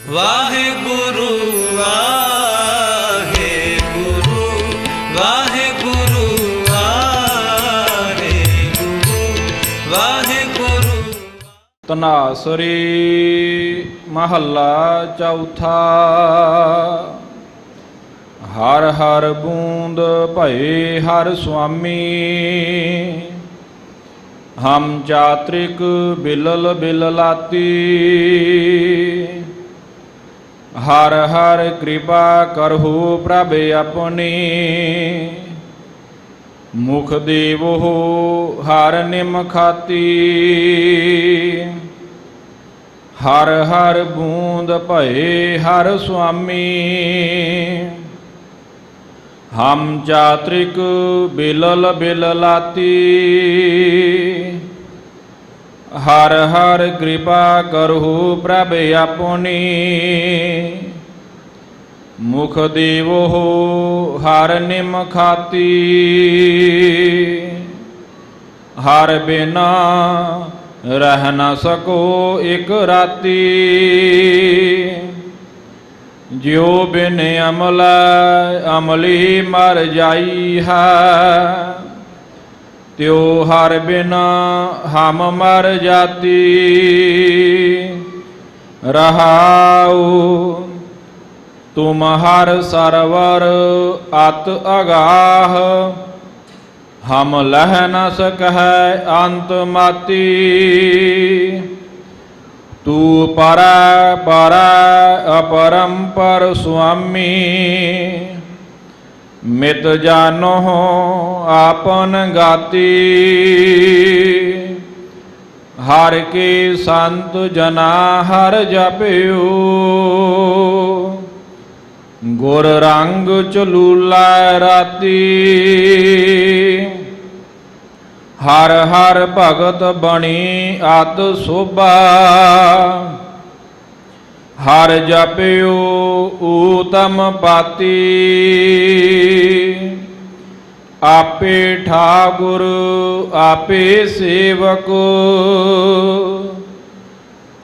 ਵਾਹਿਗੁਰੂ ਵਾਹਿਗੁਰੂ ਵਾਹਿਗੁਰੂ ਵਾਹਿਗੁਰੂ ਵਾਹਿਗੁਰੂ। ਧਨਾਸਰੀ ਮਹੱਲਾ ਚੌਥਾ। ਹਰ ਹਰ ਬੂੰਦ ਭਏ ਹਰ ਸੁਆਮੀ, ਹਮ ਚਾਤ੍ਰਿਕ ਬਿਲਲ ਬਿਲਲਾਤੀ। ਹਰ ਹਰ ਕਿਰਪਾ ਕਰਹੁ ਪ੍ਰਭ ਆਪਣੀ, ਮੁਖ ਦੇਵੋ ਹਰ ਨਿਮਖਾਤੀ। ਹਰ ਹਰ ਬੂੰਦ ਭਏ ਹਰ ਸੁਆਮੀ, ਹਮ ਚਾਤ੍ਰਿਕ ਬਿਲਲ ਬਿਲਲਾਤੀ। ਹਰ ਹਰ ਕਿਰਪਾ ਕਰਹੁ ਪ੍ਰਭ ਆਪਣੀ, ਮੁਖ ਦੇਵੋ ਹਰ ਨਿਮਖਾਤੀ। ਹਰ ਬਿਨਾ ਰਹਿ ਨ ਸਕੋ ਇਕ ਰਾਤੀ, ਜਿਉ ਬਿਨ ਅਮਲ ਅਮਲੀ ਮਰ ਜਾਈ ਹੈ। ਤਿਉ ਹਰ ਬਿਨਾ ਹਮ ਮਰ ਜਾਤੀ। ਰਹਾਉ ਤੁਮ ਹਰ ਸਰਵਰ ਅਤ ਅਗਾਹ, ਹਮ ਲਹ ਨ ਸਕਹਿ ਅੰਤ ਮਾਤੀ। ਤੂ ਪਰੈ ਪਰੈ ਅਪਰੰਪਰ ਸੁਆਮੀ, ਮਿਤ ਜਾਨੋ ਆਪਨ ਗਾਤੀ। ਹਰ ਕੇ ਸੰਤ ਜਨਾ ਹਰ ਜਪਿਓ, ਗੁਰ ਰੰਗ ਚਲੂਲਾ ਰਾਤੀ। ਹਰ ਹਰ ਭਗਤ ਬਣੀ ਅਤ ਸੋਭਾ, ਹਰ ਜਪਿਓ ਊਤਮ ਪਾਤੀ। ਆਪੇ ਠਾਕੁਰ ਆਪੇ ਸੇਵਕ,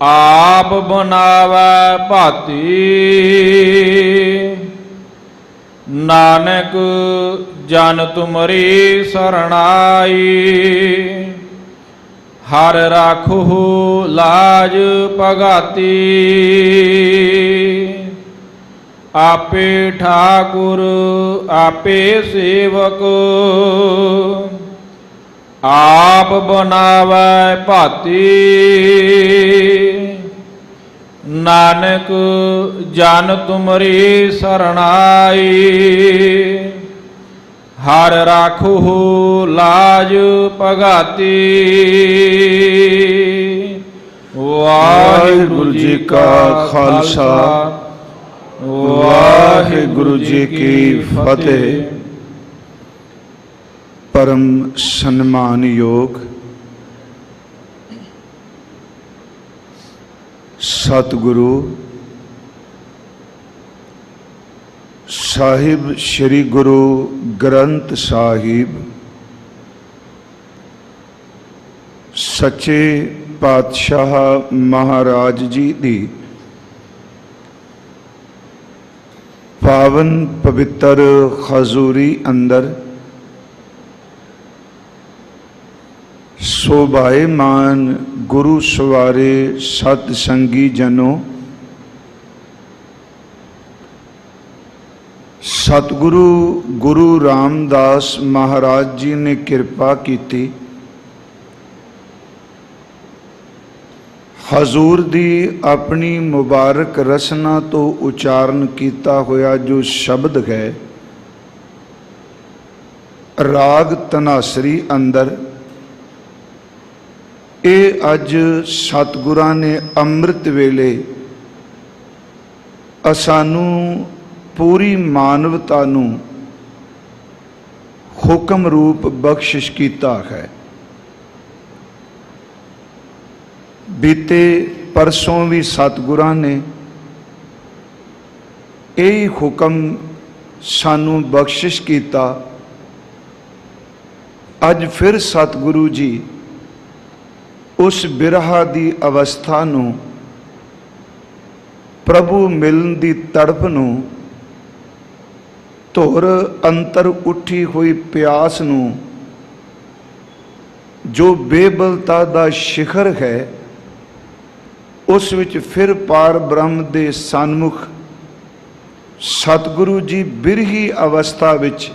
ਆਪ ਬਨਾਵੈ ਭਾਤੀ। ਨਾਨਕ ਜਨ ਤੁਮਰੀ ਸਰਣਾਈ, ਹਰ ਰਾਖਹੁ ਲਾਜ ਪਗਾਤੀ। ਆਪੇ ਠਾਕੁਰ ਆਪੇ ਸੇਵਕ, ਆਪ ਬਨਾਵੈ ਭਾਤੀ। ਨਾਨਕ ਜਨ ਤੁਮਰੀ ਸਰਣਾਈ, ਹਰ ਰਾਖਹੁ ਲਾਜ ਪਗਾਤੀ। ਵਾਹਿਗੁਰੂ ਜੀ ਕਾ ਖਾਲਸਾ, ਵਾਹਿਗੁਰੂ ਜੀ ਕੀ ਫਤਿਹ। ਪਰਮ ਸਨਮਾਨਯੋਗ ਸਤਿਗੁਰੂ ਸਾਹਿਬ ਸ੍ਰੀ ਗੁਰੂ ਗ੍ਰੰਥ ਸਾਹਿਬ ਸੱਚੇ ਪਾਤਸ਼ਾਹ ਮਹਾਰਾਜ ਜੀ ਦੀ ਪਾਵਨ ਪਵਿੱਤਰ ਹਜ਼ੂਰੀ ਅੰਦਰ ਸ਼ੋਭਾਇਮਾਨ ਗੁਰੂ ਸਵਾਰੇ ਸਤ ਸੰਗੀ ਜਨੋ, ਸਤਿਗੁਰੂ ਗੁਰੂ ਰਾਮਦਾਸ ਮਹਾਰਾਜ ਜੀ ਨੇ ਕਿਰਪਾ ਕੀਤੀ। ਹਜ਼ੂਰ ਦੀ ਆਪਣੀ ਮੁਬਾਰਕ ਰਸਨਾ ਤੋਂ ਉਚਾਰਨ ਕੀਤਾ ਹੋਇਆ ਜੋ ਸ਼ਬਦ ਹੈ, ਰਾਗ ਧਨਾਸਰੀ ਅੰਦਰ, ਇਹ ਅੱਜ ਸਤਿਗੁਰਾਂ ਨੇ ਅੰਮ੍ਰਿਤ ਵੇਲੇ ਸਾਨੂੰ ਪੂਰੀ ਮਾਨਵਤਾ ਨੂੰ ਹੁਕਮ ਰੂਪ ਬਖਸ਼ਿਸ਼ ਕੀਤਾ ਹੈ। ਬੀਤੇ ਪਰਸੋਂ ਵੀ ਸਤਿਗੁਰਾਂ ਨੇ ਇਹ ਹੁਕਮ ਸਾਨੂੰ ਬਖਸ਼ਿਸ਼ ਕੀਤਾ। ਅੱਜ ਫਿਰ ਸਤਿਗੁਰੂ ਜੀ ਉਸ ਬਿਰਹਾ ਦੀ ਅਵਸਥਾ ਨੂੰ ਪ੍ਰਭੂ ਮਿਲਣ ਦੀ ਤੜਪ ਨੂੰ, ਧੁਰ ਅੰਤਰ ਉੱਠੀ ਹੋਈ ਪਿਆਸ ਨੂੰ, ਜੋ ਬੇਬਲਤਾ ਦਾ ਸ਼ਿਖਰ ਹੈ, ਉਸ ਵਿੱਚ ਫਿਰ ਪਾਰ ਬ੍ਰਹਮ ਦੇ ਸਨਮੁਖ ਸਤਿਗੁਰੂ ਜੀ ਬਿਰਹੀ ਅਵਸਥਾ ਵਿੱਚ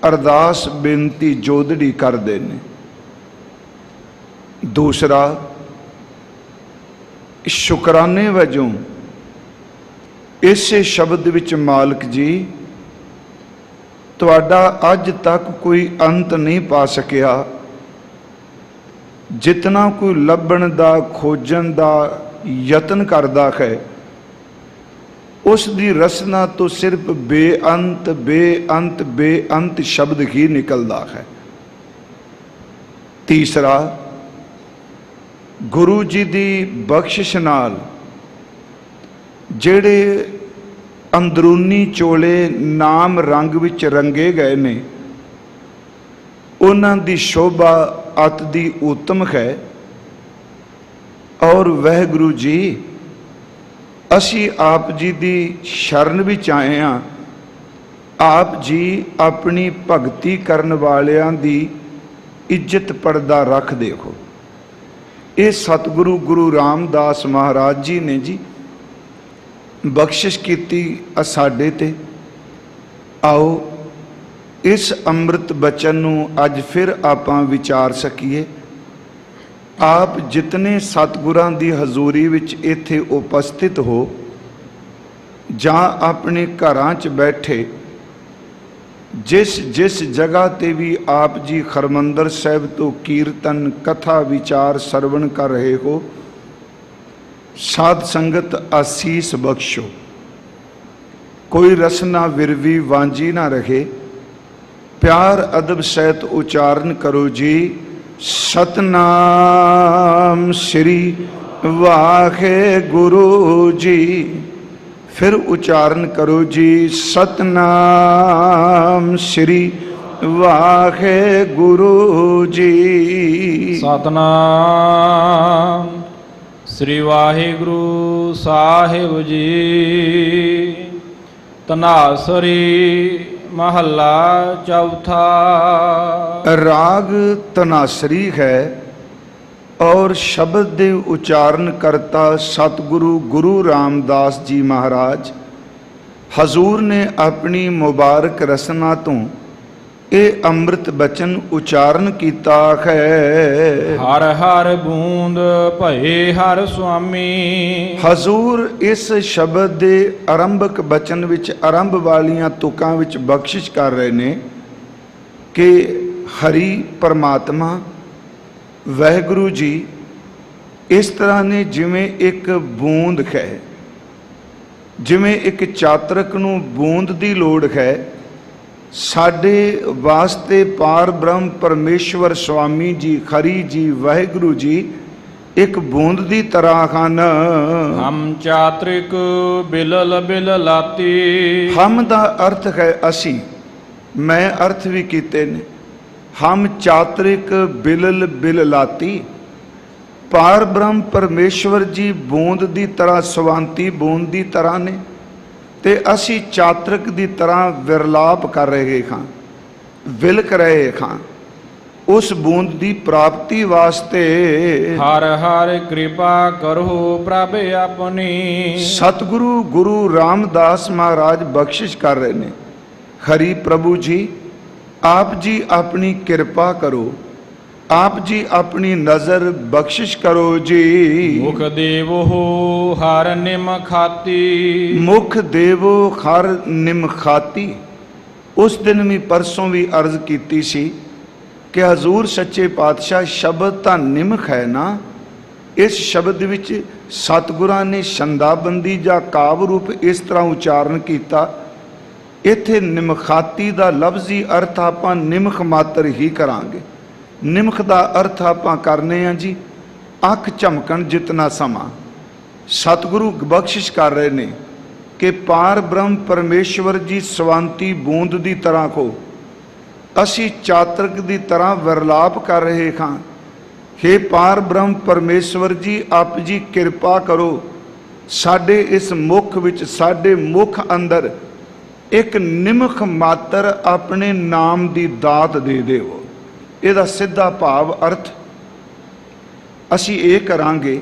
ਅਰਦਾਸ ਬੇਨਤੀ ਜੋਦੜੀ ਕਰਦੇ ਨੇ। ਦੂਸਰਾ, ਸ਼ੁਕਰਾਨੇ ਵਜੋਂ ਇਸੇ ਸ਼ਬਦ ਵਿੱਚ ਮਾਲਕ ਜੀ ਤੁਹਾਡਾ ਅੱਜ ਤੱਕ ਕੋਈ ਅੰਤ ਨਹੀਂ ਪਾ ਸਕਿਆ, ਜਿਤਨਾ ਕੋਈ ਲੱਭਣ ਦਾ ਖੋਜਣ ਦਾ ਯਤਨ ਕਰਦਾ ਹੈ, ਉਸ ਦੀ ਰਸਨਾ ਤੋਂ ਸਿਰਫ ਬੇਅੰਤ ਬੇਅੰਤ ਬੇਅੰਤ ਸ਼ਬਦ ਹੀ ਨਿਕਲਦਾ ਹੈ। ਤੀਸਰਾ, ਗੁਰੂ ਜੀ ਦੀ ਬਖਸ਼ਿਸ਼ ਨਾਲ ਜਿਹੜੇ ਅੰਦਰੂਨੀ ਚੋਲੇ ਨਾਮ ਰੰਗ ਵਿੱਚ ਰੰਗੇ ਗਏ ਨੇ, ਉਹਨਾਂ ਦੀ ਸ਼ੋਭਾ ਅਤ ਦੀ ਉੱਤਮ ਹੈ। ਔਰ ਵਾਹਿਗੁਰੂ ਜੀ, ਅਸੀਂ ਆਪ ਜੀ ਦੀ ਸ਼ਰਨ ਵਿੱਚ ਆਏ ਹਾਂ। ਆਪ ਜੀ ਆਪਣੀ ਭਗਤੀ ਕਰਨ ਵਾਲਿਆਂ ਦੀ ਇੱਜ਼ਤ ਪਰਦਾ ਰੱਖਦੇ ਹੋ। ਇਹ ਸਤਿਗੁਰੂ ਗੁਰੂ ਰਾਮਦਾਸ ਮਹਾਰਾਜ ਜੀ ਨੇ ਜੀ ਬਖਸ਼ਿਸ਼ ਕੀਤੀ ਸਾਡੇ ਤੇ। ਆਓ ਇਸ ਅੰਮ੍ਰਿਤ ਬਚਨ ਨੂੰ ਅੱਜ ਫਿਰ ਆਪਾਂ ਵਿਚਾਰ ਸਕੀਏ। ਆਪ ਜਿਤਨੇ ਸਤਿਗੁਰਾਂ ਦੀ ਹਜ਼ੂਰੀ ਵਿੱਚ ਇੱਥੇ ਉਪਸਥਿਤ ਹੋ ਜਾਂ ਆਪਣੇ ਘਰਾਂ 'ਚ ਬੈਠੇ, ਜਿਸ ਜਿਸ ਜਗ੍ਹਾ ਤੇ ਵੀ ਆਪ ਜੀ ਹਰਿਮੰਦਰ ਸਾਹਿਬ ਤੋਂ ਕੀਰਤਨ ਕਥਾ ਵਿਚਾਰ ਸਰਵਣ ਕਰ ਰਹੇ ਹੋ, ਸਾਧ ਸੰਗਤ ਆਸੀਸ ਬਖਸ਼ੋ। ਕੋਈ ਰਸਨਾ ਵਿਰਵੀ ਵਾਂਝੀ ਨਾ ਰਹੇ। ਪਿਆਰ ਅਦਬ ਸਹਿਤ ਉਚਾਰਨ ਕਰੋ ਜੀ, ਸਤਨਾਮ ਸ੍ਰੀ ਵਾਹਿਗੁਰੂ ਜੀ। ਫਿਰ ਉਚਾਰਨ ਕਰੋ ਜੀ, ਸਤਨਾਮ ਸ੍ਰੀ ਵਾਹਿਗੁਰੂ ਜੀ। ਸਤਨਾਮ ਸ੍ਰੀ ਵਾਹਿਗੁਰੂ ਸਾਹਿਬ ਜੀ। ਤਨਾਸਰੀ ਮਹੱਲਾ ਚੌਥਾ। ਰਾਗ ਤਨਾਸਰੀ ਹੈ ਔਰ ਸ਼ਬਦ ਦੇ ਉਚਾਰਨ ਕਰਤਾ ਸਤਿਗੁਰੂ ਗੁਰੂ ਰਾਮਦਾਸ ਜੀ ਮਹਾਰਾਜ ਹਜ਼ੂਰ ਨੇ ਆਪਣੀ ਮੁਬਾਰਕ ਰਸਨਾ ਤੋਂ ਇਹ ਅੰਮ੍ਰਿਤ ਬਚਨ ਉਚਾਰਨ ਕੀਤਾ ਹੈ। ਹਰ ਹਰ ਬੂੰਦ ਭਏ ਹਰ ਸੁਆਮੀ। ਹਜ਼ੂਰ ਇਸ ਸ਼ਬਦ ਦੇ ਆਰੰਭਕ ਬਚਨ ਵਿੱਚ ਆਰੰਭ ਵਾਲੀਆਂ ਤੁਕਾਂ ਵਿੱਚ ਬਖਸ਼ਿਸ਼ ਕਰ ਰਹੇ ਨੇ ਕਿ ਹਰੀ ਪਰਮਾਤਮਾ ਵਾਹਿਗੁਰੂ ਜੀ ਇਸ ਤਰ੍ਹਾਂ ਨੇ ਜਿਵੇਂ ਇੱਕ ਬੂੰਦ ਹੈ, ਜਿਵੇਂ ਇੱਕ ਚਾਤਰਕ ਨੂੰ ਬੂੰਦ ਦੀ ਲੋੜ ਹੈ, ਸਾਡੇ ਵਾਸਤੇ ਪਾਰ ਬ੍ਰਹਮ ਪਰਮੇਸ਼ਵਰ ਸੁਆਮੀ ਜੀ ਹਰੀ ਜੀ ਵਾਹਿਗੁਰੂ ਜੀ ਇੱਕ ਬੂੰਦ ਦੀ ਤਰ੍ਹਾਂ ਹਨ। ਹਮ ਚਾਤ੍ਰਿਕ ਬਿਲਲ ਬਿਲ ਲਾਤੀ। ਹਮ ਦਾ ਅਰਥ ਹੈ ਅਸੀਂ, ਮੈਂ ਅਰਥ ਵੀ ਕੀਤੇ ਨੇ। ਹਮ ਚਾਤ੍ਰਿਕ ਬਿਲਲ ਬਿਲ ਲਾਤੀ। ਪਾਰ ਬ੍ਰਹਮ ਪਰਮੇਸ਼ਵਰ ਜੀ ਬੂੰਦ ਦੀ ਤਰ੍ਹਾਂ ਸਵਾਂਤੀ ਬੂੰਦ ਦੀ ਤਰ੍ਹਾਂ ਨੇ ਤੇ ਅਸੀਂ ਚਾਤ੍ਰਿਕ ਦੀ ਤਰ੍ਹਾਂ ਵਿਰਲਾਪ ਕਰ ਰਹੇ ਹਾਂ, ਵਿਲਕ ਰਹੇ ਹਾਂ ਉਸ ਬੂੰਦ ਦੀ ਪ੍ਰਾਪਤੀ ਵਾਸਤੇ। ਹਰ ਹਰ ਕਿਰਪਾ ਕਰੋ ਪ੍ਰਭ ਆਪਣੀ। ਸਤਿਗੁਰੂ ਗੁਰੂ ਰਾਮਦਾਸ ਮਹਾਰਾਜ ਬਖਸ਼ਿਸ਼ ਕਰ ਰਹੇ ਨੇ, ਹਰੀ ਪ੍ਰਭੂ ਜੀ ਆਪ ਜੀ ਆਪਣੀ ਕਿਰਪਾ ਕਰੋ, ਆਪ ਜੀ ਆਪਣੀ ਨਜ਼ਰ ਬਖਸ਼ਿਸ਼ ਕਰੋ ਜੀ। ਮੁਖ ਦੇਵੋ ਹਰ ਨਿਮ ਖਾਤੀ। ਮੁਖ ਦੇਵੋ ਹਰ ਨਿਮ ਖਾਤੀ। ਉਸ ਦਿਨ ਵੀ ਪਰਸੋਂ ਵੀ ਅਰਜ਼ ਕੀਤੀ ਸੀ ਕਿ ਹਜ਼ੂਰ ਸੱਚੇ ਪਾਤਸ਼ਾਹ ਸ਼ਬਦ ਤਾਂ ਨਿਮਖ ਹੈ ਨਾ, ਇਸ ਸ਼ਬਦ ਵਿੱਚ ਸਤਿਗੁਰਾਂ ਨੇ ਛੰਦਾਬੰਦੀ ਜਾਂ ਕਾਵ ਰੂਪ ਇਸ ਤਰ੍ਹਾਂ ਉਚਾਰਨ ਕੀਤਾ। ਇੱਥੇ ਨਿਮਖਾਤੀ ਦਾ ਲਫ਼ਜ਼ੀ ਅਰਥ ਆਪਾਂ ਨਿਮਖ ਮਾਤਰ ਹੀ ਕਰਾਂਗੇ। ਨਿਮਖ ਦਾ ਅਰਥ ਆਪਾਂ ਕਰਨੇ ਆ ਜੀ ਅੱਖ ਝਮਕਣ ਜਿਤਨਾ ਸਮਾਂ। ਸਤਿਗੁਰੂ ਬਖਸ਼ਿਸ਼ ਕਰ ਰਹੇ ਨੇ ਕਿ ਪਾਰ ਬ੍ਰਹਮ ਪਰਮੇਸ਼ਵਰ ਜੀ ਸਵਾਂਤੀ ਬੂੰਦ ਦੀ ਤਰ੍ਹਾਂ ਕੋ ਅਸੀਂ ਚਾਤਰਕ ਦੀ ਤਰ੍ਹਾਂ ਵਿਰਲਾਪ ਕਰ ਰਹੇ ਹਾਂ। ਹੇ ਪਾਰ ਬ੍ਰਹਮ ਪਰਮੇਸ਼ਵਰ ਜੀ ਆਪ ਜੀ ਕਿਰਪਾ ਕਰੋ, ਸਾਡੇ ਇਸ ਮੁਖ ਵਿੱਚ, ਸਾਡੇ ਮੁਖ ਅੰਦਰ ਇੱਕ ਨਿਮਖ ਮਾਤਰ ਆਪਣੇ ਨਾਮ ਦੀ ਦਾਤ ਦੇ ਦਿਓ। ਇਹਦਾ ਸਿੱਧਾ ਭਾਵ ਅਰਥ ਅਸੀਂ ਇਹ ਕਰਾਂਗੇ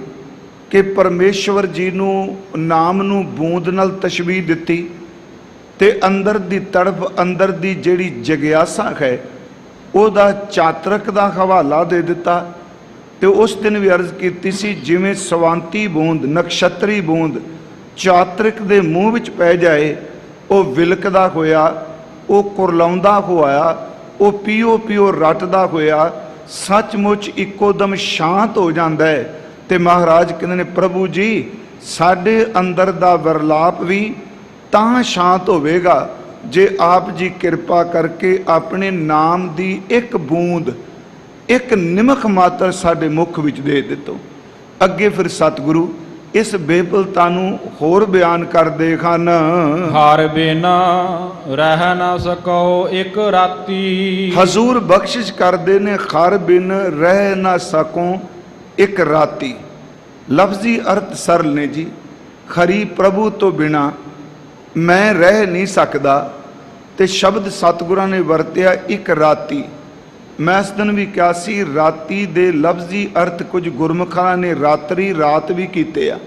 ਕਿ ਪਰਮੇਸ਼ਵਰ ਜੀ ਨੂੰ ਨਾਮ ਨੂੰ ਬੂੰਦ ਨਾਲ ਤਸ਼ਬੀਹ ਦਿੱਤੀ ਤੇ ਅੰਦਰ ਦੀ ਤੜਫ, ਅੰਦਰ ਦੀ ਜਿਹੜੀ ਜਗਿਆਸਾ ਹੈ ਉਹਦਾ ਚਾਤਰਕ ਦਾ ਹਵਾਲਾ ਦੇ ਦਿੱਤਾ। ਤੇ ਉਸ ਦਿਨ ਵੀ ਅਰਜ਼ ਕੀਤੀ ਸੀ, ਜਿਵੇਂ ਸਵਾਂਤੀ ਬੂੰਦ, ਨਕਸ਼ਤਰੀ ਬੂੰਦ ਚਾਤਰਿਕ ਦੇ ਮੂੰਹ ਵਿੱਚ ਪੈ ਜਾਏ, ਉਹ ਵਿਲਕਦਾ ਹੋਇਆ, ਉਹ ਕੁਰਲਾਉਂਦਾ ਹੋਇਆ, ਉਹ ਪੀਓ ਪੀਓ ਰੱਟਦਾ ਹੋਇਆ ਸੱਚਮੁੱਚ ਇੱਕੋਦਮ ਸ਼ਾਂਤ ਹੋ ਜਾਂਦਾ ਹੈ। ਤੇ ਮਹਾਰਾਜ ਕਹਿੰਦੇ ਨੇ, ਪ੍ਰਭੂ ਜੀ ਸਾਡੇ ਅੰਦਰ ਦਾ ਵਿਰਲਾਪ ਵੀ ਤਾਂ ਸ਼ਾਂਤ ਹੋਵੇਗਾ ਜੇ ਆਪ ਜੀ ਕਿਰਪਾ ਕਰਕੇ ਆਪਣੇ ਨਾਮ ਦੀ ਇੱਕ ਬੂੰਦ, ਇੱਕ ਨਿਮਖ ਮਾਤਰ ਸਾਡੇ ਮੁਖ ਵਿੱਚ ਦੇ ਦਿੱਤੋ। ਅੱਗੇ ਫਿਰ ਸਤਿਗੁਰੂ ਇਸ ਬੇਪਲਤਾ ਨੂੰ ਹੋਰ ਬਿਆਨ ਕਰਦੇ ਹਨ। ਹਰ ਬਿਨਾ ਰਹਿ ਨਾ ਸਕੋ ਇੱਕ ਰਾਤੀ। ਹਜ਼ੂਰ ਬਖਸ਼ਿਸ਼ ਕਰਦੇ ਨੇ, ਹਰ ਬਿਨ ਰਹਿ ਨਾ ਸਕੋ ਇੱਕ ਰਾਤੀ। ਲਫ਼ਜ਼ੀ ਅਰਥ ਸਰਲ ਨੇ ਜੀ। ਖਰੀ ਪ੍ਰਭੂ ਤੋਂ ਬਿਨਾ ਮੈਂ ਰਹਿ ਨਹੀਂ ਸਕਦਾ, ਤੇ ਸ਼ਬਦ ਸਤਿਗੁਰਾਂ ਨੇ ਵਰਤਿਆ ਇੱਕ ਰਾਤੀ। ਮੈਂ ਇਸ ਦਿਨ ਵੀ ਕਿਹਾ ਸੀ, ਰਾਤੀ ਦੇ ਲਫ਼ਜ਼ੀ ਅਰਥ ਕੁਝ ਗੁਰਮੁਖਾਂ ਨੇ ਰਾਤਰੀ, ਰਾਤ ਵੀ ਕੀਤੇ ਆ,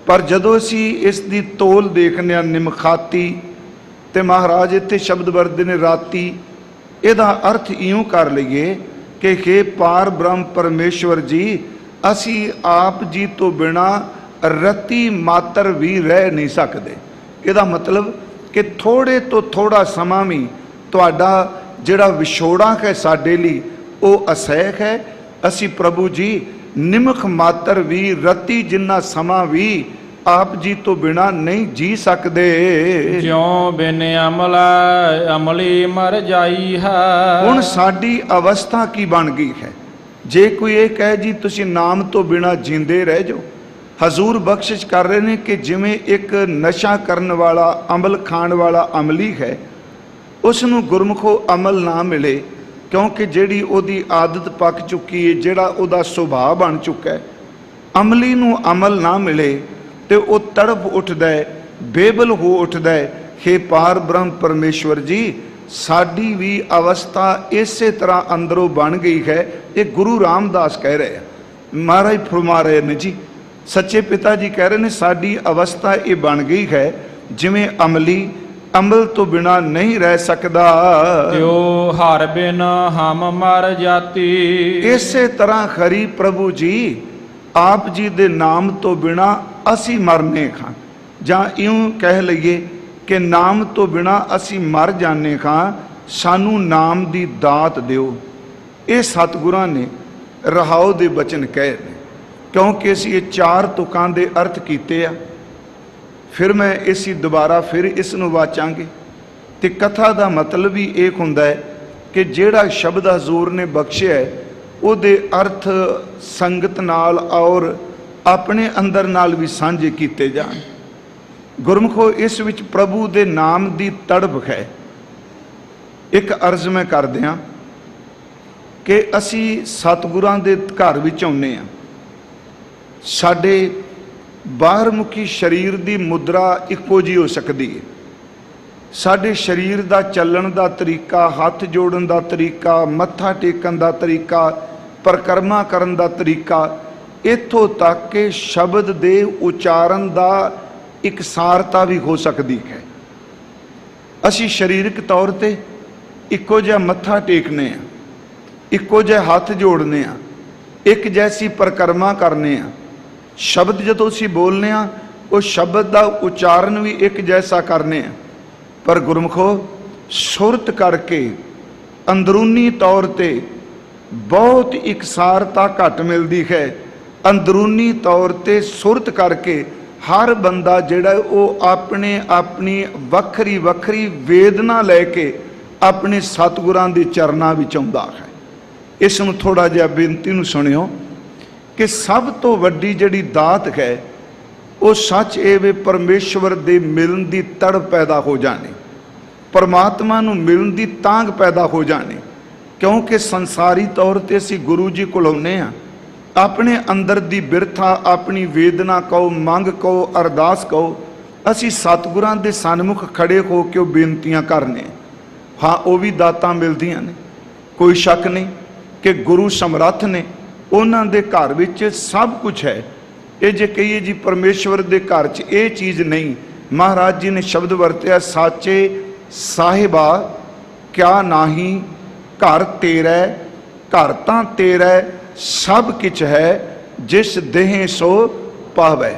ਪਰ ਜਦੋਂ ਅਸੀਂ ਇਸ ਦੀ ਤੋਲ ਦੇਖਦੇ ਹਾਂ ਨਿਮਖਾਤੀ, ਤੇ ਮਹਾਰਾਜ ਇੱਥੇ ਸ਼ਬਦ ਵਰਤਦੇ ਨੇ ਰਾਤੀ। ਇਹਦਾ ਅਰਥ ਇਉਂ ਕਰ ਲਈਏ ਕਿ ਹੇ ਪਾਰ ਬ੍ਰਹਮ ਪਰਮੇਸ਼ਵਰ ਜੀ, ਅਸੀਂ ਆਪ ਜੀ ਤੋਂ ਬਿਨਾ ਰਤੀ ਮਾਤਰ ਵੀ ਰਹਿ ਨਹੀਂ ਸਕਦੇ। ਇਹਦਾ ਮਤਲਬ ਕਿ ਥੋੜੇ ਤੋਂ ਥੋੜਾ ਸਮਾਂ ਵੀ ਤੁਹਾਡਾ ਜਿਹੜਾ ਵਿਛੋੜਾ ਹੈ ਸਾਡੇ ਲਈ ਉਹ ਅਸਹਿ ਹੈ। ਅਸੀਂ ਪ੍ਰਭੂ ਜੀ ਨਿਮਖ ਮਾਤਰ ਵੀ, ਰਤੀ ਜਿੰਨਾ ਸਮਾਂ ਵੀ ਆਪ ਜੀ ਤੋਂ ਬਿਨਾ ਨਹੀਂ ਜੀ ਸਕਦੇ। ਜਿਉ ਬਿਨ ਅਮਲ ਅਮਲੀ ਮਰ ਜਾਈ ਹੈ। ਹੁਣ ਸਾਡੀ ਅਵਸਥਾ ਕੀ ਬਣ ਗਈ ਹੈ? ਜੇ ਕੋਈ ਇਹ ਕਹੇ ਜੀ ਤੁਸੀਂ ਨਾਮ ਤੋਂ ਬਿਨਾ ਜਿੰਦੇ ਰਹਿ ਜਾਓ, ਹਜ਼ੂਰ ਬਖਸ਼ਿਸ਼ ਕਰ ਰਹੇ ਨੇ ਕਿ ਜਿਵੇਂ ਇੱਕ ਨਸ਼ਾ ਕਰਨ ਵਾਲਾ, ਅਮਲ ਖਾਣ ਵਾਲਾ ਅਮਲੀ ਹੈ, ਉਸ ਨੂੰ ਗੁਰਮੁਖੋ ਅਮਲ ਨਾ ਮਿਲੇ ਕਿਉਂਕਿ ਜਿਹੜੀ ਉਹਦੀ ਆਦਤ ਪੱਕ ਚੁੱਕੀ ਹੈ, ਜਿਹੜਾ ਉਹਦਾ ਸੁਭਾਅ ਬਣ ਚੁੱਕਾ ਹੈ, ਅਮਲੀ ਨੂੰ ਅਮਲ ਨਾ ਮਿਲੇ ਤੇ ਉਹ ਤੜਫ ਉੱਠਦਾ ਹੈ, ਬੇਬਲ ਹੋ ਉੱਠਦਾ ਹੈ। ਹੇ ਪਾਰ ਬ੍ਰਹਮ ਪਰਮੇਸ਼ਵਰ ਜੀ, ਸਾਡੀ ਵੀ ਅਵਸਥਾ ਇਸੇ ਤਰ੍ਹਾਂ ਅੰਦਰੋਂ ਬਣ ਗਈ ਹੈ। ਇਹ ਗੁਰੂ ਰਾਮਦਾਸ ਕਹਿ ਰਹੇ ਆ, ਮਹਾਰਾਜ ਫਰਮਾ ਰਹੇ ਨੇ ਜੀ, ਸੱਚੇ ਪਿਤਾ ਜੀ ਕਹਿ ਰਹੇ ਨੇ ਸਾਡੀ ਅਵਸਥਾ ਇਹ ਬਣ ਗਈ ਹੈ ਜਿਵੇਂ ਅਮਲੀ ਅਮਲ ਤੋਂ ਬਿਨਾ ਨਹੀਂ ਰਹਿ ਸਕਦਾ। ਤਿਉ ਹਰ ਬਿਨ ਹਮ ਮਰ ਜਾਤੀ। ਇਸੇ ਤਰ੍ਹਾਂ ਖਰੀ ਪ੍ਰਭੂ ਜੀ, ਆਪ ਜੀ ਦੇ ਨਾਮ ਤੋਂ ਬਿਨਾ ਅਸੀਂ ਮਰਨੇ ਖਾਂ, ਜਾਂ ਇਉਂ ਕਹਿ ਲਈਏ ਕਿ ਨਾਮ ਤੋਂ ਬਿਨਾ ਅਸੀਂ ਮਰ ਜਾਣੇ ਖਾਂ। ਸਾਨੂੰ ਨਾਮ ਦੀ ਦਾਤ ਦਿਓ। ਇਹ ਸਤਿਗੁਰਾਂ ਨੇ ਰਹਾਉ ਦੇ ਬਚਨ ਕਹੇ ਨੇ, ਕਿਉਂਕਿ ਅਸੀਂ ਇਹ ਚਾਰ ਤੁਕਾਂ ਦੇ ਅਰਥ ਕੀਤੇ ਆ। ਫਿਰ ਮੈਂ ਇसी ਦੁਬਾਰਾ ਫਿਰ ਇਸ ਨੂੰ ਵਾਚਾਂਗੇ। ਤੇ ਕਥਾ ਦਾ ਮਤਲਬ ਵੀ ਇਹ ਹੁੰਦਾ ਹੈ ਕਿ ਜਿਹੜਾ ਸ਼ਬਦ ਹਜ਼ੂਰ ਨੇ ਬਖਸ਼ਿਆ ਹੈ ਉਹਦੇ ਅਰਥ ਸੰਗਤ ਨਾਲ ਔਰ ਆਪਣੇ ਅੰਦਰ ਨਾਲ ਵੀ ਸਾਂਝੇ ਕੀਤੇ ਜਾਣ। ਗੁਰਮੁਖੋ ਇਸ ਵਿੱਚ ਪ੍ਰਭੂ ਦੇ ਨਾਮ ਦੀ ਤੜਪ ਹੈ। ਇੱਕ ਅਰਜ਼ ਮੈਂ ਕਰ ਦਿਆਂ ਕਿ ਅਸੀਂ ਸਤਿਗੁਰਾਂ ਦੇ ਘਰ ਵਿੱਚ ਆਉਂਦੇ ਹਾਂ। ਸਾਡੇ ਬਾਹਰਮੁਖੀ ਸਰੀਰ ਦੀ ਮੁਦਰਾ ਇੱਕੋ ਜਿਹੀ ਹੋ ਸਕਦੀ ਹੈ। ਸਾਡੇ ਸਰੀਰ ਦਾ ਚੱਲਣ ਦਾ ਤਰੀਕਾ, ਹੱਥ ਜੋੜਨ ਦਾ ਤਰੀਕਾ, ਮੱਥਾ ਟੇਕਣ ਦਾ ਤਰੀਕਾ, ਪਰਿਕਰਮਾ ਕਰਨ ਦਾ ਤਰੀਕਾ, ਇੱਥੋਂ ਤੱਕ ਕਿ ਸ਼ਬਦ ਦੇ ਉਚਾਰਨ ਦਾ ਇਕਸਾਰਤਾ ਵੀ ਹੋ ਸਕਦੀ ਹੈ। ਅਸੀਂ ਸਰੀਰਕ ਤੌਰ ਤੇ ਇੱਕੋ ਜਿਹਾ ਮੱਥਾ ਟੇਕਨੇ ਆ, ਇੱਕੋ ਜਿਹੇ ਹੱਥ ਜੋੜਨੇ ਆ, ਇੱਕ ਜੈਸੀ ਪਰਿਕਰਮਾ ਕਰਨੇ ਆ। ਸ਼ਬਦ ਜਦੋਂ ਅਸੀਂ ਬੋਲਨੇ ਆ ਉਹ ਸ਼ਬਦ ਦਾ ਉਚਾਰਨ ਵੀ ਇੱਕ ਜੈਸਾ ਕਰਨੇ ਆ। ਪਰ ਗੁਰਮੁਖੋ ਸੁਰਤ ਕਰਕੇ ਅੰਦਰੂਨੀ ਤੌਰ ਤੇ ਬਹੁਤ ਇਕਸਾਰਤਾ ਘੱਟ ਮਿਲਦੀ ਹੈ। ਅੰਦਰੂਨੀ ਤੌਰ ਤੇ ਸੁਰਤ ਕਰਕੇ ਹਰ ਬੰਦਾ ਜਿਹੜਾ ਉਹ ਆਪਣੀ ਵੱਖਰੀ ਵੱਖਰੀ ਵੇਦਨਾ ਲੈ ਕੇ ਆਪਣੇ ਸਤਿਗੁਰਾਂ ਦੇ ਚਰਨਾਂ ਵਿੱਚ ਆਉਂਦਾ ਹੈ। ਇਸ ਨੂੰ ਥੋੜਾ ਜਿਹਾ ਬੇਨਤੀ ਨੂੰ ਸੁਣਿਓ ਕਿ ਸਭ ਤੋਂ ਵੱਡੀ ਜਿਹੜੀ ਦਾਤ ਹੈ ਉਹ ਸੱਚ ਇਹ ਵੇ ਪਰਮੇਸ਼ਵਰ ਦੇ ਮਿਲਣ ਦੀ ਤੜਪ ਪੈਦਾ ਹੋ ਜਾਣੀ, ਪਰਮਾਤਮਾ ਨੂੰ ਮਿਲਣ ਦੀ ਤਾਂਘ ਪੈਦਾ ਹੋ ਜਾਣੀ। ਕਿਉਂਕਿ ਸੰਸਾਰੀ ਤੌਰ ਤੇ ਅਸੀਂ ਗੁਰੂ ਜੀ ਕੋਲ ਆਉਂਦੇ ਹਾਂ, ਆਪਣੇ ਅੰਦਰ ਦੀ ਬਿਰਥਾ, ਆਪਣੀ ਵੇਦਨਾ ਕਹੋ, ਮੰਗ ਕਹੋ, ਅਰਦਾਸ ਕਹੋ, ਅਸੀਂ ਸਤਿਗੁਰਾਂ ਦੇ ਸਨਮੁਖ ਖੜੇ ਹੋ ਕੇ ਉਹ ਬੇਨਤੀਆਂ ਕਰਨੇ। ਹਾਂ, ਉਹ ਵੀ ਦਾਤਾਂ ਮਿਲਦੀਆਂ ਨੇ, ਕੋਈ ਸ਼ੱਕ ਨਹੀਂ ਕਿ ਗੁਰੂ ਸਮਰੱਥ ਨੇ, ਉਹਨਾਂ ਦੇ ਘਰ ਵਿੱਚ ਸਭ ਕੁਝ ਹੈ। ਇਹ ਜੇ ਕਹੀਏ ਜੀ ਪਰਮੇਸ਼ਵਰ ਦੇ ਘਰ 'ਚ ਇਹ ਚੀਜ਼ ਨਹੀਂ, ਮਹਾਰਾਜ ਜੀ ਨੇ ਸ਼ਬਦ ਵਰਤਿਆ, ਸਾਚੇ ਸਾਹਿਬਾ ਕਿਆ ਨਾਹੀ ਘਰ ਤੇਰਾ, ਘਰ ਤਾਂ ਤੇਰਾ ਸਭ ਕਿਛ ਹੈ, ਜਿਸ ਦੇਹ ਸੋ ਪਾਵੈ।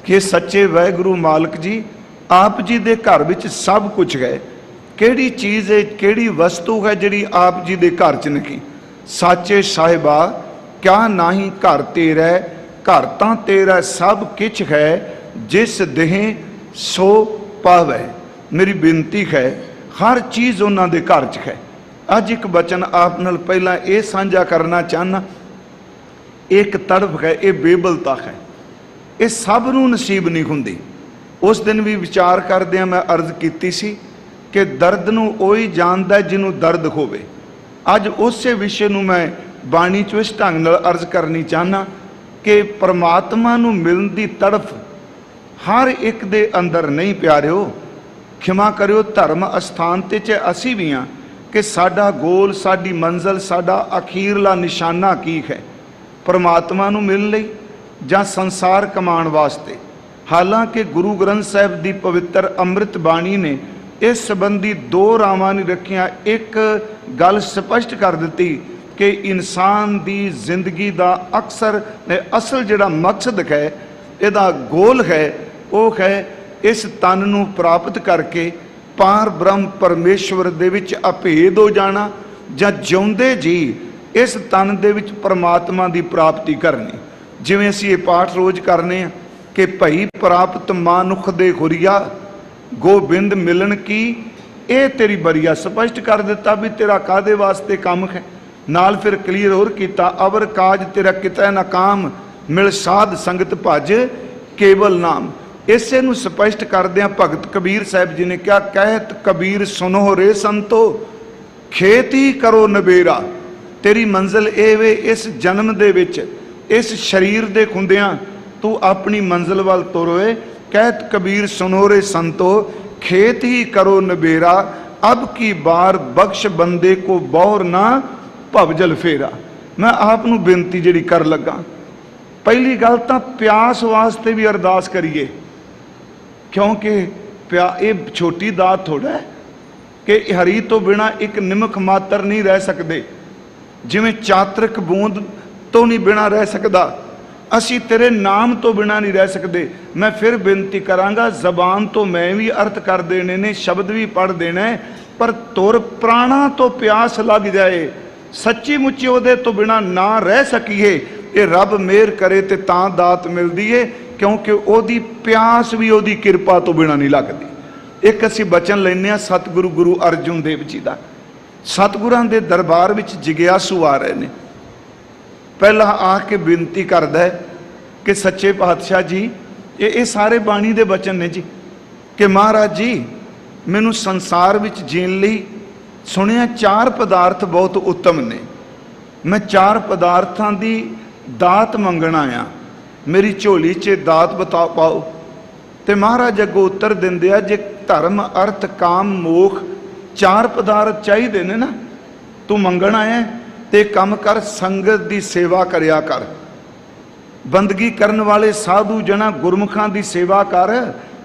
ਕਿ ਸੱਚੇ ਵਾਹਿਗੁਰੂ ਮਾਲਕ ਜੀ, ਆਪ ਜੀ ਦੇ ਘਰ ਵਿੱਚ ਸਭ ਕੁਝ ਹੈ। ਕਿਹੜੀ ਚੀਜ਼ ਹੈ, ਕਿਹੜੀ ਵਸਤੂ ਹੈ ਜਿਹੜੀ ਆਪ ਜੀ ਦੇ ਘਰ 'ਚ ਨਹੀਂ? ਸਾਚੇ ਸਾਹਿਬਾ ਕਿਆ ਨਾਹੀ ਘਰ ਤੇਰਾ, ਘਰ ਤਾਂ ਤੇਰਾ ਸਭ ਕਿਛ ਹੈ, ਜਿਸ ਦੇਹ ਸੋ ਪਾਵੈ। ਮੇਰੀ ਬੇਨਤੀ ਹੈ, ਹਰ ਚੀਜ਼ ਉਹਨਾਂ ਦੇ ਘਰ 'ਚ ਹੈ। ਅੱਜ ਇੱਕ ਬਚਨ ਆਪ ਨਾਲ ਪਹਿਲਾਂ ਇਹ ਸਾਂਝਾ ਕਰਨਾ ਚਾਹੁੰਦਾ। ਇੱਕ ਤੜਫ ਹੈ, ਇਹ ਬੇਬਲਤਾ ਹੈ, ਇਹ ਸਭ ਨੂੰ ਨਸੀਬ ਨਹੀਂ ਹੁੰਦੀ। ਉਸ ਦਿਨ ਵੀ ਵਿਚਾਰ ਕਰਦਿਆਂ ਮੈਂ ਅਰਜ਼ ਕੀਤੀ ਸੀ ਕਿ ਦਰਦ ਨੂੰ ਉਹੀ ਜਾਣਦਾ ਜਿਹਨੂੰ ਦਰਦ ਹੋਵੇ। ਅੱਜ ਉਸੇ ਵਿਸ਼ੇ ਨੂੰ ਮੈਂ ਬਾਣੀ 'ਚ ਇਸ ਢੰਗ ਨਾਲ ਅਰਜ਼ ਕਰਨੀ ਚਾਹੁੰਦਾ ਕਿ ਪਰਮਾਤਮਾ ਨੂੰ ਮਿਲਣ ਦੀ ਤੜਫ ਹਰ ਇੱਕ ਦੇ ਅੰਦਰ ਨਹੀਂ ਪਿਆਰਿਓ। ਖਿਮਾ ਕਰਿਓ, ਧਰਮ ਅਸਥਾਨ 'ਤੇ 'ਚ ਅਸੀਂ ਵੀ ਹਾਂ ਕਿ ਸਾਡਾ ਗੋਲ, ਸਾਡੀ ਮੰਜ਼ਿਲ, ਸਾਡਾ ਅਖੀਰਲਾ ਨਿਸ਼ਾਨਾ ਕੀ ਹੈ? ਪਰਮਾਤਮਾ ਨੂੰ ਮਿਲਣ ਲਈ ਜਾਂ ਸੰਸਾਰ ਕਮਾਉਣ ਵਾਸਤੇ? ਹਾਲਾਂਕਿ ਗੁਰੂ ਗ੍ਰੰਥ ਸਾਹਿਬ ਦੀ ਪਵਿੱਤਰ ਅੰਮ੍ਰਿਤ ਬਾਣੀ ਨੇ ਇਸ ਸੰਬੰਧੀ ਦੋ ਰਾਵਾਂ ਨਹੀਂ ਰੱਖੀਆਂ। ਇੱਕ ਗੱਲ ਸਪਸ਼ਟ ਕਰ ਦਿੱਤੀ ਕਿ ਇਨਸਾਨ ਦੀ ਜ਼ਿੰਦਗੀ ਦਾ ਅਕਸਰ ਅਸਲ ਜਿਹੜਾ ਮਕਸਦ ਹੈ, ਇਹਦਾ ਗੋਲ ਹੈ, ਉਹ ਹੈ ਇਸ ਤਨ ਨੂੰ ਪ੍ਰਾਪਤ ਕਰਕੇ ਪਾਰ ਬ੍ਰਹਮ ਪਰਮੇਸ਼ਵਰ ਦੇ ਵਿੱਚ ਅਭੇਦ ਹੋ ਜਾਣਾ, ਜਾਂ ਜਿਉਂਦੇ ਜੀ ਇਸ ਤਨ ਦੇ ਵਿੱਚ ਪਰਮਾਤਮਾ ਦੀ ਪ੍ਰਾਪਤੀ ਕਰਨੀ। ਜਿਵੇਂ ਅਸੀਂ ਇਹ ਪਾਠ ਰੋਜ਼ ਕਰਨੇ ਆ ਕਿ ਭਈ ਪ੍ਰਾਪਤ ਮਾਨੁਖ ਦੇ ਹੁਰੀਆ, ਗੋਬਿੰਦ ਮਿਲਣ ਕੀ ਇਹ ਤੇਰੀ ਬਰੀਆ। ਸਪਸ਼ਟ ਕਰ ਦਿੱਤਾ ਵੀ ਤੇਰਾ ਕਾਹਦੇ ਵਾਸਤੇ ਕੰਮ ਹੈ। ਨਾਲ ਫਿਰ ਕਲੀਅਰ ਹੋਰ ਕੀਤਾ, ਅਵਰ ਕਾਜ ਤੇਰਾ ਕਿਤੈ ਨਾ ਕਾਮ, ਮਿਲ ਸਾਧ ਸੰਗਤ ਭਜ ਕੇਵਲ ਨਾਮ। ਇਸੇ ਨੂੰ ਸਪਸ਼ਟ ਕਰਦਿਆਂ ਭਗਤ ਕਬੀਰ ਸਾਹਿਬ ਜੀ ਨੇ ਕਿਹਾ, ਕਹਿਤ ਕਬੀਰ ਸੁਨੋ ਰੇ ਸੰਤੋ, ਖੇਤੀ ਕਰੋ ਨਬੇਰਾ। ਤੇਰੀ ਮੰਜ਼ਿਲ ਇਹ ਵੇ, ਇਸ ਜਨਮ ਦੇ ਵਿੱਚ, ਇਸ ਸਰੀਰ ਦੇ ਹੁੰਦਿਆਂ ਤੂੰ ਆਪਣੀ ਮੰਜ਼ਿਲ ਵੱਲ ਤੁਰ ਓਏ। ਕਹਿਤ ਕਬੀਰ ਸੁਨੋ ਰੇ ਸੰਤੋ, ਖੇਤ ਹੀ ਕਰੋ ਨਬੇਰਾ, ਅਬ ਕੀ ਬਾਰ ਬਖਸ਼ ਬੰਦੇ ਕੋ ਬੌਰ ਨਾ ਭਵਜਲ ਫੇਰਾ। ਮੈਂ ਆਪ ਨੂੰ ਬੇਨਤੀ ਜਿਹੜੀ ਕਰ ਲੱਗਾ, ਪਹਿਲੀ ਗੱਲ ਤਾਂ ਪਿਆਸ ਵਾਸਤੇ ਵੀ ਅਰਦਾਸ ਕਰੀਏ, ਕਿਉਂਕਿ ਇਹ ਛੋਟੀ ਦਾਤ ਥੋੜਾ ਹੈ ਕਿ ਹਰੀ ਤੋਂ ਬਿਨਾ ਇੱਕ ਨਿਮਕ ਮਾਤਰ ਨਹੀਂ ਰਹਿ ਸਕਦੇ। ਜਿਵੇਂ ਚਾਤਰਿਕ ਬੂੰਦ ਤੋਂ ਨਹੀਂ ਬਿਨਾ ਰਹਿ ਸਕਦਾ, ਅਸੀਂ ਤੇਰੇ ਨਾਮ ਤੋਂ ਬਿਨਾ ਨਹੀਂ ਰਹਿ ਸਕਦੇ। ਮੈਂ ਫਿਰ ਬੇਨਤੀ ਕਰਾਂਗਾ, ਜ਼ਬਾਨ ਤੋਂ ਮੈਂ ਵੀ ਅਰਥ ਕਰ ਦੇਣੇ ਨੇ, ਸ਼ਬਦ ਵੀ ਪੜ੍ਹ ਦੇਣਾ, ਪਰ ਤੁਰ ਪ੍ਰਾਣਾ ਤੋਂ ਪਿਆਸ ਲੱਗ ਜਾਏ, ਸੱਚੀ ਮੁੱਚੀ ਉਹਦੇ ਤੋਂ ਬਿਨਾ ਨਾ ਰਹਿ ਸਕੀਏ, ਇਹ ਰੱਬ ਮਿਹਰ ਕਰੇ ਤੇ ਤਾਂ ਦਾਤ ਮਿਲਦੀ ਏ, ਕਿਉਂਕਿ ਉਹਦੀ ਪਿਆਸ ਵੀ ਉਹਦੀ ਕਿਰਪਾ ਤੋਂ ਬਿਨਾ ਨਹੀਂ ਲੱਗਦੀ। ਇੱਕ ਅਸੀਂ ਬਚਨ ਲੈਂਦੇ ਹਾਂ ਸਤਿਗੁਰੂ ਗੁਰੂ ਅਰਜਨ ਦੇਵ ਜੀ ਦਾ। ਸਤਿਗੁਰਾਂ ਦੇ ਦਰਬਾਰ ਵਿੱਚ ਜਿਗਿਆਸੂ ਆ ਰਹੇ ਨੇ। ਪਹਿਲਾਂ ਆ ਕੇ ਬੇਨਤੀ ਕਰਦਾ ਹੈ ਕਿ ਸੱਚੇ ਪਾਤਸ਼ਾਹ ਜੀ, ਇਹ ਸਾਰੇ ਬਾਣੀ ਦੇ ਬਚਨ ਨੇ ਜੀ, ਕਿ ਮਹਾਰਾਜ ਜੀ ਮੈਨੂੰ ਸੰਸਾਰ ਵਿੱਚ ਜੀਣ ਲਈ ਸੁਣਿਆ 4 ਪਦਾਰਥ ਬਹੁਤ ਉੱਤਮ ਨੇ, ਮੈਂ 4 ਪਦਾਰਥਾਂ ਦੀ ਦਾਤ ਮੰਗਣ ਆਇਆ, ਮੇਰੀ ਝੋਲੀ 'ਚ ਦਾਤ ਬਤਾ ਪਾਓ। ਤੇ ਮਹਾਰਾਜ ਅੱਗੋਂ ਉੱਤਰ ਦਿੰਦੇ ਆ, ਜੇ ਧਰਮ ਅਰਥ ਕਾਮ ਮੋਖ 4 ਪਦਾਰਥ ਚਾਹੀਦੇ ਨੇ ਨਾ, ਤੂੰ ਮੰਗਣ ਆਇਆ ਤੇ ਕੰਮ ਕਰ, ਸੰਗਤ ਦੀ ਸੇਵਾ ਕਰਿਆ ਕਰ, ਬੰਦਗੀ ਕਰਨ ਵਾਲੇ ਸਾਧੂ ਜਨਾਂ ਗੁਰਮੁਖਾਂ ਦੀ ਸੇਵਾ ਕਰ।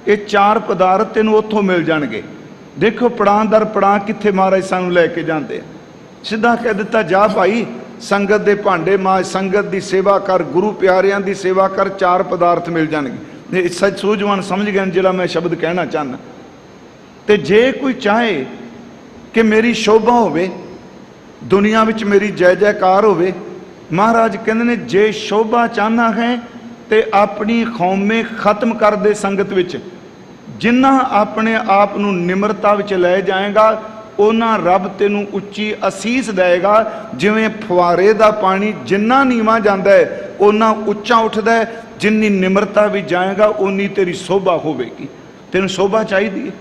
ਇਹ 4 ਪਦਾਰਥ ਤੈਨੂੰ ਉੱਥੋਂ ਮਿਲ ਜਾਣਗੇ। ਦੇਖੋ ਪੜਾਂ ਦਰ ਪੜਾਂ ਕਿੱਥੇ ਮਹਾਰਾਜ ਸਾਨੂੰ ਲੈ ਕੇ ਜਾਂਦੇ ਆ। ਸਿੱਧਾ ਕਹਿ ਦਿੱਤਾ, ਜਾ ਭਾਈ ਸੰਗਤ ਦੇ ਭਾਂਡੇ ਮਾਂਜ, ਸੰਗਤ ਦੀ ਸੇਵਾ ਕਰ, ਗੁਰੂ ਪਿਆਰਿਆਂ ਦੀ ਸੇਵਾ ਕਰ, 4 ਪਦਾਰਥ ਮਿਲ ਜਾਣਗੇ। ਇਹ ਸੱਚ ਸੂਝਵਾਨ ਸਮਝ ਗਏ ਜਿਹੜਾ ਮੈਂ ਸ਼ਬਦ ਕਹਿਣਾ ਚਾਹੁੰਦਾ। ਤੇ ਜੇ ਕੋਈ ਚਾਹੇ ਕਿ ਮੇਰੀ ਸ਼ੋਭਾ ਹੋਵੇ, ਦੁਨੀਆ ਵਿੱਚ ਮੇਰੀ ਜੈ ਜੈਕਾਰ ਹੋਵੇ, ਮਹਾਰਾਜ ਕਹਿੰਦੇ ਨੇ ਜੇ ਸ਼ੋਭਾ ਚਾਹਨਾ ਹੈ ਤੇ ਆਪਣੀ ਖੌਮੇ ਖਤਮ ਕਰ ਦੇ ਸੰਗਤ ਵਿੱਚ। ਜਿੰਨਾ ਆਪਣੇ ਆਪ ਨੂੰ ਨਿਮਰਤਾ ਵਿੱਚ ਲੈ ਜਾਏਗਾ, ਉਹਨਾਂ ਰੱਬ ਤੈਨੂੰ ਉੱਚੀ ਅਸੀਸ ਦੇਵੇਗਾ। ਜਿਵੇਂ ਫੁਆਰੇ ਦਾ ਪਾਣੀ ਜਿੰਨਾ ਨੀਵਾਂ ਜਾਂਦਾ ਹੈ ਉਹਨਾਂ ਉੱਚਾ ਉੱਠਦਾ ਹੈ, ਜਿੰਨੀ ਨਿਮਰਤਾ ਵਿੱਚ ਜਾਏਗਾ ਉਨੀ ਤੇਰੀ ਸ਼ੋਭਾ ਹੋਵੇਗੀ। ਤੈਨੂੰ ਸ਼ੋਭਾ ਚਾਹੀਦੀ ਹੈ।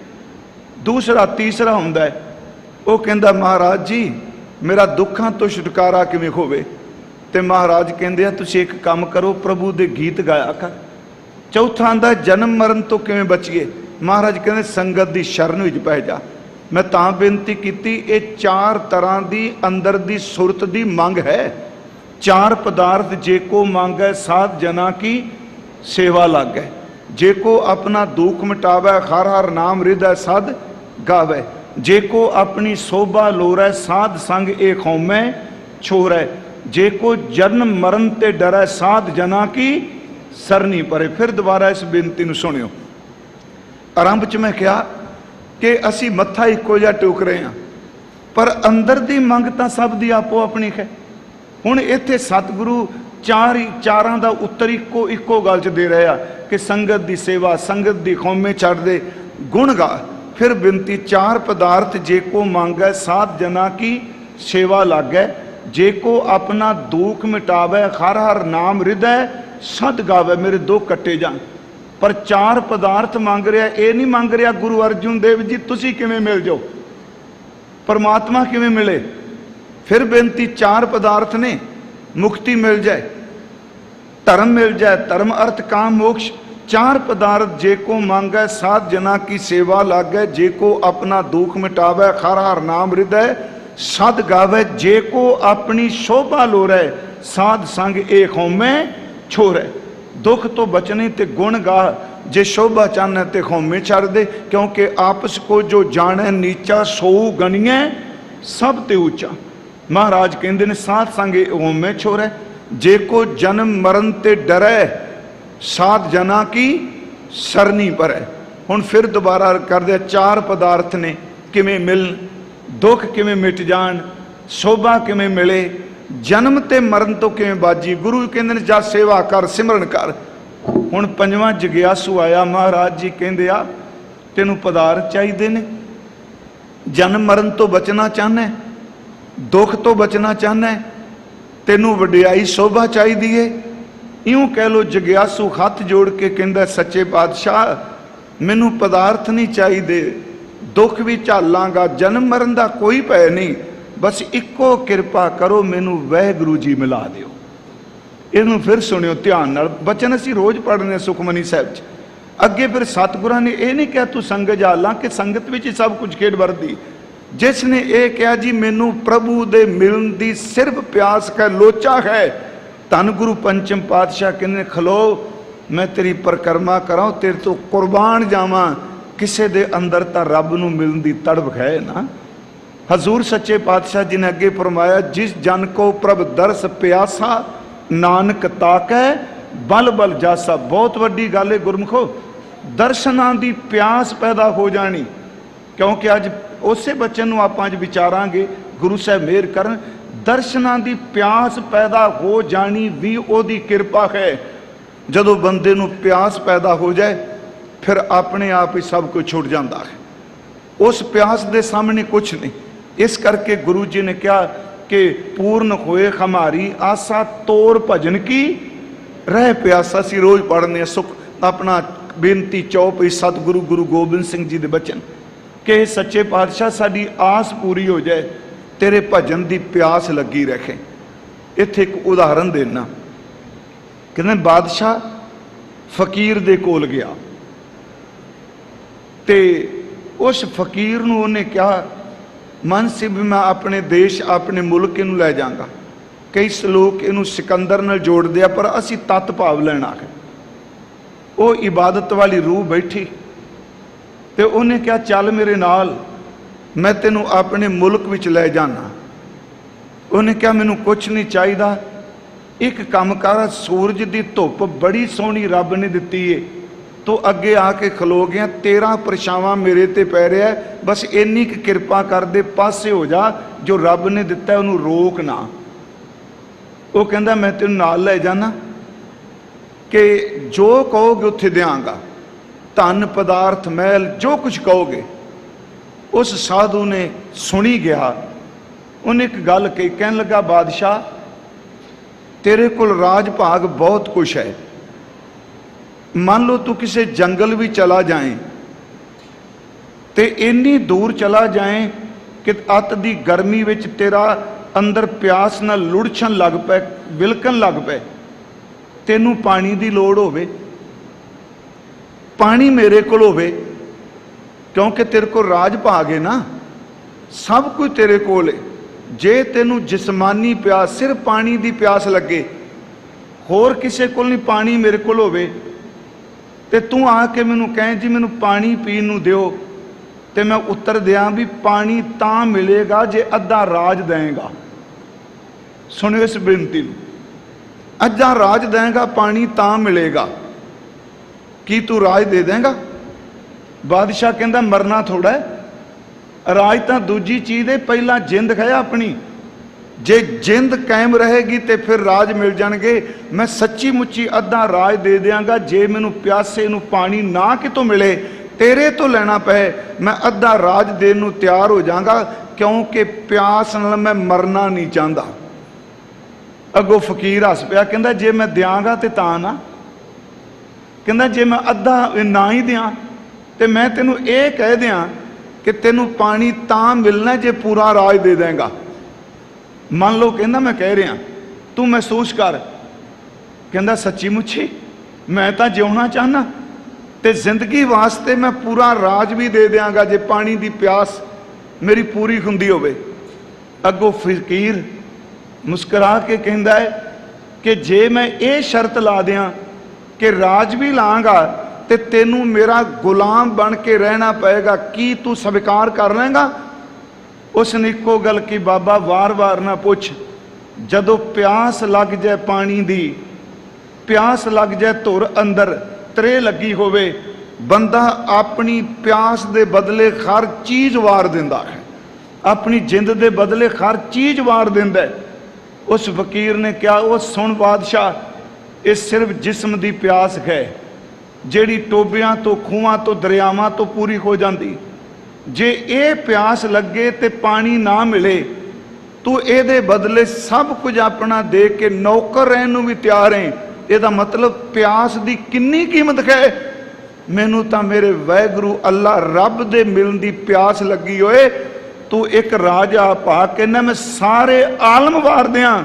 ਦੂਸਰਾ ਤੀਸਰਾ ਹੁੰਦਾ ਹੈ, ਉਹ ਕਹਿੰਦਾ ਮਹਾਰਾਜ ਜੀ ਮੇਰਾ ਦੁੱਖਾਂ ਤੋਂ ਛੁਟਕਾਰਾ ਕਿਵੇਂ ਹੋਵੇ। ਤੇ ਮਹਾਰਾਜ ਕਹਿੰਦੇ ਆ ਤੁਸੀਂ ਇੱਕ ਕੰਮ ਕਰੋ, ਪ੍ਰਭੂ ਦੇ ਗੀਤ ਗਾਇਆ ਕਰ। ਚੌਥਾ ਆਂਦਾ ਜਨਮ ਮਰਨ ਤੋਂ ਕਿਵੇਂ ਬਚੀਏ। ਮਹਾਰਾਜ ਕਹਿੰਦੇ ਸੰਗਤ ਦੀ ਸ਼ਰਨ ਵਿੱਚ ਪੈ ਜਾ। ਮੈਂ ਤਾਂ ਬੇਨਤੀ ਕੀਤੀ, ਇਹ 4 ਤਰ੍ਹਾਂ ਦੀ ਅੰਦਰ ਦੀ ਸੁਰਤ ਦੀ ਮੰਗ ਹੈ। 4 ਪਦਾਰਥ ਜੇ ਕੋ ਮੰਗੈ ਸਾਧ ਜਨਾ ਕੀ ਸੇਵਾ ਲਾਗੈ, ਜੇ ਕੋ ਆਪਣਾ ਦੁੱਖ ਮਿਟਾਵੈ ਹਰ ਹਰ ਨਾਮ ਹਿਰਦੈ ਸਦ ਗਾਵੈ, ਜੇ ਕੋ ਆਪਣੀ ਸੋਭਾ ਲੋਰੈ ਸਾਧ ਸੰਗ ਏ ਖੌਮੈ ਛੋਰੈ, ਜੇ ਕੋ ਜਨਮ ਮਰਨ ਤੇ ਡਰੈ ਸਾਧ ਜਨਾ ਕੀ ਸਰਨੀ ਪਰੇ। ਫਿਰ ਦੁਬਾਰਾ ਇਸ ਬੇਨਤੀ ਨੂੰ ਸੁਣਿਓ। ਆਰੰਭ 'ਚ ਮੈਂ ਕਿਹਾ ਕਿ ਅਸੀਂ ਮੱਥਾ ਇੱਕੋ ਜਿਹਾ ਟੇਕ ਰਹੇ ਹਾਂ, ਪਰ ਅੰਦਰ ਦੀ ਮੰਗ ਤਾਂ ਸਭ ਦੀ ਆਪੋ ਆਪਣੀ ਹੈ। ਹੁਣ ਇੱਥੇ ਸਤਿਗੁਰੂ ਚਾਰਾਂ ਦਾ ਉੱਤਰ ਇੱਕੋ ਗੱਲ 'ਚ ਦੇ ਰਹੇ ਆ ਕਿ ਸੰਗਤ ਦੀ ਸੇਵਾ, ਸੰਗਤ ਦੀ ਖੌਮੇ ਛੱਡ ਦੇ, ਗੁਣ ਗਾ। ਫਿਰ ਬੇਨਤੀ 4 ਪਦਾਰਥ ਜੇ ਕੋ ਮੰਗੈ ਸਾਧ ਜਨਾ ਕੀ ਸੇਵਾ ਲਾਗੈ, ਜੇ ਕੋ ਆਪਣਾ ਦੁੱਖ ਮਿਟਾਵੈ ਹਰ ਹਰ ਨਾਮ ਹਿਰਦੈ ਸਦ ਗਾਵੈ। ਮੇਰੇ ਦੁੱਖ ਕੱਟੇ ਜਾਣ। ਪਰ 4 ਪਦਾਰਥ ਮੰਗ ਰਿਹਾ, ਇਹ ਨਹੀਂ ਮੰਗ ਰਿਹਾ ਗੁਰੂ ਅਰਜੁਨ ਦੇਵ ਜੀ ਤੁਸੀਂ ਕਿਵੇਂ ਮਿਲ ਜਾਓ, ਪਰਮਾਤਮਾ ਕਿਵੇਂ ਮਿਲੇ। ਫਿਰ ਬੇਨਤੀ 4 ਪਦਾਰਥ ਨੇ, ਮੁਕਤੀ ਮਿਲ ਜਾਏ, ਧਰਮ ਮਿਲ ਜਾਏ, ਧਰਮ ਅਰਥ ਕਾਮ ਮੋਕਸ਼। 4 ਪਦਾਰਥ ਜੇ ਕੋ ਮੰਗੈ ਸਾਧ ਜਨਾ ਕੀ ਸੇਵਾ ਲਾਗੈ, ਜੇ ਕੋ ਆਪਣਾ ਦੁੱਖ ਮਿਟਾਵੈ ਹਰ ਹਰ ਨਾਮ ਹਿਰਦੈ ਸਦ ਗਾਵੈ, ਜੇ ਕੋ ਆਪਣੀ ਸ਼ੋਭਾ ਲੋਰੈ ਸਾਧ ਸੰਗ ਏ ਖੌਮੈ ਛੋਰੈ। ਦੁੱਖ ਤੋਂ ਬਚਨੇ ਤੇ ਗੁਣ ਗਾ, ਜੇ ਸ਼ੋਭਾ ਚਾਹਨਾ ਤੇ ਖੌਮੇ ਛੱਡ ਦੇ, ਕਿਉਂਕਿ ਆਪਸ ਕੋ ਜੋ ਜਾਣੈ ਨੀਚਾ ਸੋ ਗਣੀਐ ਸਭ ਤੇ ਉੱਚਾ। ਮਹਾਰਾਜ ਕਹਿੰਦੇ ਨੇ ਸਾਧ ਸੰਗ ਏ ਖੌਮੈ ਛੋਰੈ, ਜੇ ਕੋ ਜਨਮ ਮਰਨ ਤੇ ਡਰੈ ਸਾਧ ਜਨਾ ਕੀ ਸਰਨੀ ਪਰੈ। ਹੁਣ ਫਿਰ ਦੁਬਾਰਾ ਕਰਦੇ 4 ਪਦਾਰਥ ਨੇ ਕਿਵੇਂ ਮਿਲਣ, ਦੁੱਖ ਕਿਵੇਂ ਮਿਟ ਜਾਣ, ਸ਼ੋਭਾ ਕਿਵੇਂ ਮਿਲੇ, ਜਨਮ ਤੇ ਮਰਨ ਤੋਂ ਕਿਵੇਂ ਬਾਜੀ। ਗੁਰੂ ਕਹਿੰਦੇ ਨੇ ਜਾ ਸੇਵਾ ਕਰ, ਸਿਮਰਨ ਕਰ। ਹੁਣ 5ਵਾਂ ਜਗਿਆਸੂ ਆਇਆ। ਮਹਾਰਾਜ ਜੀ ਕਹਿੰਦੇ ਆ ਤੈਨੂੰ ਪਦਾਰਥ ਚਾਹੀਦੇ ਨੇ, ਜਨਮ ਮਰਨ ਤੋਂ ਬਚਣਾ ਚਾਹੁੰਦਾ, ਦੁੱਖ ਤੋਂ ਬਚਣਾ ਚਾਹੁੰਦਾ, ਤੈਨੂੰ ਵਡਿਆਈ ਸ਼ੋਭਾ ਚਾਹੀਦੀ ਏ। ਇਉਂ ਕਹਿ ਲੋ ਜਗਿਆਸੂ ਹੱਥ ਜੋੜ ਕੇ ਕਹਿੰਦਾ ਸੱਚੇ ਪਾਤਸ਼ਾਹ ਮੈਨੂੰ ਪਦਾਰਥ ਨਹੀਂ ਚਾਹੀਦੇ, ਦੁੱਖ ਵੀ ਝਾਲਾਂਗਾ, ਜਨਮ ਮਰਨ ਦਾ ਕੋਈ ਭੈ ਨਹੀਂ, ਬਸ ਇੱਕੋ ਕਿਰਪਾ ਕਰੋ ਮੈਨੂੰ ਵਾਹਿਗੁਰੂ ਜੀ ਮਿਲਾ ਦਿਓ। ਇਹਨੂੰ ਫਿਰ ਸੁਣਿਓ ਧਿਆਨ ਨਾਲ। ਬਚਨ ਅਸੀਂ ਰੋਜ਼ ਪੜ੍ਹਨੇ ਸੁਖਮਨੀ ਸਾਹਿਬ 'ਚ। ਅੱਗੇ ਫਿਰ ਸਤਿਗੁਰਾਂ ਨੇ ਇਹ ਨਹੀਂ ਕਿਹਾ ਤੂੰ ਸੰਗ ਜਾਲਾਂ ਕਿ ਸੰਗਤ ਵਿੱਚ ਹੀ ਸਭ ਕੁਝ ਖੇਡ ਵਰਦੀ। ਜਿਸ ਨੇ ਇਹ ਕਿਹਾ ਜੀ ਮੈਨੂੰ ਪ੍ਰਭੂ ਦੇ ਮਿਲਣ ਦੀ ਸਿਰਫ ਪਿਆਸ ਹੈ, ਲੋਚਾ ਹੈ, ਧੰਨ ਗੁਰੂ ਪੰਚਮ ਪਾਤਸ਼ਾਹ ਕਹਿੰਦੇ ਖਲੋ ਮੈਂ ਤੇਰੀ ਪਰਿਕਰਮਾ ਕਰਾਂ, ਤੇਰੇ ਤੋਂ ਕੁਰਬਾਨ ਜਾਵਾਂ। ਕਿਸੇ ਦੇ ਅੰਦਰ ਤਾਂ ਰੱਬ ਨੂੰ ਮਿਲਣ ਦੀ ਤੜਫ ਹੈ ਨਾ। ਹਜ਼ੂਰ ਸੱਚੇ ਪਾਤਸ਼ਾਹ ਜੀ ਨੇ ਅੱਗੇ ਫਰਮਾਇਆ ਜਿਸ ਜਨ ਕੋ ਪ੍ਰਭ ਦਰਸ ਪਿਆਸਾ ਨਾਨਕ ਤਾਕੈ ਬਲ ਬਲ ਜਾਸਾ। ਬਹੁਤ ਵੱਡੀ ਗੱਲ ਹੈ ਗੁਰਮੁਖੋ, ਦਰਸ਼ਨਾਂ ਦੀ ਪਿਆਸ ਪੈਦਾ ਹੋ ਜਾਣੀ। ਕਿਉਂਕਿ ਅੱਜ ਉਸੇ ਬੱਚਨ ਨੂੰ ਆਪਾਂ ਅੱਜ ਵਿਚਾਰਾਂਗੇ, ਗੁਰੂ ਸਾਹਿਬ ਮਿਹਰ ਕਰਨ। ਦਰਸ਼ਨਾਂ ਦੀ ਪਿਆਸ ਪੈਦਾ ਹੋ ਜਾਣੀ ਵੀ ਉਹਦੀ ਕਿਰਪਾ ਹੈ। ਜਦੋਂ ਬੰਦੇ ਨੂੰ ਪਿਆਸ ਪੈਦਾ ਹੋ ਜਾਏ ਫਿਰ ਆਪਣੇ ਆਪ ਹੀ ਸਭ ਕੁਝ ਛੁੱਟ ਜਾਂਦਾ ਹੈ। ਉਸ ਪਿਆਸ ਦੇ ਸਾਹਮਣੇ ਕੁਝ ਨਹੀਂ। ਇਸ ਕਰਕੇ ਗੁਰੂ ਜੀ ਨੇ ਕਿਹਾ ਕਿ ਪੂਰਨ ਹੋਏ ਹਮਾਰੀ ਆਸਾ ਤੋਰ ਭਜਨ ਕੀ ਰਹਿ ਪਿਆਸਾ। ਅਸੀਂ ਰੋਜ਼ ਪੜ੍ਹਨੇ ਸੁਖ ਆਪਣਾ ਬੇਨਤੀ ਚੌਪਈ ਸਤਿਗੁਰੂ ਗੁਰੂ ਗੋਬਿੰਦ ਸਿੰਘ ਜੀ ਦੇ ਬਚਨ ਕਿ ਸੱਚੇ ਪਾਤਸ਼ਾਹ ਸਾਡੀ ਆਸ ਪੂਰੀ ਹੋ ਜਾਏ, ਤੇਰੇ ਭਜਨ ਦੀ ਪਿਆਸ ਲੱਗੀ ਰਹੇ। ਇੱਥੇ ਇੱਕ ਉਦਾਹਰਨ ਦੇਣਾ। ਕਹਿੰਦੇ ਬਾਦਸ਼ਾਹ ਫਕੀਰ ਦੇ ਕੋਲ ਗਿਆ ਤੇ ਉਸ ਫਕੀਰ ਨੂੰ ਉਹਨੇ ਕਿਹਾ ਮਨ ਸੀ ਵੀ ਮੈਂ ਆਪਣੇ ਦੇਸ਼ ਆਪਣੇ ਮੁਲਕ ਇਹਨੂੰ ਲੈ ਜਾਵਾਂਗਾ। ਕਈ ਸਲੋਕ ਇਹਨੂੰ ਸਿਕੰਦਰ ਨਾਲ ਜੋੜਦੇ ਆ, ਪਰ ਅਸੀਂ ਤਤ ਭਾਵ ਲੈਣਾ ਹੈ। ਉਹ ਇਬਾਦਤ ਵਾਲੀ ਰੂਹ ਬੈਠੀ ਤੇ ਉਹਨੇ ਕਿਹਾ ਚੱਲ ਮੇਰੇ ਨਾਲ, ਮੈਂ ਤੈਨੂੰ ਆਪਣੇ ਮੁਲਕ ਵਿੱਚ ਲੈ ਜਾਣਾ। ਉਹਨੇ ਕਿਹਾ ਮੈਨੂੰ ਕੁਛ ਨਹੀਂ ਚਾਹੀਦਾ, ਇੱਕ ਕੰਮ ਕਰ, ਸੂਰਜ ਦੀ ਧੁੱਪ ਬੜੀ ਸੋਹਣੀ ਰੱਬ ਨੇ ਦਿੱਤੀ ਏ, ਤੂੰ ਅੱਗੇ ਆ ਕੇ ਖਲੋ ਗਿਆ, 13 ਪਰਛਾਵਾਂ ਮੇਰੇ ਤੇ ਪੈ ਰਿਹਾ, ਬਸ ਇੰਨੀ ਕੁ ਕਿਰਪਾ ਕਰ ਦੇ, ਪਾਸੇ ਹੋ ਜਾ, ਜੋ ਰੱਬ ਨੇ ਦਿੱਤਾ ਉਹਨੂੰ ਰੋਕ ਨਾ। ਉਹ ਕਹਿੰਦਾ ਮੈਂ ਤੈਨੂੰ ਨਾਲ ਲੈ ਜਾਣਾ ਕਿ ਜੋ ਕਹੋਗੇ ਉੱਥੇ ਦਿਆਂਗਾ, ਧਨ ਪਦਾਰਥ ਮਹਿਲ ਜੋ ਕੁਝ ਕਹੋਗੇ। ਉਸ ਸਾਧੂ ਨੇ ਸੁਣੀ ਗਿਆ। ਉਹਨੇ ਇੱਕ ਗੱਲ ਕਹੀ, ਕਹਿਣ ਲੱਗਾ ਬਾਦਸ਼ਾਹ ਤੇਰੇ ਕੋਲ ਰਾਜ ਭਾਗ ਬਹੁਤ ਕੁਛ ਹੈ, ਮੰਨ ਲਓ ਤੂੰ ਕਿਸੇ ਜੰਗਲ ਵੀ ਚਲਾ ਜਾਏ ਤੇ ਇੰਨੀ ਦੂਰ ਚਲਾ ਜਾਏ ਕਿ ਅੱਤ ਦੀ ਗਰਮੀ ਵਿੱਚ ਤੇਰਾ ਅੰਦਰ ਪਿਆਸ ਨਾਲ ਲੁੜਛਣ ਲੱਗ ਪਏ, ਵਿਲਕਣ ਲੱਗ ਪਏ, ਤੈਨੂੰ ਪਾਣੀ ਦੀ ਲੋੜ ਹੋਵੇ, ਪਾਣੀ ਮੇਰੇ ਕੋਲ ਹੋਵੇ, ਕਿਉਂਕਿ ਤੇਰੇ ਕੋਲ ਰਾਜ ਭਾਗ ਹੈ ਨਾ, ਸਭ ਕੁਝ ਤੇਰੇ ਕੋਲ ਹੈ। ਜੇ ਤੈਨੂੰ ਜਿਸਮਾਨੀ ਪਿਆਸ, ਸਿਰਫ ਪਾਣੀ ਦੀ ਪਿਆਸ ਲੱਗੇ, ਹੋਰ ਕਿਸੇ ਕੋਲ ਨਹੀਂ, ਪਾਣੀ ਮੇਰੇ ਕੋਲ ਹੋਵੇ, ਤੇ ਤੂੰ ਆ ਕੇ ਮੈਨੂੰ ਕਹੇ ਜੀ ਮੈਨੂੰ ਪਾਣੀ ਪੀਣ ਨੂੰ ਦਿਓ, ਤੇ ਮੈਂ ਉੱਤਰ ਦਿਆਂ ਵੀ ਪਾਣੀ ਤਾਂ ਮਿਲੇਗਾ ਜੇ ਅੱਧਾ ਰਾਜ ਦੇਵੇਗਾ। ਸੁਣਿਓ ਇਸ ਬੇਨਤੀ ਨੂੰ, ਅੱਧਾ ਰਾਜ ਦੇਵੇਗਾ ਪਾਣੀ ਤਾਂ ਮਿਲੇਗਾ। ਕੀ ਤੂੰ ਰਾਜ ਦੇ ਦੇਂਗਾ? ਬਾਦਸ਼ਾਹ ਕਹਿੰਦਾ ਮਰਨਾ ਥੋੜਾ ਹੈ, ਰਾਜ ਤਾਂ ਦੂਜੀ ਚੀਜ਼ ਹੈ, ਪਹਿਲਾਂ ਜਿੰਦ ਹੈ ਆਪਣੀ। ਜੇ ਜਿੰਦ ਕਾਇਮ ਰਹੇਗੀ ਤੇ ਫਿਰ ਰਾਜ ਮਿਲ ਜਾਣਗੇ। ਮੈਂ ਸੱਚੀ ਮੁੱਚੀ ਅੱਧਾ ਰਾਜ ਦੇ ਦਿਆਂਗਾ, ਜੇ ਮੈਨੂੰ ਪਿਆਸੇ ਨੂੰ ਪਾਣੀ ਨਾ ਕਿਤੋਂ ਮਿਲੇ, ਤੇਰੇ ਤੋਂ ਲੈਣਾ ਪਏ, ਮੈਂ ਅੱਧਾ ਰਾਜ ਦੇਣ ਨੂੰ ਤਿਆਰ ਹੋ ਜਾਵਾਂਗਾ, ਕਿਉਂਕਿ ਪਿਆਸ ਨਾਲ ਮੈਂ ਮਰਨਾ ਨਹੀਂ ਚਾਹੁੰਦਾ। ਅੱਗੋਂ ਫਕੀਰ ਹੱਸ ਪਿਆ, ਕਹਿੰਦਾ ਜੇ ਮੈਂ ਦਿਆਂਗਾ ਤੇ ਤਾਂ ਨਾ, ਕਹਿੰਦਾ ਜੇ ਮੈਂ ਅੱਧਾ ਨਾ ਹੀ ਦਿਆਂ ਤੇ ਮੈਂ ਤੈਨੂੰ ਇਹ ਕਹਿ ਦਿਆਂ ਕਿ ਤੈਨੂੰ ਪਾਣੀ ਤਾਂ ਮਿਲਣਾ ਜੇ ਪੂਰਾ ਰਾਜ ਦੇ ਦੇਂਗਾ। ਮੰਨ ਲਓ, ਕਹਿੰਦਾ ਮੈਂ ਕਹਿ ਰਿਹਾ, ਤੂੰ ਮਹਿਸੂਸ ਕਰ। ਕਹਿੰਦਾ ਸੱਚੀ ਮੁੱਚੀ ਮੈਂ ਤਾਂ ਜਿਉਣਾ ਚਾਹਨਾ, ਤੇ ਜ਼ਿੰਦਗੀ ਵਾਸਤੇ ਮੈਂ ਪੂਰਾ ਰਾਜ ਵੀ ਦੇ ਦਿਆਂਗਾ ਜੇ ਪਾਣੀ ਦੀ ਪਿਆਸ ਮੇਰੀ ਪੂਰੀ ਹੁੰਦੀ ਹੋਵੇ। ਅੱਗੋਂ ਫਕੀਰ ਮੁਸਕਰਾ ਕੇ ਕਹਿੰਦਾ ਹੈ ਕਿ ਜੇ ਮੈਂ ਇਹ ਸ਼ਰਤ ਲਾ ਦਿਆਂ ਕਿ ਰਾਜ ਵੀ ਲਾਂਗਾ ਤੇ ਤੈਨੂੰ ਮੇਰਾ ਗੁਲਾਮ ਬਣ ਕੇ ਰਹਿਣਾ ਪਏਗਾ, ਕੀ ਤੂੰ ਸਵੀਕਾਰ ਕਰ ਲਏਗਾ? ਉਸ ਨੇ ਇੱਕੋ ਗੱਲ ਕੀ, ਬਾਬਾ ਵਾਰ-ਵਾਰ ਨਾ ਪੁੱਛ, ਜਦੋਂ ਪਿਆਸ ਲੱਗ ਜਾਏ ਪਾਣੀ ਦੀ, ਪਿਆਸ ਲੱਗ ਜਾਏ ਧੁਰ ਅੰਦਰ ਤਰੇ ਲੱਗੀ ਹੋਵੇ, ਬੰਦਾ ਆਪਣੀ ਪਿਆਸ ਦੇ ਬਦਲੇ ਹਰ ਚੀਜ਼ ਵਾਰ ਦਿੰਦਾ ਹੈ, ਆਪਣੀ ਜਿੰਦ ਦੇ ਬਦਲੇ ਹਰ ਚੀਜ਼ ਵਾਰ ਦਿੰਦਾ ਹੈ। ਉਸ ਫਕੀਰ ਨੇ ਕਿਹਾ, ਉਹ ਸੁਣ ਬਾਦਸ਼ਾਹ, ਇਹ ਸਿਰਫ ਜਿਸਮ ਦੀ ਪਿਆਸ ਹੈ, ਜਿਹੜੀ ਟੋਬਿਆਂ ਤੋਂ, ਖੂਹਾਂ ਤੋਂ, ਦਰਿਆਵਾਂ ਤੋਂ ਪੂਰੀ ਹੋ ਜਾਂਦੀ। ਜੇ ਇਹ ਪਿਆਸ ਲੱਗੇ ਤੇ ਪਾਣੀ ਨਾ ਮਿਲੇ, ਤੂੰ ਇਹਦੇ ਬਦਲੇ ਸਭ ਕੁਝ ਆਪਣਾ ਦੇ ਕੇ ਨੌਕਰ ਰਹਿਣ ਨੂੰ ਵੀ ਤਿਆਰ ਹੈ। ਇਹਦਾ ਮਤਲਬ ਪਿਆਸ ਦੀ ਕਿੰਨੀ ਕੀਮਤ ਹੈ। ਮੈਨੂੰ ਤਾਂ ਮੇਰੇ ਵਾਹਿਗੁਰੂ ਅੱਲਾ ਰੱਬ ਦੇ ਮਿਲਣ ਦੀ ਪਿਆਸ ਲੱਗੀ ਹੋਏ, ਤੂੰ ਇੱਕ ਰਾਜਾ ਪਾ ਕੇ ਨਾ ਮੈਂ ਸਾਰੇ ਆਲਮ ਵਾਰ ਦਿਆਂ,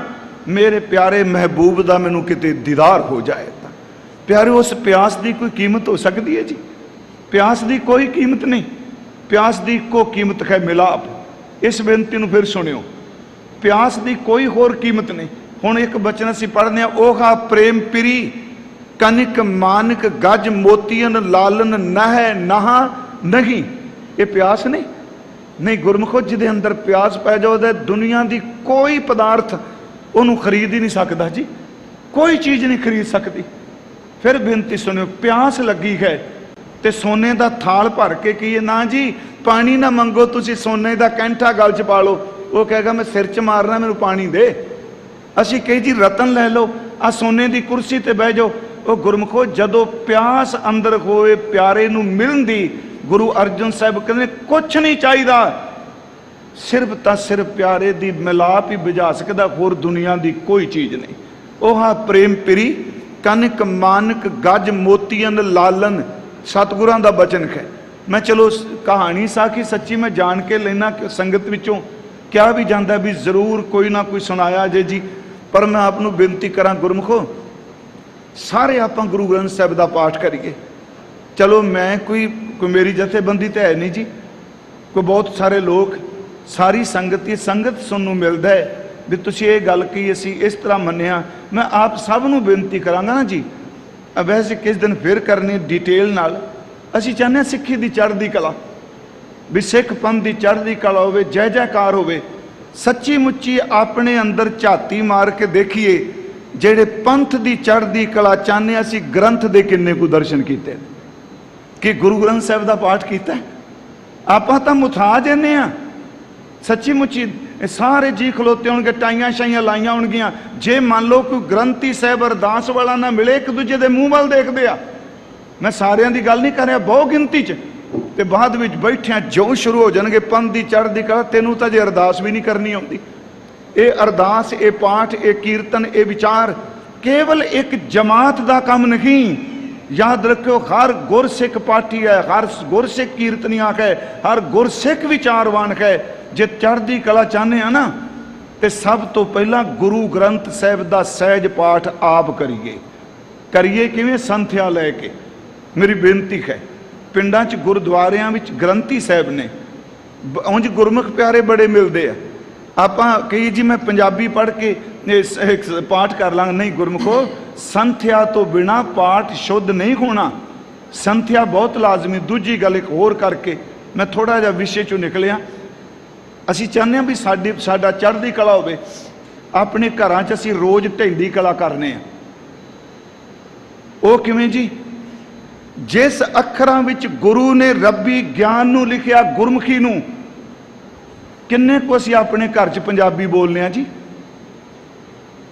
ਮੇਰੇ ਪਿਆਰੇ ਮਹਿਬੂਬ ਦਾ ਮੈਨੂੰ ਕਿਤੇ ਦੀਦਾਰ ਹੋ ਜਾਏ। ਤਾਂ ਪਿਆਰੇ, ਉਸ ਪਿਆਸ ਦੀ ਕੋਈ ਕੀਮਤ ਹੋ ਸਕਦੀ ਹੈ ਜੀ? ਪਿਆਸ ਦੀ ਕੋਈ ਕੀਮਤ ਨਹੀਂ। ਪਿਆਸ ਦੀ ਇੱਕੋ ਕੀਮਤ ਹੈ ਮਿਲਾਪ। ਇਸ ਬੇਨਤੀ ਨੂੰ ਫਿਰ ਸੁਣਿਓ, ਪਿਆਸ ਦੀ ਕੋਈ ਹੋਰ ਕੀਮਤ ਨਹੀਂ। ਹੁਣ ਇੱਕ ਬਚਨ ਅਸੀਂ ਪੜ੍ਹਦੇ ਹਾਂ, ਓਹਾ ਪ੍ਰੇਮ ਪਿਰੀ ਕਨਿਕ ਮਾਨਕ ਗੱਜ ਮੋਤੀਅਨ ਲਾਲਨ ਨਹਿ ਨਹਾ ਨਹੀਂ। ਇਹ ਪਿਆਸ ਨਹੀਂ। ਨਹੀਂ ਗੁਰਮੁਖੋ, ਜਿਹਦੇ ਅੰਦਰ ਪਿਆਸ ਪੈ ਜਾਵੇ, ਦੁਨੀਆ ਦੀ ਕੋਈ ਪਦਾਰਥ ਉਹਨੂੰ ਖਰੀਦ ਹੀ ਨਹੀਂ ਸਕਦਾ ਜੀ, ਕੋਈ ਚੀਜ਼ ਨਹੀਂ ਖਰੀਦ ਸਕਦੀ। ਫਿਰ ਬੇਨਤੀ ਸੁਣਿਓ, ਪਿਆਸ ਲੱਗੀ ਹੈ ਤੇ ਸੋਨੇ ਦਾ ਥਾਲ ਭਰ ਕੇ ਕਹੀਏ ਨਾ ਜੀ ਪਾਣੀ ਨਾ ਮੰਗੋ, ਤੁਸੀਂ ਸੋਨੇ ਦਾ ਕੈਂਠਾ ਗਲ 'ਚ ਪਾ ਲਓ, ਉਹ ਕਹੇਗਾ ਮੈਂ ਸਿਰ 'ਚ ਮਾਰਨਾ, ਮੈਨੂੰ ਪਾਣੀ ਦੇ। ਅਸੀਂ ਕਹੀ ਜੀ ਰਤਨ ਲੈ ਲਓ, ਆ ਸੋਨੇ ਦੀ ਕੁਰਸੀ ਤੇ ਬਹਿ ਜਾਓ। ਉਹ ਗੁਰਮੁਖੋ, ਜਦੋਂ ਪਿਆਸ ਅੰਦਰ ਹੋਏ ਪਿਆਰੇ ਨੂੰ ਮਿਲਣ ਦੀ, ਗੁਰੂ ਅਰਜਨ ਸਾਹਿਬ ਕਹਿੰਦੇ ਕੁਛ ਨਹੀਂ ਚਾਹੀਦਾ, ਸਿਰਫ ਤਾਂ ਸਿਰਫ ਪਿਆਰੇ ਦੀ ਮਿਲਾਪ ਹੀ ਬੁਝਾ ਸਕਦਾ, ਹੋਰ ਦੁਨੀਆ ਦੀ ਕੋਈ ਚੀਜ਼ ਨਹੀਂ। ਉਹ ਹਾਂ ਪ੍ਰੇਮ ਪਿਰੀ ਕਨਿਕ ਮਾਨਕ ਗੱਜ ਮੋਤੀਅਨ ਲਾਲਨ, ਸਤਿਗੁਰਾਂ ਦਾ ਬਚਨ ਹੈ। ਮੈਂ ਚਲੋ ਕਹਾਣੀ ਸਾਖੀ ਸੱਚੀ ਮੈਂ ਜਾਣ ਕੇ ਲੈਣਾ, ਸੰਗਤ ਵਿੱਚੋਂ ਕਿਹਾ ਵੀ ਜਾਂਦਾ ਵੀ ਜ਼ਰੂਰ ਕੋਈ ਨਾ ਕੋਈ ਸੁਣਾਇਆ ਜੇ ਜੀ, ਪਰ ਮੈਂ ਆਪ ਨੂੰ ਬੇਨਤੀ ਕਰਾਂ ਗੁਰਮੁਖੋ, ਸਾਰੇ ਆਪਾਂ ਗੁਰੂ ਗ੍ਰੰਥ ਸਾਹਿਬ ਦਾ ਪਾਠ ਕਰੀਏ। ਚਲੋ ਮੈਂ ਕੋਈ ਮੇਰੀ ਜਥੇਬੰਦੀ ਤਾਂ ਹੈ ਨਹੀਂ ਜੀ, ਕੋਈ ਬਹੁਤ ਸਾਰੇ ਲੋਕ, ਸਾਰੀ ਸੰਗਤ ਹੀ ਸੰਗਤ ਸੁਣਨ ਨੂੰ ਮਿਲਦਾ ਹੈ ਵੀ ਤੁਸੀਂ ਇਹ ਗੱਲ ਕੀ ਅਸੀਂ ਇਸ ਤਰ੍ਹਾਂ ਮੰਨਿਆ। ਮੈਂ ਆਪ ਸਭ ਨੂੰ ਬੇਨਤੀ ਕਰਾਂਗਾ ਨਾ ਜੀ, ਵੈਸੇ ਕਿਸ ਦਿਨ ਫਿਰ ਕਰਨੀ ਡਿਟੇਲ ਨਾਲ। ਅਸੀਂ ਚਾਹੁੰਦੇ ਹਾਂ ਸਿੱਖੀ ਦੀ ਚੜ੍ਹਦੀ ਕਲਾ, ਵੀ ਸਿੱਖ ਪੰਥ ਦੀ ਚੜ੍ਹਦੀ ਕਲਾ ਹੋਵੇ, ਜੈ ਜੈਕਾਰ ਹੋਵੇ। ਸੱਚੀ ਮੁੱਚੀ ਆਪਣੇ ਅੰਦਰ ਝਾਤੀ ਮਾਰ ਕੇ ਦੇਖੀਏ, ਜਿਹੜੇ ਪੰਥ ਦੀ ਚੜ੍ਹਦੀ ਕਲਾ ਚਾਹੁੰਦੇ, ਅਸੀਂ ਗ੍ਰੰਥ ਦੇ ਕਿੰਨੇ ਕੁ ਦਰਸ਼ਨ ਕੀਤੇ? ਕਿ ਗੁਰੂ ਗ੍ਰੰਥ ਸਾਹਿਬ ਦਾ ਪਾਠ ਕੀਤਾ? ਆਪਾਂ ਤਾਂ ਮੁਥਾਜ ਇੰਨੇ ਆ। ਸੱਚੀ ਮੁੱਚੀ ਸਾਰੇ ਜੀ ਖਲੋਤੇ ਹੋਣਗੇ, ਟਾਈਆਂ ਸ਼ਾਈਆਂ ਲਾਈਆਂ ਹੋਣਗੀਆਂ। ਜੇ ਮੰਨ ਲਓ ਕੋਈ ਗ੍ਰੰਥੀ ਸਾਹਿਬ ਅਰਦਾਸ ਵਾਲਾ ਨਾ ਮਿਲੇ, ਇੱਕ ਦੂਜੇ ਦੇ ਮੂੰਹ ਵੱਲ ਦੇਖਦੇ ਆ। ਮੈਂ ਸਾਰਿਆਂ ਦੀ ਗੱਲ ਨਹੀਂ ਕਰ ਰਿਹਾ, ਬਹੁ ਗਿਣਤੀ 'ਚ, ਤੇ ਬਾਅਦ ਵਿੱਚ ਬੈਠਿਆਂ ਜੋ ਸ਼ੁਰੂ ਹੋ ਜਾਣਗੇ ਪੰਥ ਦੀ ਚੜ੍ਹਦੀ ਕਲਾ। ਤੈਨੂੰ ਤਾਂ ਜੇ ਅਰਦਾਸ ਵੀ ਨਹੀਂ ਕਰਨੀ ਆਉਂਦੀ। ਇਹ ਅਰਦਾਸ, ਇਹ ਪਾਠ, ਇਹ ਕੀਰਤਨ, ਇਹ ਵਿਚਾਰ ਕੇਵਲ ਇੱਕ ਜਮਾਤ ਦਾ ਕੰਮ ਨਹੀਂ। ਯਾਦ ਰੱਖਿਓ, ਹਰ ਗੁਰਸਿੱਖ ਪਾਠੀ ਹੈ, ਹਰ ਗੁਰਸਿੱਖ ਕੀਰਤਨੀਆ ਹੈ, ਹਰ ਗੁਰਸਿੱਖ ਵਿਚਾਰਵਾਨ ਹੈ। ਜੇ ਚੜ੍ਹਦੀ ਕਲਾ ਚਾਹੁੰਦੇ ਆ ਨਾ, ਤੇ ਸਭ ਤੋਂ ਪਹਿਲਾਂ ਗੁਰੂ ਗ੍ਰੰਥ ਸਾਹਿਬ ਦਾ ਸਹਿਜ ਪਾਠ ਆਪ ਕਰੀਏ ਕਿਵੇਂ? ਸੰਥਿਆ ਲੈ ਕੇ। ਮੇਰੀ ਬੇਨਤੀ ਹੈ, ਪਿੰਡਾਂ 'ਚ ਗੁਰਦੁਆਰਿਆਂ ਵਿੱਚ ਗ੍ਰੰਥੀ ਸਾਹਿਬ ਨੇ, ਉਂਝ ਗੁਰਮੁਖ ਪਿਆਰੇ ਬੜੇ ਮਿਲਦੇ ਆ। ਆਪਾਂ ਕਹੀ ਜੀ ਮੈਂ ਪੰਜਾਬੀ ਪੜ੍ਹ ਕੇ ਪਾਠ ਕਰ ਲਾਂਗਾ, ਨਹੀਂ ਗੁਰਮੁਖੋ, ਸੰਥਿਆ ਤੋਂ ਬਿਨਾ ਪਾਠ ਸ਼ੁੱਧ ਨਹੀਂ ਹੋਣਾ। ਸੰਥਿਆ ਬਹੁਤ ਲਾਜ਼ਮੀ। ਦੂਜੀ ਗੱਲ ਇੱਕ ਹੋਰ ਕਰਕੇ ਮੈਂ ਥੋੜਾ ਜਿਹਾ ਵਿਸ਼ੇ 'ਚੋਂ ਨਿਕਲਿਆ। ਅਸੀਂ ਚਾਹੁੰਦੇ ਹਾਂ ਵੀ ਸਾਡਾ ਚੜ੍ਹਦੀ ਕਲਾ ਹੋਵੇ। ਆਪਣੇ ਘਰਾਂ 'ਚ ਅਸੀਂ ਰੋਜ਼ ਢਹਿੰਦੀ ਕਲਾ ਕਰਨੇ ਆ। ਉਹ ਕਿਵੇਂ ਜੀ? ਜਿਸ ਅੱਖਰਾਂ ਵਿੱਚ ਗੁਰੂ ਨੇ ਰੱਬੀ ਗਿਆਨ ਨੂੰ ਲਿਖਿਆ, ਗੁਰਮੁਖੀ ਨੂੰ, ਕਿੰਨੇ ਕੁ ਅਸੀਂ ਆਪਣੇ ਘਰ 'ਚ ਪੰਜਾਬੀ ਬੋਲਦੇ ਹਾਂ ਜੀ?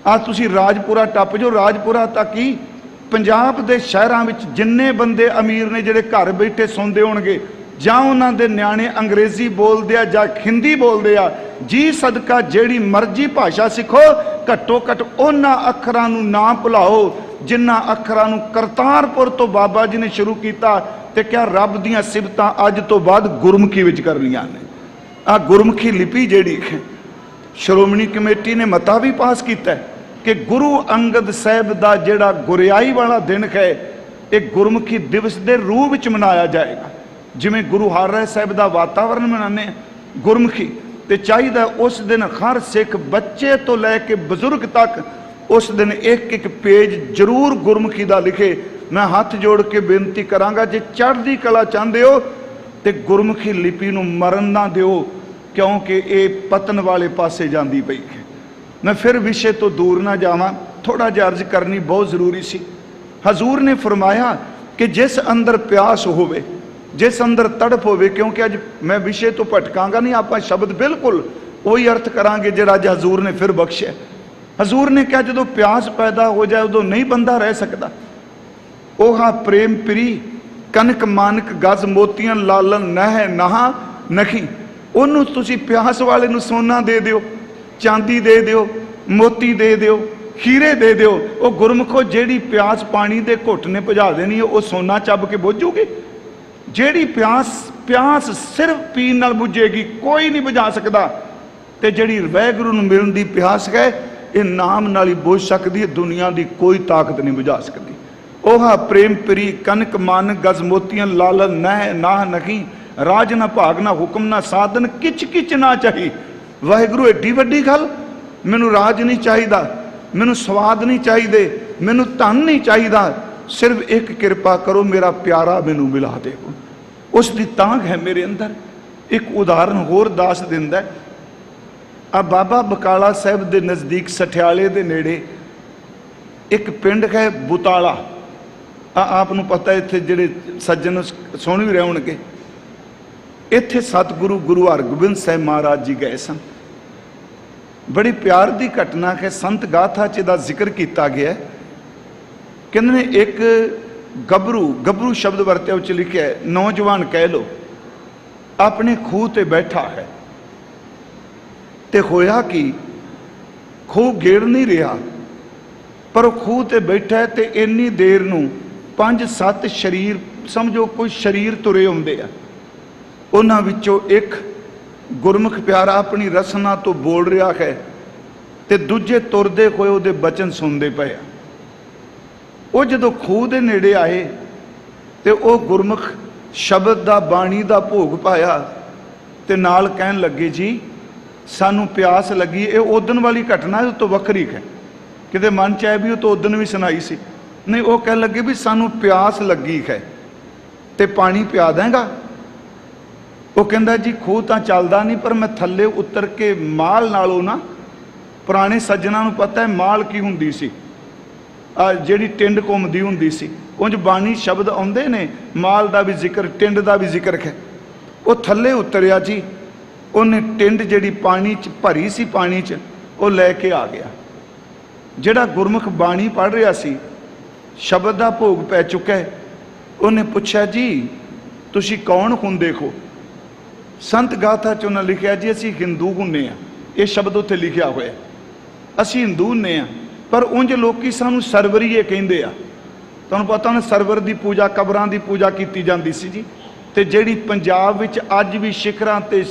ਆ ਤੁਸੀਂ ਰਾਜਪੁਰਾ ਟੱਪ ਜੋ, ਰਾਜਪੁਰਾ ਤੱਕ ਹੀ ਪੰਜਾਬ ਦੇ ਸ਼ਹਿਰਾਂ ਵਿੱਚ ਜਿੰਨੇ ਬੰਦੇ ਅਮੀਰ ਨੇ ਜਿਹੜੇ ਘਰ ਬੈਠੇ ਸੁਣਦੇ ਹੋਣਗੇ, ਜਾਂ ਉਹਨਾਂ ਦੇ ਨਿਆਣੇ ਅੰਗਰੇਜ਼ੀ ਬੋਲਦੇ ਆ ਜਾਂ ਹਿੰਦੀ ਬੋਲਦੇ ਆ, ਜੀ ਸਦਕਾ ਜਿਹੜੀ ਮਰਜ਼ੀ ਭਾਸ਼ਾ ਸਿੱਖੋ, ਘੱਟੋ ਘੱਟ ਉਹਨਾਂ ਅੱਖਰਾਂ ਨੂੰ ਨਾ ਭੁਲਾਓ ਜਿਨ੍ਹਾਂ ਅੱਖਰਾਂ ਨੂੰ ਕਰਤਾਰਪੁਰ ਤੋਂ ਬਾਬਾ ਜੀ ਨੇ ਸ਼ੁਰੂ ਕੀਤਾ ਤੇ ਕਿਹਾ ਰੱਬ ਦੀਆਂ ਸਿਫਤਾਂ ਅੱਜ ਤੋਂ ਬਾਅਦ ਗੁਰਮੁਖੀ ਵਿੱਚ ਕਰਨੀਆਂ ਨੇ। ਆ ਗੁਰਮੁਖੀ ਲਿਪੀ ਜਿਹੜੀ ਸ਼੍ਰੋਮਣੀ ਕਮੇਟੀ ਨੇ ਮਤਾ ਵੀ ਪਾਸ ਕੀਤਾ ਕਿ ਗੁਰੂ ਅੰਗਦ ਸਾਹਿਬ ਦਾ ਜਿਹੜਾ ਗੁਰਿਆਈ ਵਾਲਾ ਦਿਨ ਹੈ, ਇਹ ਗੁਰਮੁਖੀ ਦਿਵਸ ਦੇ ਰੂਪ ਵਿੱਚ ਮਨਾਇਆ ਜਾਏਗਾ। ਜਿਵੇਂ ਗੁਰੂ ਹਰਿਰਾਏ ਸਾਹਿਬ ਦਾ ਵਾਤਾਵਰਨ ਮਨਾਉਂਦੇ ਗੁਰਮੁਖੀ, ਤੇ ਚਾਹੀਦਾ ਉਸ ਦਿਨ ਹਰ ਸਿੱਖ ਬੱਚੇ ਤੋਂ ਲੈ ਕੇ ਬਜ਼ੁਰਗ ਤੱਕ ਉਸ ਦਿਨ ਇੱਕ ਪੇਜ ਜ਼ਰੂਰ ਗੁਰਮੁਖੀ ਦਾ ਲਿਖੇ। ਮੈਂ ਹੱਥ ਜੋੜ ਕੇ ਬੇਨਤੀ ਕਰਾਂਗਾ, ਜੇ ਚੜ੍ਹਦੀ ਕਲਾ ਚਾਹੁੰਦੇ ਹੋ ਤੇ ਗੁਰਮੁਖੀ ਲਿਪੀ ਨੂੰ ਮਰਨ ਨਾ ਦਿਓ, ਕਿਉਂਕਿ ਇਹ ਪਤਨ ਵਾਲੇ ਪਾਸੇ ਜਾਂਦੀ ਪਈ ਹੈ। ਮੈਂ ਫਿਰ ਵਿਸ਼ੇ ਤੋਂ ਦੂਰ ਨਾ ਜਾਵਾਂ, ਥੋੜਾ ਜਿਹਾ ਅਰਜ਼ ਕਰਨੀ ਬਹੁਤ ਜ਼ਰੂਰੀ ਸੀ। ਹਜ਼ੂਰ ਨੇ ਫਰਮਾਇਆ ਕਿ ਜਿਸ ਅੰਦਰ ਪਿਆਸ ਹੋਵੇ, ਜਿਸ ਅੰਦਰ ਤੜਪ ਹੋਵੇ, ਕਿਉਂਕਿ ਅੱਜ ਮੈਂ ਵਿਸ਼ੇ ਤੋਂ ਭਟਕਾਂਗਾ ਨਹੀਂ, ਆਪਾਂ ਸ਼ਬਦ ਬਿਲਕੁਲ ਉਹੀ ਅਰਥ ਕਰਾਂਗੇ ਜਿਹੜਾ ਅੱਜ ਹਜ਼ੂਰ ਨੇ ਫਿਰ ਬਖਸ਼ਿਆ। ਹਜ਼ੂਰ ਨੇ ਕਿਹਾ ਜਦੋਂ ਪਿਆਸ ਪੈਦਾ ਹੋ ਜਾਏ ਉਦੋਂ ਨਹੀਂ ਬੰਦਾ ਰਹਿ ਸਕਦਾ। ਉਹ ਹਾਂ ਪ੍ਰੇਮ ਪ੍ਰੀ ਕਨਕ ਮਾਨਕ ਗਜ਼ ਮੋਤੀਆਂ ਲਾਲਨ ਨਹਿ ਨਹਾ ਨਖੀ। ਉਹਨੂੰ ਤੁਸੀਂ ਪਿਆਸ ਵਾਲੇ ਨੂੰ ਸੋਨਾ ਦੇ ਦਿਓ, ਚਾਂਦੀ ਦੇ ਦਿਓ, ਮੋਤੀ ਦੇ ਦਿਓ, ਹੀਰੇ ਦੇ ਦਿਓ, ਉਹ ਗੁਰਮੁਖੋ ਜਿਹੜੀ ਪਿਆਸ ਪਾਣੀ ਦੇ ਘੁੱਟ ਨੇ ਭਜਾ ਦੇਣੀ ਹੈ, ਉਹ ਸੋਨਾ ਚੱਬ ਕੇ ਬੁੱਝੂਗੀ। ਜਿਹੜੀ ਪਿਆਸ ਸਿਰਫ ਪੀਣ ਨਾਲ ਬੁੱਝੇਗੀ, ਕੋਈ ਨਹੀਂ ਬੁਝਾ ਸਕਦਾ। ਤੇ ਜਿਹੜੀ ਵਾਹਿਗੁਰੂ ਨੂੰ ਮਿਲਣ ਦੀ ਪਿਆਸ ਹੈ, ਇਹ ਨਾਮ ਨਾਲ ਹੀ ਬੁੱਝ ਸਕਦੀ ਹੈ, ਦੁਨੀਆ ਦੀ ਕੋਈ ਤਾਕਤ ਨਹੀਂ ਬੁਝਾ ਸਕਦੀ। ਉਹ ਪ੍ਰੇਮ ਪ੍ਰੀ ਕਨਕ ਮਾਨ ਗਜ਼ ਮੋਤੀਆਂ ਲਾਲਨ ਨਹਿ ਨਾਹ ਨਖੀ। ਰਾਜ ਨਾ ਭਾਗ ਨਾ ਹੁਕਮ ਨਾ ਸਾਧਨ ਕਿਚ ਕਿਚ ਨਾ ਚਾਹੀ। ਵਾਹਿਗੁਰੂ ਏਡੀ ਵੱਡੀ ਗੱਲ, ਮੈਨੂੰ ਰਾਜ ਨਹੀਂ ਚਾਹੀਦਾ, ਮੈਨੂੰ ਸਵਾਦ ਨਹੀਂ ਚਾਹੀਦੇ, ਮੈਨੂੰ ਧਨ ਨਹੀਂ ਚਾਹੀਦਾ, ਸਿਰਫ ਇੱਕ ਕਿਰਪਾ ਕਰੋ, ਮੇਰਾ ਪਿਆਰਾ ਮੈਨੂੰ ਮਿਲਾ ਦੇਵੋ। ਉਸ ਦੀ ਤਾਂਘ ਹੈ ਮੇਰੇ ਅੰਦਰ। ਇੱਕ ਉਦਾਹਰਨ ਹੋਰ ਦੱਸ ਦਿੰਦਾ। ਆ ਬਾਬਾ ਬਕਾਲਾ ਸਾਹਿਬ ਦੇ ਨਜ਼ਦੀਕ ਸਠਿਆਲੇ ਦੇ ਨੇੜੇ ਇੱਕ ਪਿੰਡ ਹੈ ਬੁਤਾਲਾ। ਆਪ ਨੂੰ ਪਤਾ, ਇੱਥੇ ਜਿਹੜੇ ਸੱਜਣ ਸੁਣ ਵੀ ਰਹੇ ਹੋਣਗੇ, ਇੱਥੇ ਸਤਿਗੁਰੂ ਗੁਰੂ ਹਰਗੋਬਿੰਦ ਸਾਹਿਬ ਮਹਾਰਾਜ ਜੀ ਗਏ ਸਨ। ਬੜੀ ਪਿਆਰ ਦੀ ਘਟਨਾ ਹੈ, ਸੰਤ ਗਾਥਾ 'ਚ ਦਾ ਜ਼ਿਕਰ ਕੀਤਾ ਗਿਆ। ਕਹਿੰਦੇ ਨੇ ਇੱਕ ਗੱਭਰੂ ਸ਼ਬਦ ਵਰਤਿਆ, ਵਿੱਚ ਲਿਖਿਆ ਹੈ ਨੌਜਵਾਨ ਕਹਿ ਲੋ, ਆਪਣੇ ਖੂਹ ਤੇ ਬੈਠਾ ਹੈ। ਤੇ ਹੋਇਆ ਕਿ ਖੂਹ ਗੇੜ ਨਹੀਂ ਰਿਹਾ, ਪਰ ਉਹ ਖੂਹ ਤੇ ਬੈਠਾ ਹੈ ਤੇ ਇੰਨੀ ਦੇਰ ਨੂੰ 5-7 ਸਰੀਰ, ਸਮਝੋ ਕੋਈ ਸਰੀਰ ਤੁਰੇ ਆਉਂਦੇ ਆ। ਉਹਨਾਂ ਵਿੱਚੋਂ ਇੱਕ ਗੁਰਮੁਖ ਪਿਆਰਾ ਆਪਣੀ ਰਸਨਾ ਤੋਂ ਬੋਲ ਰਿਹਾ ਹੈ ਤੇ ਦੂਜੇ ਤੁਰਦੇ ਹੋਏ ਉਹਦੇ ਬਚਨ ਸੁਣਦੇ ਪਏ ਆ। ਉਹ ਜਦੋਂ ਖੂਹ ਦੇ ਨੇੜੇ ਆਏ ਤੇ ਉਹ ਗੁਰਮੁਖ ਸ਼ਬਦ ਦਾ, ਬਾਣੀ ਦਾ ਭੋਗ ਪਾਇਆ ਤੇ ਨਾਲ ਕਹਿਣ ਲੱਗੇ, ਜੀ ਸਾਨੂੰ ਪਿਆਸ ਲੱਗੀ। ਇਹ ਉਦਣ ਵਾਲੀ ਘਟਨਾ ਉਹ ਤੋਂ ਵੱਖਰੀ ਹੈ, ਕਿਤੇ ਮਨ ਚ ਆਏ ਵੀ ਉਹ ਤਾਂ ਉਦਣ ਵੀ ਸੁਣਾਈ ਸੀ। ਨਹੀਂ, ਉਹ ਕਹਿਣ ਲੱਗੇ ਵੀ ਸਾਨੂੰ ਪਿਆਸ ਲੱਗੀ ਹੈ ਤੇ ਪਾਣੀ ਪਿਆ ਦੇਂਗਾ। ਉਹ ਕਹਿੰਦਾ, ਜੀ ਖੂਹ ਤਾਂ ਚੱਲਦਾ ਨਹੀਂ, ਪਰ ਮੈਂ ਥੱਲੇ ਉਤਰ ਕੇ ਮਾਲ ਨਾਲੋਂ ਨਾ, ਪੁਰਾਣੇ ਸੱਜਣਾ ਨੂੰ ਪਤਾ ਹੈ ਮਾਲ ਕੀ ਹੁੰਦੀ ਸੀ, ਜਿਹੜੀ ਟਿੰਡ ਘੁੰਮਦੀ ਹੁੰਦੀ ਸੀ। ਉਂਝ ਬਾਣੀ ਸ਼ਬਦ ਆਉਂਦੇ ਨੇ, ਮਾਲ ਦਾ ਵੀ ਜ਼ਿਕਰ, ਟਿੰਡ ਦਾ ਵੀ ਜ਼ਿਕਰ ਹੈ। ਉਹ ਥੱਲੇ ਉਤਰਿਆ ਜੀ, ਉਹਨੇ ਟਿੰਡ ਜਿਹੜੀ ਪਾਣੀ 'ਚ ਭਰੀ ਸੀ, ਪਾਣੀ 'ਚ ਉਹ ਲੈ ਕੇ ਆ ਗਿਆ। ਜਿਹੜਾ ਗੁਰਮੁਖ ਬਾਣੀ ਪੜ੍ਹ ਰਿਹਾ ਸੀ, ਸ਼ਬਦ ਦਾ ਭੋਗ ਪੈ ਚੁੱਕਾ ਹੈ, ਉਹਨੇ ਪੁੱਛਿਆ, ਜੀ ਤੁਸੀਂ ਕੌਣ ਹੁੰਦੇ ਹੋ? ਸੰਤ ਗਾਥਾ 'ਚ ਉਹਨਾਂ ਲਿਖਿਆ, ਜੀ ਅਸੀਂ ਹਿੰਦੂ ਹੁੰਦੇ ਹਾਂ। ਇਹ ਸ਼ਬਦ ਉੱਥੇ ਲਿਖਿਆ ਹੋਇਆ, ਅਸੀਂ ਹਿੰਦੂ ਹੁੰਦੇ ਹਾਂ, ਪਰ ਉਂਝ ਲੋਕੀ ਸਾਨੂੰ ਸਰਵਰੀਏ ਕਹਿੰਦੇ ਆ। ਤੁਹਾਨੂੰ ਪਤਾ ਉਹਨੇ ਸਰਵਰ ਦੀ ਪੂਜਾ, ਕਬਰਾਂ ਦੀ ਪੂਜਾ ਕੀਤੀ ਜਾਂਦੀ ਸੀ ਜੀ। ਤੇ ਜਿਹੜੀ ਪੰਜਾਬ ਵਿੱਚ ਅੱਜ ਵੀ ਸਿਖਰਾਂ ਤੇ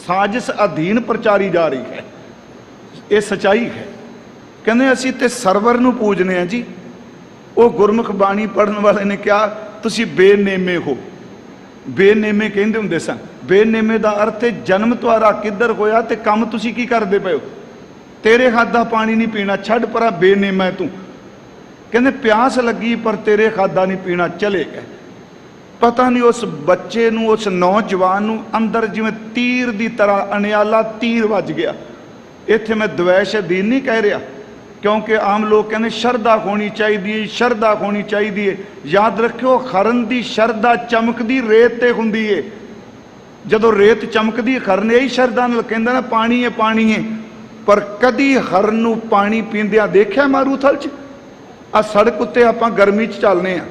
ਸਾਜ਼ਿਸ਼ ਅਧੀਨ ਪ੍ਰਚਾਰੀ ਜਾ ਰਹੀ ਹੈ, ये सच्चाई है। कहते असी तो सरवर नूं पूजने हैं जी। वो गुरमुख बाणी पढ़न वाले ने कहा तुसी बेनेमे हो। बेनेमे कहते हुंदे सन। बेनेमे का अर्थ है जन्म तुहारा किधर होया ते काम तुसी की करदे पए हो। तेरे खादा पानी नहीं पीना, छड़ परा बेनेमा है तू। कहते प्यास लगी पर तेरे खादा नहीं पीना, चले गए। पता नहीं उस बच्चे नूं, उस नौजवान नूं अंदर जिवें तीर की तरह अनियाला तीर वज गया। इत्थे मैं द्वैश अधीन नहीं कह रहा, क्योंकि आम लोग कहते शरधा होनी चाहिए, शरधा होनी चाहिए। याद रखियो खरन की शरधा चमकदी रेत ते हुंदी है। जदों रेत चमकदी खरन यही शरधा नाल कहंदा ना पानी है पानी है। पर कदी हरन नूं पानी पींदिया देखिया मारूथल च? आ सड़क उत्ते आपां गर्मी च चलने आ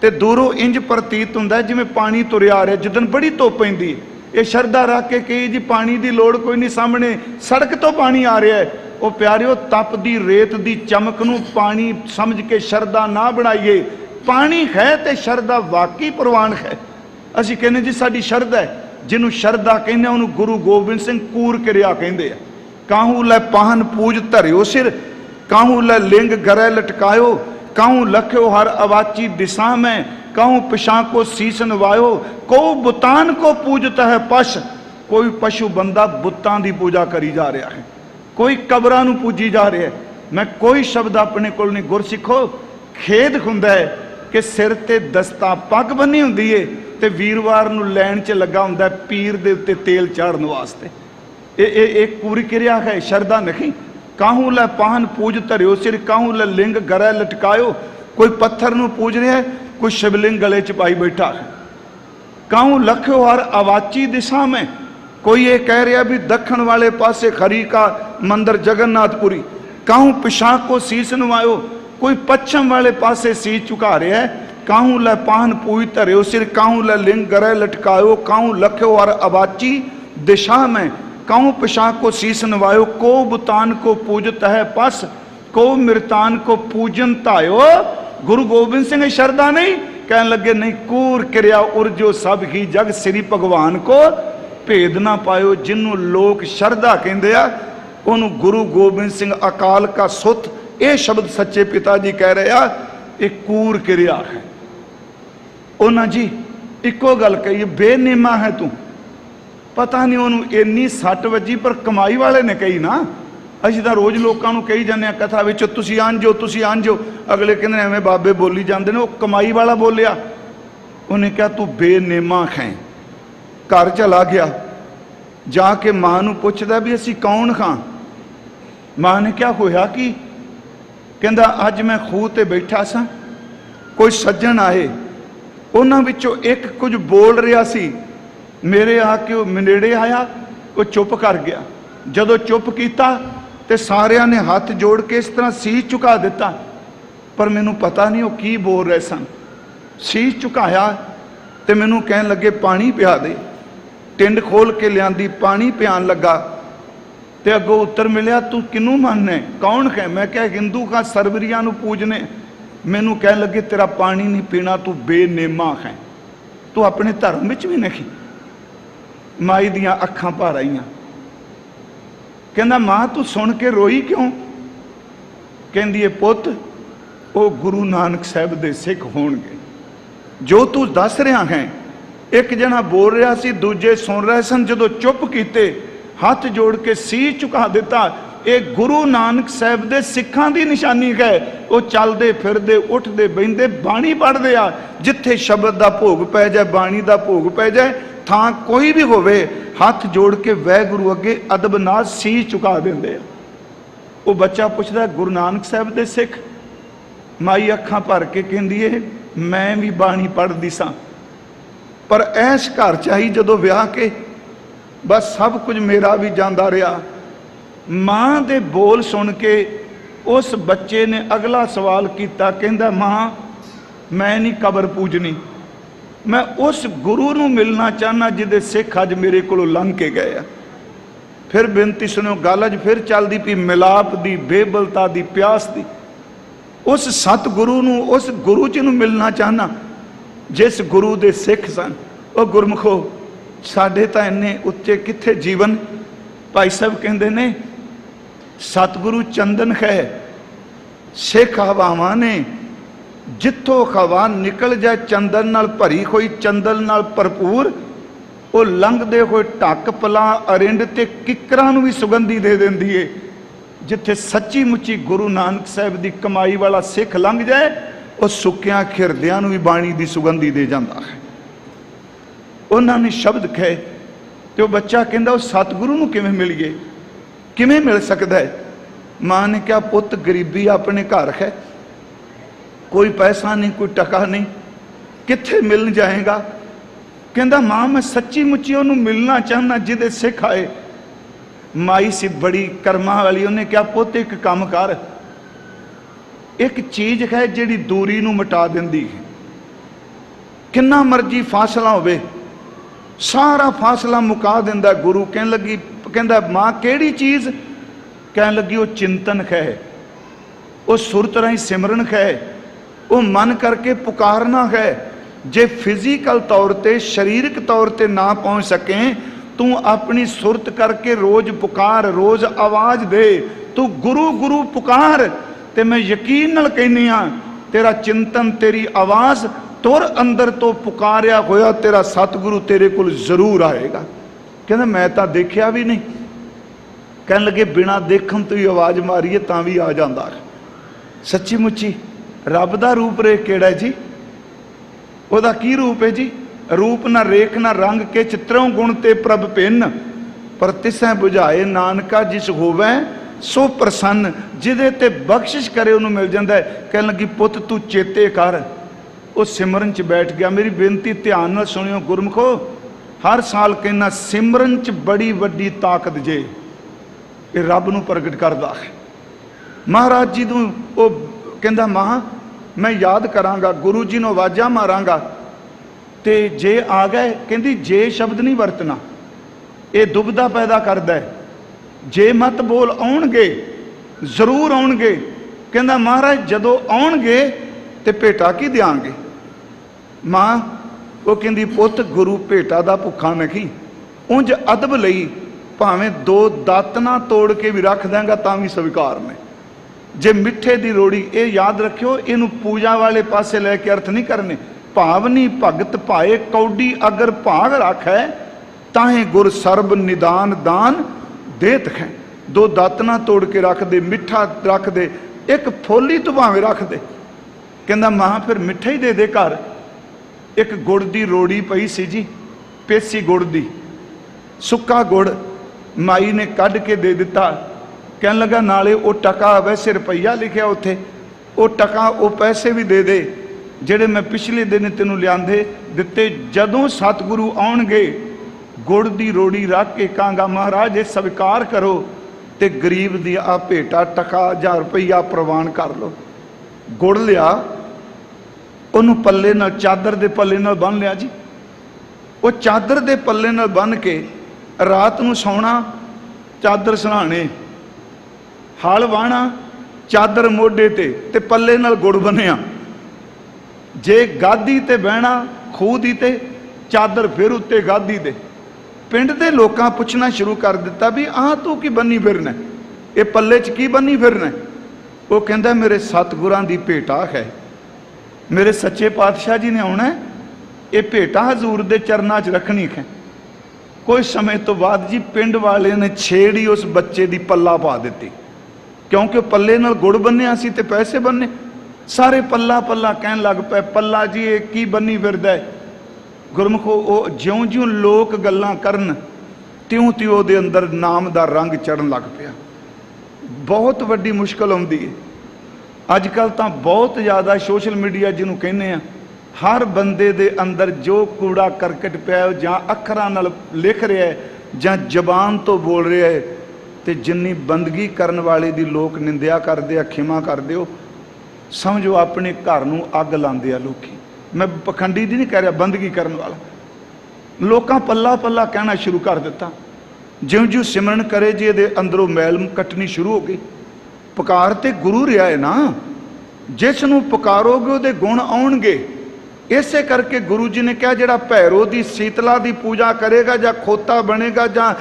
ते दूरों इंज प्रतीत हुंदा जिवें पानी तुरिया आ रहा, जिदन बड़ी धुप पैंदी है। ये शरधा रख के कही जी पानी की लोड़ कोई नहीं, सामने सड़क तो पानी आ रहा है। वो प्यारिओ तप दी रेत दी चमक नूं पानी समझ के शरधा ना बनाइए। पानी है तो शरधा वाकई प्रवान है। असीं कहने जी साडी शरधा है, जिन्हों शरधा कहने उन्होंने गुरु गोबिंद सिंह कूर किरिया कहंदे आ। काहू लै पाहन पूज धरियो सिर, काहू लै लिंग गरै लटकायो, काहू लख्यो हर अवाची दिशा में, कहूँ पिछा को सीस नवायो, को बुतान को पूजता है पश। कोई पशु बंदा बुतां की पूजा करी जा रहा है, कोई कबरां नूं पूजी जा रहा है। मैं कोई शब्द अपने कोल नहीं। गुरसिखो खेद हुंदा है कि सिर ते दस्ता पग बनी हुंदी है ते वीरवार नूं लैन च लगा हुंदा है पीर दे उत्ते तेल चाढ़न वास्ते। एक पूरी क्रिया है, शरधा नहीं। काहू लै पाहन पूज धरियो सिर, काहू लै लिंग गरै लटकायो। कोई पत्थर नूं पूज रहा है, कोई शिवलिंग गले च पाई बैठा है। काहू लख्यो हर अवाची दिशा में, कोई ये कह रहा भी दक्षिण वाले पासे खरी का मंदिर जगन्नाथपुरी। काहू पिछा को शीस नवायो, कोई पश्चिम वाले पासे शीस झुका रहा है। काहू लै पाहन पूज धरियो सिर, काहू लै लिंग गरै लटकायो, काहू लख्यो हर अवाची दिशा में, काहू पिछा को शीस नवायो। को बुतान को पूजत है पस, को मृतान को पूजन तायो। गुरु गोबिंद सिंह शरधा नहीं कह लगे, नहीं कूर क्रिया उर्जो सब ही जग श्री भगवान को भेद ना पायो। जिन्हों लोग शरधा कहते हैं उन्होंने गुरु गोबिंद सिंह अकाल का सुत ये शब्द सच्चे पिता जी कह रहे हैं, एक कूर क्रिया है। उन्होंने जी इको गल कही, बेनेमा है तू। पता नहीं उन्होंने इन्नी सट वजी, पर कमाई वाले ने कही ना। असीं तां रोज़ लोगों को कही जाने कथा विच तुसीं आंजो तुसीं आंजो, अगले कहते एवें बाबे बोली जाते हैं। वो कमाई वाला बोलिया, उन्हें कहा तू बेनेमा खां। घर चला गया, जाके मां नूं पुछदा भी असीं कौन खां। मां ने क्या होया कि कहंदा अज मैं खूह ते बैठा सा, कोई सज्जन आए, उन्हां विचों एक कुछ बोल रहा सी, मेरे आके वो नेड़े आया, वो चुप कर गया। जदों चुप किया तो सारिਆਂ ने हाथ जोड़ के इस तरह सीस झुका दिता, पर मैनू पता नहीं वो की बोल रहे सन। सीस झुकाया तो मैनू कहन लगे पानी पिया दे। टिंड खोल के लियांदी, पानी पियान लगा तो अगों उत्तर मिलिया, तू किनू मानने कौन है? मैं क्या हिंदू का सरवरिया नू पूजने। मैनू कहन लगे तेरा पानी नहीं पीना, तू बेनेमा है, तू अपने धर्म विच भी नहीं। माई दियां अखां भर आईयां। कहना मां तू सुन के रोई क्यों? कहंदी है पुत वो गुरु नानक साहब दे सिख होणगे, जो तू दस रहा है। एक जना बोल रहा सी, दूजे सुन रहे सन। जदों चुप कीते, हाथ जोड़ के सीस झुका दिता। ये गुरु नानक साहब दे सिखां दी निशानी है। वो चलते फिरते उठते बहिंदे बाणी पढ़ते आ। जिथे शब्द का भोग पै जाए, बाणी का भोग पै जाए, थां कोई भी होवे, हाथ जोड़ के वैगुरु अगे अदब नाल सीस झुका देंदे आ। वो बच्चा पूछदा गुरु नानक साहब दे सिख? माई अखां भर के कहंदी है मैं भी बाणी पढ़दी सां, पर ऐस घर चाही जदों विआह के बस सब कुछ मेरा भी जांदा रहा। मां दे बोल सुन के उस बच्चे ने अगला सवाल किया, कहंदा मां मैं नहीं कबर पूजनी, मैं उस गुरु नूं मिलना चाहना जिहदे सिख अज मेरे कोलों लंघ के गए आ। फिर बेनती सुनो, गल अज फिर चलदी पई मिलाप दी, बेबलता दी, प्यास दी। उस सतगुरु नूं, उस गुरु जी नूं मिलना चाहना जिस गुरु दे सिख सन। वो गुरमुखो साडे तां इन्ने उत्ते कित्थे जीवन। भाई साहब कहंदे ने सतगुरु चंदन है, सिख हवावां ने जिथों हवा निकल जाए चंदन नाल भरी होई, चंदन नाल भरपूर, वो लंघदे होए ढक पला अरिंड ते किकरां नूं भी सुगंधी दे देंदी है। जिथे सच्ची मुच्ची गुरु नानक साहब की कमाई वाला सिख लंघ जाए, वो सुक्कियां खिरदियां नूं भी बाणी की सुगंधी दे जाता है। उन्होंने शब्द कहे तो बच्चा कहता वो सतगुरु नूं किवें मिलीए, किवें मिल सकता है। माँ ने कहा पुत गरीबी अपने घर है, कोई पैसा नहीं, कोई टका नहीं, कित्थे मिल जाएगा। कहता माँ मैं सच्ची मुच्ची उन्होंने मिलना चाहना जिदे सिख आए। माई सी बड़ी कर्मा वाली, उन्हें कहा पुत एक काम कर, एक चीज है जिहड़ी दूरी नूं मिटा दिंदी है। किन्ना मर्जी फासला होवे, सारा फासला मुका दिंदा गुरु। कहन लगी, कहंदा मां केड़ी चीज? कहन लगी वो चिंतन है, वो सुरत राही सिमरन है, वो मन करके पुकारना है। जे फिजिकल तौर ते शरीरक तौर ते ना पहुंच सके, तू अपनी सुरत करके रोज पुकार, रोज आवाज दे, तू गुरु गुरु पुकार, ते मैं यकीन नाल कहनी हां तेरा चिंतन, तेरी आवाज तुर अंदर तो पुकारिया होया तेरा सतगुरु तेरे कोल जरूर आएगा। कहना मैं तो देखिया भी नहीं। कहन लगे बिना देखन तो ही आवाज मारीए तां भी आ जांदा है। सच्ची मुच्ची रब दा रूप रेख केड़ा जी? ओदा की रूप है जी? रूप ना रेख ना रंग के चित्रों गुण ते प्रभ भिन्न, पर तिसै बुझाए नानका जिस होवै सो प्रसन्न। जिदे ते बख्शिश करे उन्होंने मिल जाता है। कहन लगी पुत तू चेते कर। वो सिमरन च बैठ गया। मेरी बेनती ध्यान नाल सुनियो गुरमुखो, हर साल कहना सिमरन च बड़ी वड्डी ताकत जे, ये रब नूं प्रगट करदा है। महाराज जी नूं वो कहंदा मां मैं याद करांगा, गुरु जी नूं आवाज़ां मारांगा, ते जे आ गए, कहंदी जे शब्द नहीं वरतना, ये दुविधा पैदा करदा है। जे मत बोल, आउणगे जरूर आउणगे। कहंदा महाराज जदों आउणगे ते भेटा की देंगे? मां वो कहंदी पुत गुरु भेटा दा भुखा नहीं, उंज अदब लई भावें दो दातना तोड़ के भी रख देंगा तां भी स्वीकार ने। जे मिठे दी रोड़ी, ये याद रखियो, इनू पूजा वाले पासे लैके अर्थ नहीं करने। भावनी भगत भाए कौडी अगर भाग रखै, ताहे गुर सर्ब निदान दान देत है। दो दातना तोड़ के रख दे, मिठा रख दे, एक फोली तो भावें रख दे। कहंदा मां फिर मिठा ही दे दे घर। एक गुड़ दी रोड़ी पई सी जी, पेसी गुड़ दी, सुक्का गुड़ माई ने कढ़ के दे दिता। कहन लगा नाले वो टका, वैसे रुपया लिखिया उत्थे, वो टका वो पैसे भी दे दे जेड़े मैं पिछले दिन तेनू लियांदे दिते। जदों सतगुरु आउणगे गुड़ दी रोड़ी रख के कहांगा महाराज ये स्वीकार करो, ते गरीब दी आ भेटा टका या रुपया प्रवान कर लो। गुड़ लिया, उन्हों पल्ले नाल, चादर दे पल्ले नाल बन लिया जी। वो चादर दे पल्ले नाल बन के रात नूं सौना, चादर सराणे, हल वाहना, चादर मोढे ते पल्ले नाल गुड़ बनिया। जे गादी ते बहना खूह दी ते चादर फिर उत्ते गादी दे। पिंड दे लोकां पुछना शुरू कर दिता भी आह तू की बनी फिरना, ये पल्ले च की बनी फिरना? वो कहंदा मेरे सतगुरां दी भेटा है, मेरे सच्चे पातशाह जी ने आना, ये भेटा हजूर दे चरनां च रखनी है। कोई समय तो बाद जी पिंड वाले ने छेड़ी उस बच्चे दी पल्ला पा दी, क्योंकि पल्ले नाल गुड़ बन्निया सी ते पैसे बन्ने। सारे पल्ला पल्ला कहन लग पे, पल्ला जी ये की बनी फिरदा है? गुरमुखो वो ज्यों ज्यों लोक गल्लां करन त्यों त्यों उहदे अंदर नाम दा रंग चढ़न लग पिया। बहुत वड्डी मुश्किल आउंदी है अजकल तां। बहुत ज़्यादा सोशल मीडिया जिन्हों कहने आ, हर बंदे दे अंदर जो कूड़ा करकट पिया जां अखरां नाल लिख रहा है जां जबान तो बोल रहा है, ते जिन्नी बंदगी करन वाले दी लोक निंदिया करदे आ, खिमा कर दिओ, समझो अपने घर नूं अग लांदे आ लोकी। मैं पखंडी दी नहीं कह रहा, बंदगी करन वाला। लोकां पल्ला पल्ला कहना शुरू कर दिता। ज्यों ज्यों सिमरन करे जी दे अंदरों मैल कटनी शुरू हो गई। पुकार ते गुरु रहा है ना, जिस नूं पुकारोगे उहदे गुण आउणगे। इसे करके गुरु जी ने कहा जिहड़ा भैरो दी शीतला दी पूजा करेगा, जां खोता बनेगा, जां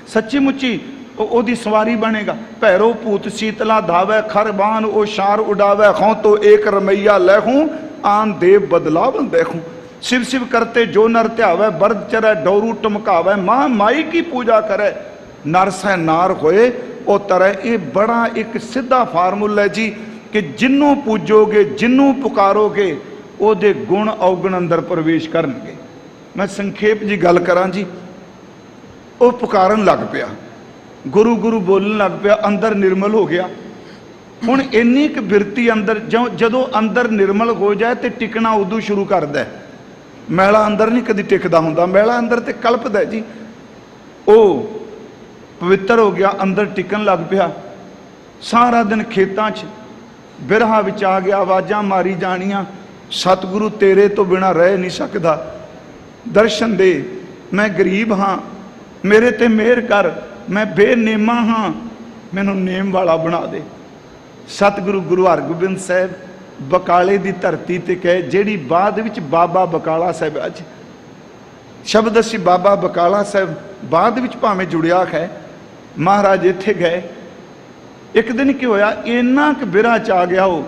सच्ची मुच्ची ओदी सवारी बनेगा। भैरो भूत शीतला धावै खरबान ओ शार उड़ावै हों तो एक रमैया लहूं आन देव बदलावन देखूं। शिव शिव करते जो नर ध्यावै बरद चरै डोरू टमकावै माँ माई की पूजा करे नर सै नार होए ओ तरह। ये बड़ा एक सीधा फार्मूला है जी कि जिन्हों पूजोगे जिन्हों पुकारोगे ओदे गुण अवगुण अंदर प्रवेश करनगे। मैं संखेप जी गल करां जी, वो पुकारन लग पिया, गुरु गुरु बोलन लग पिया, अंदर निर्मल हो गया। हुण इन्नी क बिरती अंदर जदों अंदर निर्मल हो जाए तो टिकना उदों शुरू करदा है। मैला अंदर नहीं कदी टिकदा हुंदा, मैला अंदर तो कल्पदा है जी। वो पवित्र हो गया, अंदर टिकन लग पिया। सारा दिन खेतां च बिरहा विच आ गया, आवाज़ां मारी जानियां, सतगुरु तेरे तो बिना रह नहीं सकदा, दर्शन दे, मैं गरीब हाँ, मेरे ते मेहर कर, मैं बेनेमा हाँ, मैनू नेम वाला बना दे। सतगुरु गुरु हरगोबिंद साहब बकाले की धरती ते कहे, जिहड़ी बाद विच बाबा बकाला साहब अज शब्द असी बाबा बकाला साहब बाद विच भावें जुड़िया है। महाराज इत्थे गए, एक दिन की होया, इन्ना क बिरहा च आ गया, वो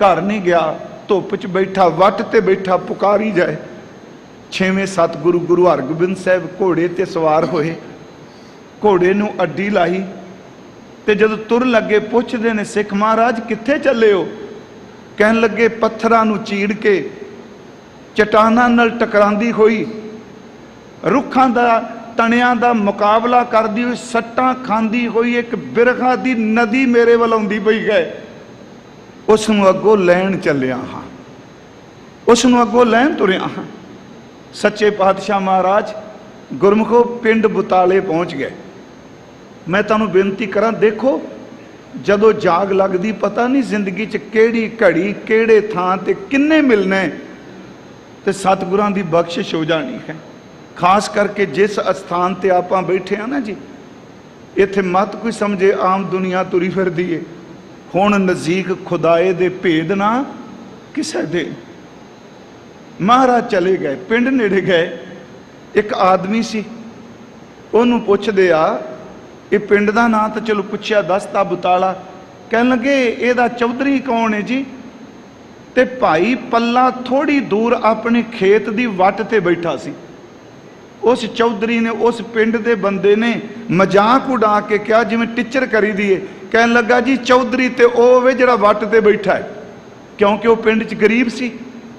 घर नहीं गया, धुप च बैठा, वट ते बैठा, पुकारी जाए। छेवें सतगुरु गुरु हरगोबिंद साहब घोड़े ते सवार होए, घोड़े नूं अड्डी लाई ते जदों तुर लगे पुछदे ने, सिख महाराज कित्थे चले हो? कहन लगे पत्थरां नूं चीड़ के, चट्टानां नाल टकरांदी होई, रुखां दा तणियां दा मुकाबला करदी हुई, सट्टां खांदी हुई एक बिरखा दी नदी मेरे वल आउंदी पई है। उस नूं अगों लैण चलिया हाँ, उस नूं अगों लैण तुरिया हाँ। सच्चे पातशाह महाराज गुरमुखो पिंड बुताले पहुँच गए। मैं तुहानूं बेनती करां, देखो जदों जाग लगदी पता नहीं जिंदगी च किहड़ी घड़ी किहड़े थां ते किन्ने मिलना है, ते सतगुरां दी बख्शिश हो जानी है। खास करके जिस स्थान ते आपां बैठे हैं ना जी, इत्थे मत कोई समझे आम दुनिया तुरी फिरदी है। हुण नज़दीक खुदाए दे भेद ना किसे दे। महाराज चले गए, पिंड नेड़े गए, एक आदमी सी, उन्होंने पुछदे आ, ये पिंड का नाम तो चलो पुछया, दसता बुताला। कहन लगे एदा चौधरी कौन है जी? ते भाई पल्ला थोड़ी दूर अपने खेत की वट ते बैठा सी। उस चौधरी ने उस पिंड के बंदे ने मजाक उड़ा के कहा, जिवें टिचर करी दी है, कहन लगा जी चौधरी तो वह वे जिहड़ा वट ते बैठा है, क्योंकि वह पिंड च गरीब सी।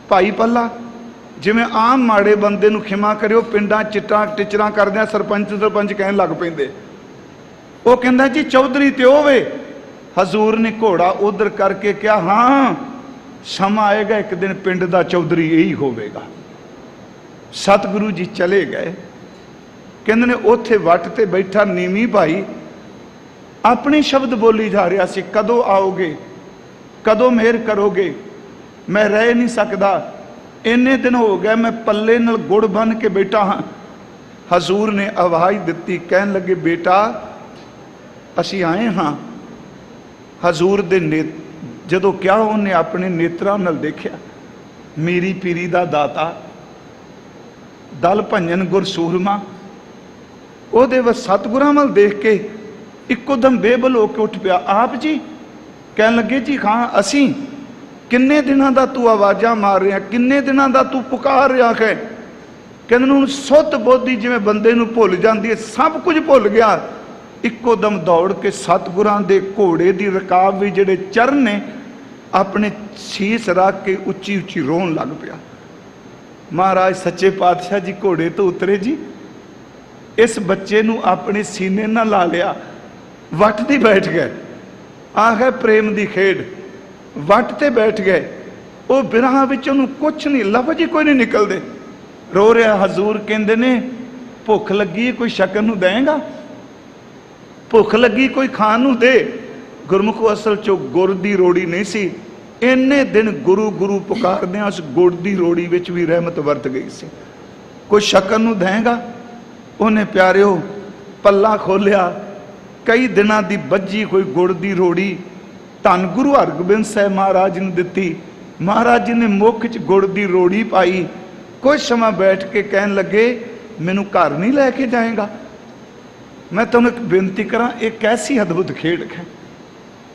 भाई पल्ला जिवें आम माड़े बंदे नूं खिमा करियो, पिंडां चिट्टां टिचरां करदिआं सरपंच कहण लग पैंदे। वो कहंदा जी चौधरी तो वह वे। हजूर ने घोड़ा उधर करके कहा, हाँ समा आएगा एक दिन पिंड का चौधरी यही होवेगा। सतगुरु जी चले गए, कहंदे ने उत्थे वट ते बैठा नीवी भाई अपने शब्द बोली जा रहा सी, कदों आओगे, कदों मेहर करोगे, मैं रह नहीं सकता, इन्ने दिन हो गए मैं पल्ले नाल गुड़ बन के बैठा हाँ। हजूर ने आवाज़ दी, कहन लगे बेटा असी आए हाँ। हजूर दे जदों क्या उन्हें अपने नेत्रां नाल देखिया, मेरी पीरी दा दाता दल भंजन गुर सूरमा, ओहदे व सतगुरां वल देख के इकोदम बेबल होके उठ पिया। आप जी कहन लगे जी हाँ असी, किन्ने दिनों का तू आवाज़ां मार रहा, किन्ने दिनों का तू पुकार रहा है। कहंदे हुण सुध बोधी जिवें बंदे नूं भुल जांदी है, सब कुछ भुल गया। इको दम दौड़ के सतगुरां दे घोड़े की रकाब भी जिहड़े चरण ने अपने शीस रख के उच्ची उच्ची रोन लग पिया। महाराज सच्चे पातशाह जी घोड़े तो उतरे जी, इस बच्चे नूं अपने सीने नाल ला लिया, वट ते बैठ गए। आह है प्रेम की खेड, वट ते बैठ गए। वो बिरहा विच उहनूं कुछ नहीं, लफ्ज़ ही कोई नहीं निकलते। रो रहा। हजूर कहंदे ने भुख लगी कोई शकन नूं देंगा, भुख लगी कोई खान नूं दे। गुरमुखो असल चो गुड़ की रोड़ी नहीं सी, इन्ने दिन गुरु गुरु पुकारदे उस गुड़ की रोड़ी विच भी रहमत वरत गई सी। कोई शकन नूं देंगा, उन्हें प्यारिओ पल्ला खोलिया, कई दिनों की बज्जी कोई गुड़ की रोड़ी धन गुरु हरगोबिंद साहब महाराज ने दिती। महाराज जी ने मुख च गुड़ की रोड़ी पाई। कुछ समय बैठ के कहन लगे, मैनू घर नहीं लैके जाएगा, मैं तुहानूं एक बेनती करा, एक कैसी अद्भुत खेड है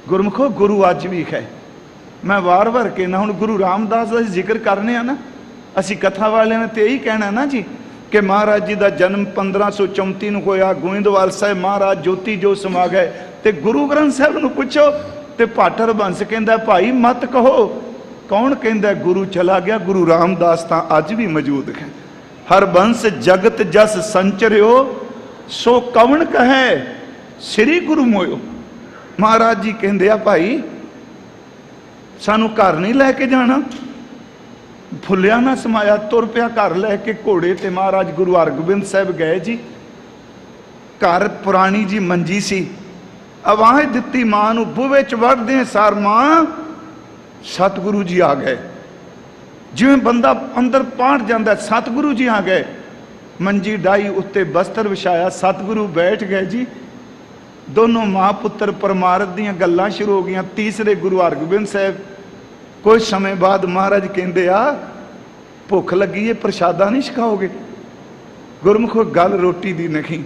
गुरमुखो, गुरु अज भी है। मैं वार वार कहना, हुण गुरु रामदास का जिक्र करने आ ना, असी कथा वाले ने तो यही कहना ना जी कि महाराज जी का जन्म 1534 ਨੂੰ होया, गोइंदवाल साहब महाराज ज्योति जो समा गए। तो गुरु ग्रंथ साहब नूं पुछो तो भट्ट हरबंस कहंदा भाई मत कहो, कौन कहंदा गुरु चला गया, गुरु रामदास तां अज भी मौजूद है। हरबंस जगत जस संचरियो सो कवन कहे श्री गुरु मोयो। महाराज जी कहंदे आ भाई सानू घर नहीं लैके जाना, फुलिया ना समाया, तुर पिया घर लैके घोड़े ते महाराज गुरु हरगोबिंद साहब गए जी। घर पुरानी जी मंजी सी, आवाज दिती मां नूं, बूहे च वड़दे सार मां सतगुरु जी आ गए। जिवें बंदा अंदर पाठ जाता, सतगुरु जी आ गए। मंजी डाई उत्ते बस्तर विछाया, सतगुरु बैठ गए जी। दोनों मां पुत्र परमार्थ दीयां गल्लां शुरू हो गईयां। तीसरे गुरु हरगोबिंद साहब कुछ समय बाद महाराज कहंदे आ भुख लगी है, प्रसादा नहीं छकाओगे? गुरमुखो गल रोटी दी नहीं,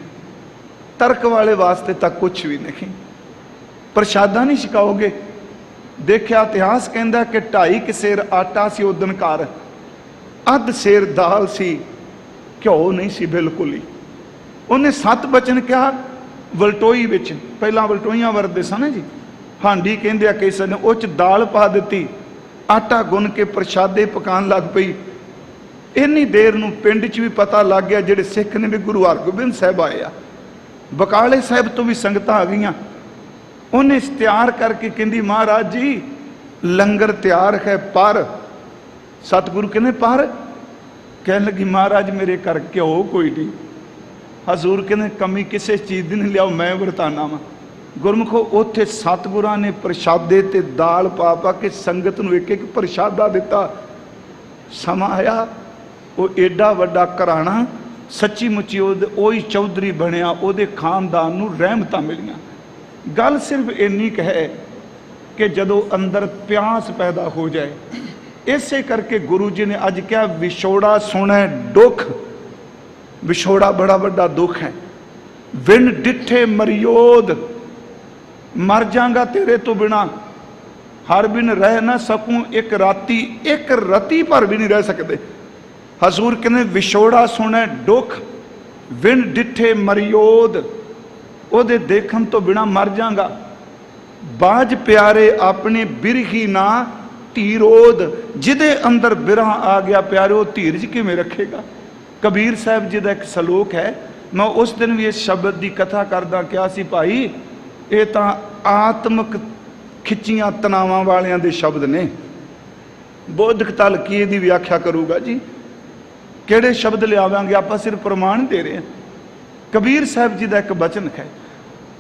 तर्क वाले वास्ते तक कुछ भी नहीं, प्रसादा नहीं छकाओगे। देखिया इतिहास कहता कि 2.5 सेर आटा सी उदन घर, अध सेर दाल सी, घ्यो नहीं सी बिल्कुल ही। उन्हें 7 बचन कहा वलटोई विच, पहला वलटोइयां वरदे सन जी, हांडी कहंदे आ किसे ने, उच दाल पा दी, आटा गुन के प्रसादे पकान लग पई। इन्नी देर नूं पिंड च भी पता लग गया, जिहड़े सिख ने भी गुरु हरगोबिंद साहब आए आ। बकाले साहब तो भी संगतां आ गईयां। उन्हें तैयार करके कहंदी महाराज जी लंगर तैयार है पर। सतगुरु कहने पर, कहने लगी महाराज मेरे घर घ्यो कोई नहीं। हजूर कहने कमी किसी चीज़ की नहीं लियाओ, मैं वरताना वा। गुरमुखो उत्थे सतगुरां ने प्रसादे ते दाल पा पा के संगत नूं एक एक प्रसादा दिता। समा आया, वो एडा वड्डा घराना सच्ची मुच्ची ओही चौधरी बनया, उहदे खानदान नूं रहमतां मिलियां। गल सिर्फ इन्नी क है कि जदों अंदर प्यास पैदा हो जाए, इसे करके गुरु जी ने अज क्या विछोड़ा सुने दुख। विछोड़ा बड़ा बड़ा दुख है। विन डिठे मरियोद, मर जाऊंगा तेरे तो बिना, हर बिन रह ना सकूं एक राती पर भी नहीं रह सकते। हजूर कहने विछोड़ा सुने दुख, विन डिठे मरियोद, ओदे देखन तो बिना मर जाऊंगा। बाज प्यारे अपने बिरही ना धीरोद, जिदे अंदर बिरह आ गया प्यारे वो धीरज किवें रखेगा। कबीर साहब जी का एक सलोक है, मैं उस दिन भी इस शब्द की कथा करदा क्या सी भाई, ये तो आत्मक खिच्चियां तनावां वालियां दे शब्द ने। बोधक तल की इहदी व्याख्या करूगा जी, किहड़े शब्द लियावांगे, आपां सिर्फ प्रमाण दे रहे हैं। कबीर साहब जी का एक बचन है,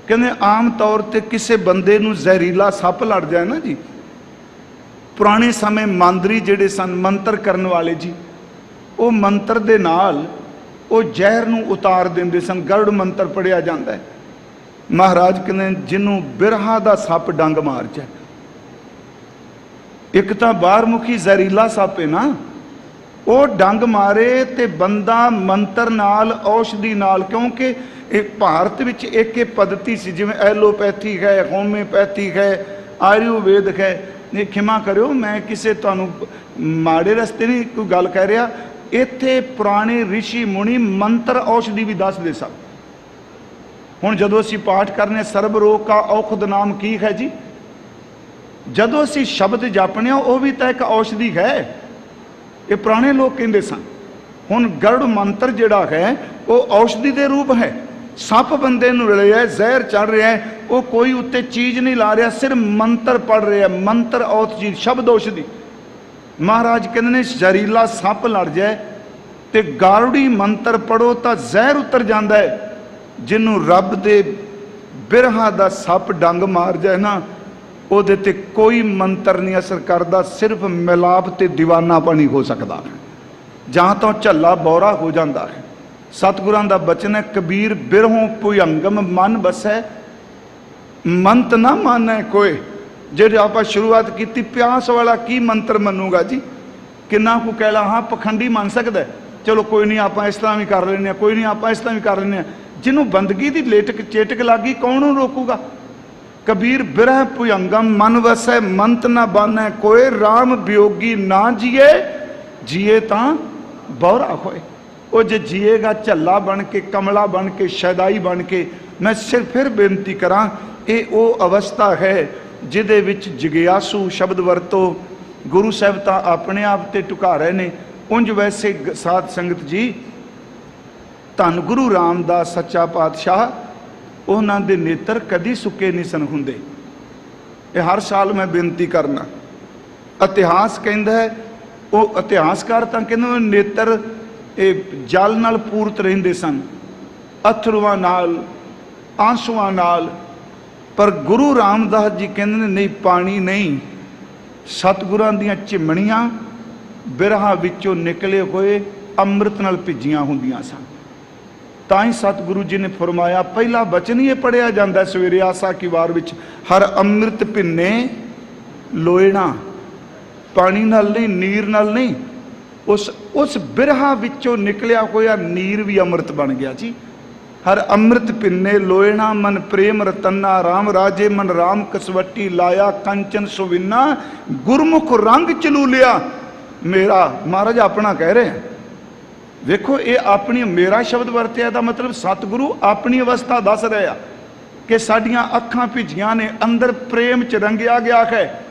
कहते आम तौर पर किसी बंदे नूं जहरीला सप लड़ जाए ना जी, पुराने समय मांदरी जिहड़े सन मंत्र करन वाले जी, वो मंत्र दे नाल वो जहर नूं उतार देंदे सन। गरुड़ मंत्र पढ़िया जाता है। महाराज कहते जिन्हों बिरहा दा सप डंग मार जाए, एक तो बाहरमुखी जहरीला सप है ना, वो डंग मारे तो बंदा मंत्र नाल औषधि नाल, क्योंकि एक भारत विच एक पद्धति सी, जिवें एलोपैथी है, होम्योपैथी है, आयुर्वेद है। नहीं खिमा करो, मैं किसी तुहानूं माड़े रस्ते नहीं कोई गल कह रहा। इत्थे पुराने ऋषि मुनि मंत्र औषधि भी दसदे सन। हुण जदों असीं पाठ करने सर्ब रोग का औखद नाम की है जी, जदों असीं शब्द जापने वो भी तो एक औषधि है, ये पुराने लोग कहते सन। हुण गरुड़ मंत्र जिहड़ा है वो औषधि के रूप है। सप बंदे नूं रलिया है, जहर चढ़ रहा है, वो कोई उत्ते चीज़ नहीं ला रहा, सिर्फ मंत्र पढ़ रहा है। मंत्र औषधि, शब्द औषधि। महाराज कहते ने जहरीला सप लड़ जाए तो गारुड़ी मंत्र पढ़ो तो जहर उतर जाता है। जिन्हों रब दे बिरहा दा सप डंग मार जाए ना, उहदे ते कोई मंत्र नहीं असर करता, सिर्फ मिलाप ते दीवानापन हो सकता है, जहाँ तो झल्ला बौरा हो जाता है। सतगुरां दा बचन है, कबीर बिरहों भुयंगम मन बसै, मंत ना मानै कोई। जे आप शुरुआत की प्यास वाला की मंत्र मनूगा जी, किन्ना को कहला हाँ पखंडी मन सकता है, चलो कोई नहीं आप इस तरह भी कर लें, कोई नहीं आप इस तरह भी कर लें। ਜਿਹਨੂੰ ਬੰਦਗੀ ਦੀ ਲੇਟਕ ਚੇਟਕ ਲੱਗੀ ਕੌਣ ਨੂੰ ਰੋਕੂਗਾ। ਕਬੀਰ ਬਿਰਹ ਭੁਜੰਗਮ ਮਨ ਵਸੈ ਮੰਤ ਨਾ ਬਾਨੈ ਕੋਏ, ਰਾਮ ਵਿਯੋਗੀ ਨਾ ਜੀਏ ਜੀਏ ਤਾਂ ਬੌਰਾ ਹੋਏ। ਉਹ ਜੇ ਜੀਏਗਾ ਝੱਲਾ ਬਣ ਕੇ, ਕਮਲਾ ਬਣ ਕੇ, ਸ਼ੈਦਾਈ ਬਣ ਕੇ। ਮੈਂ ਸਿਰਫ ਫਿਰ ਬੇਨਤੀ ਕਰਾਂ, ਇਹ ਉਹ ਅਵਸਥਾ ਹੈ ਜਿਹਦੇ ਵਿੱਚ ਜਗਿਆਸੂ ਸ਼ਬਦ ਵਰਤੋ। ਗੁਰੂ ਸਾਹਿਬ ਤਾਂ ਆਪਣੇ ਆਪ ਤੇ ਢੁਕਾ ਰਹੇ ਨੇ। ਉਂਝ ਵੈਸੇ ਸਾਧ ਸੰਗਤ ਜੀ, ਧੰਨ ਗੁਰੂ ਰਾਮਦਾਸ ਸੱਚਾ ਪਾਤਸ਼ਾਹ, ਉਹਨਾਂ ਦੇ ਨੇਤਰ ਕਦੀ ਸੁੱਕੇ ਨਹੀਂ ਸਨ ਹੁੰਦੇ। ਇਹ ਹਰ ਸਾਲ ਮੈਂ ਬੇਨਤੀ ਕਰਨਾ। ਇਤਿਹਾਸ ਕਹਿੰਦਾ ਹੈ, ਉਹ ਇਤਿਹਾਸਕਾਰ ਤਾਂ ਕਹਿੰਦੇ ਨੇਤਰ ਇਹ ਜਲ ਨਾਲ ਪੂਰਤ ਰਹਿੰਦੇ ਸਨ, ਅਥਰੂਆਂ ਨਾਲ, ਆਂਸੂਆਂ ਨਾਲ। ਪਰ ਗੁਰੂ ਰਾਮਦਾਸ ਜੀ ਕਹਿੰਦੇ ਨੇ ਨਹੀਂ, ਪਾਣੀ ਨਹੀਂ, ਸਤਿਗੁਰਾਂ ਦੀਆਂ ਝਿਮਣੀਆਂ ਬਿਰਹਾ ਵਿੱਚੋਂ ਨਿਕਲੇ ਹੋਏ ਅੰਮ੍ਰਿਤ ਨਾਲ ਭਿੱਜੀਆਂ ਹੁੰਦੀਆਂ ਸਨ। ਤਾਂ ਹੀ ਸਤਿਗੁਰੂ ਜੀ ਨੇ ਫਰਮਾਇਆ, ਪਹਿਲਾ ਬਚਨ ਹੀ ਇਹ ਪੜਿਆ ਜਾਂਦਾ ਸਵੇਰੇ ਆਸਾ ਕੀ ਵਾਰ ਵਿੱਚ, ਹਰ ਅੰਮ੍ਰਿਤ ਭਿੰਨੇ ਲੋਇਣਾ। ਪਾਣੀ ਨਾਲ ਨਹੀਂ, ਨੀਰ ਨਾਲ ਨਹੀਂ, ਉਸ ਬਿਰਹਾ ਵਿੱਚੋਂ ਨਿਕਲਿਆ ਹੋਇਆ ਨੀਰ ਵੀ ਅੰਮ੍ਰਿਤ ਬਣ ਗਿਆ ਜੀ। ਹਰ ਅੰਮ੍ਰਿਤ ਭਿੰਨੇ ਲੋਇਣਾ ਮਨ ਪ੍ਰੇਮ ਰਤਨਾ, ਰਾਮ ਰਾਜੇ ਮਨ ਰਾਮ ਕਸਵੱਟੀ ਲਾਇਆ, ਕੰਚਨ ਸੁਵਿੰਨਾ ਗੁਰਮੁਖ ਰੰਗ ਚਲੂ ਲਿਆ ਮੇਰਾ। ਮਹਾਰਾਜ ਆਪਣਾ ਕਹਿ ਰਹੇ। ਵੇਖੋ, ਇਹ ਆਪਣੀ ਮੇਰਾ ਸ਼ਬਦ ਵਰਤਿਆ ਦਾ ਮਤਲਬ ਸਤਿਗੁਰੂ ਆਪਣੀ ਅਵਸਥਾ ਦੱਸ ਰਹੇ ਆ ਕਿ ਸਾਡੀਆਂ ਅੱਖਾਂ ਭਿੱਜੀਆਂ ਨੇ, ਅੰਦਰ ਪ੍ਰੇਮ ਚ ਰੰਗਿਆ ਗਿਆ ਹੈ,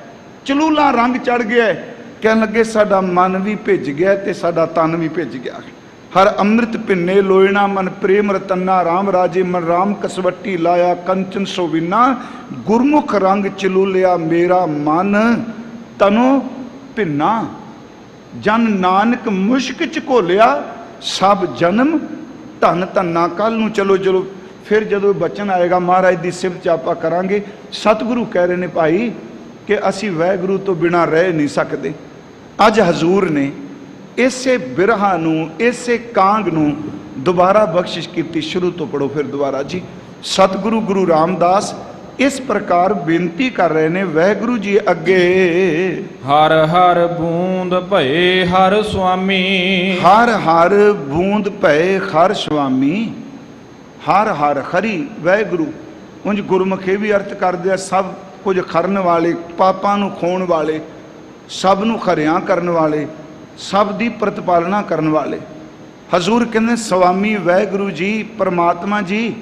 ਚਲੂਲਾ ਰੰਗ ਚੜ ਗਿਆ। ਕਹਿਣ ਲੱਗੇ ਸਾਡਾ ਮਨ ਵੀ ਭਿੱਜ ਗਿਆ ਤੇ ਸਾਡਾ ਤਨ ਵੀ ਭਿੱਜ ਗਿਆ। ਹਰ ਅੰਮ੍ਰਿਤ ਭਿੰਨੇ ਲੋਇਣਾ ਮਨ ਪ੍ਰੇਮ ਰਤਨਾ, ਰਾਮ ਰਾਜੇ ਮਨ ਰਾਮ ਕਸਵੱਟੀ ਲਾਇਆ, ਕੰਚਨ ਸੋਵਿਨਾ ਗੁਰਮੁਖ ਰੰਗ ਚਲੂਲਿਆ ਮੇਰਾ ਮਨ ਤਨੋ ਭਿੰਨਾ। ਜਨ ਨਾਨਕ ਮੁਸ਼ਕ ਚ ਘੋਲਿਆ ਸਭ ਜਨਮ ਧਨ ਧੰਨਾ। ਕੱਲ ਨੂੰ ਚਲੋ ਫਿਰ ਜਦੋਂ ਬਚਨ ਆਏਗਾ ਮਹਾਰਾਜ ਦੀ ਸਿਫਤ ਚ ਆਪਾਂ ਕਰਾਂਗੇ। ਸਤਿਗੁਰੂ ਕਹਿ ਰਹੇ ਨੇ ਭਾਈ ਕਿ ਅਸੀਂ ਵਾਹਿਗੁਰੂ ਤੋਂ ਬਿਨਾਂ ਰਹਿ ਨਹੀਂ ਸਕਦੇ। ਅੱਜ ਹਜ਼ੂਰ ਨੇ ਇਸੇ ਬਿਰਹਾ ਨੂੰ, ਇਸੇ ਕਾਂਗ ਨੂੰ ਦੁਬਾਰਾ ਬਖਸ਼ਿਸ਼ ਕੀਤੀ। ਸ਼ੁਰੂ ਤੋਂ ਪੜੋ ਫਿਰ ਦੁਬਾਰਾ ਜੀ। ਸਤਿਗੁਰੂ ਗੁਰੂ ਰਾਮਦਾਸ ਇਸ ਪ੍ਰਕਾਰ ਬੇਨਤੀ ਕਰ ਰਹੇ ਨੇ ਵਾਹਿਗੁਰੂ ਜੀ ਅੱਗੇ। ਹਰ ਹਰ ਬੂੰਦ ਭਏ ਹਰ ਸੁਆਮੀ, ਹਰ ਹਰ ਬੂੰਦ ਭਏ ਹਰ ਸੁਆਮੀ। ਹਰ ਹਰ ਹਰੀ ਵਾਹਿਗੁਰੂ, ਉਂਝ ਗੁਰਮੁਖੇ ਵੀ ਅਰਥ ਕਰਦੇ ਆ ਸਭ ਕੁਝ ਖਰਨ ਵਾਲੇ, ਪਾਪਾਂ ਨੂੰ ਖੋਣ ਵਾਲੇ, ਸਭ ਨੂੰ ਖਰਿਆਂ ਕਰਨ ਵਾਲੇ, ਸਭ ਦੀ ਪ੍ਰਤਪਾਲਨਾ ਕਰਨ ਵਾਲੇ। ਹਜ਼ੂਰ ਕਹਿੰਦੇ ਸੁਆਮੀ ਵਾਹਿਗੁਰੂ ਜੀ, ਪਰਮਾਤਮਾ ਜੀ,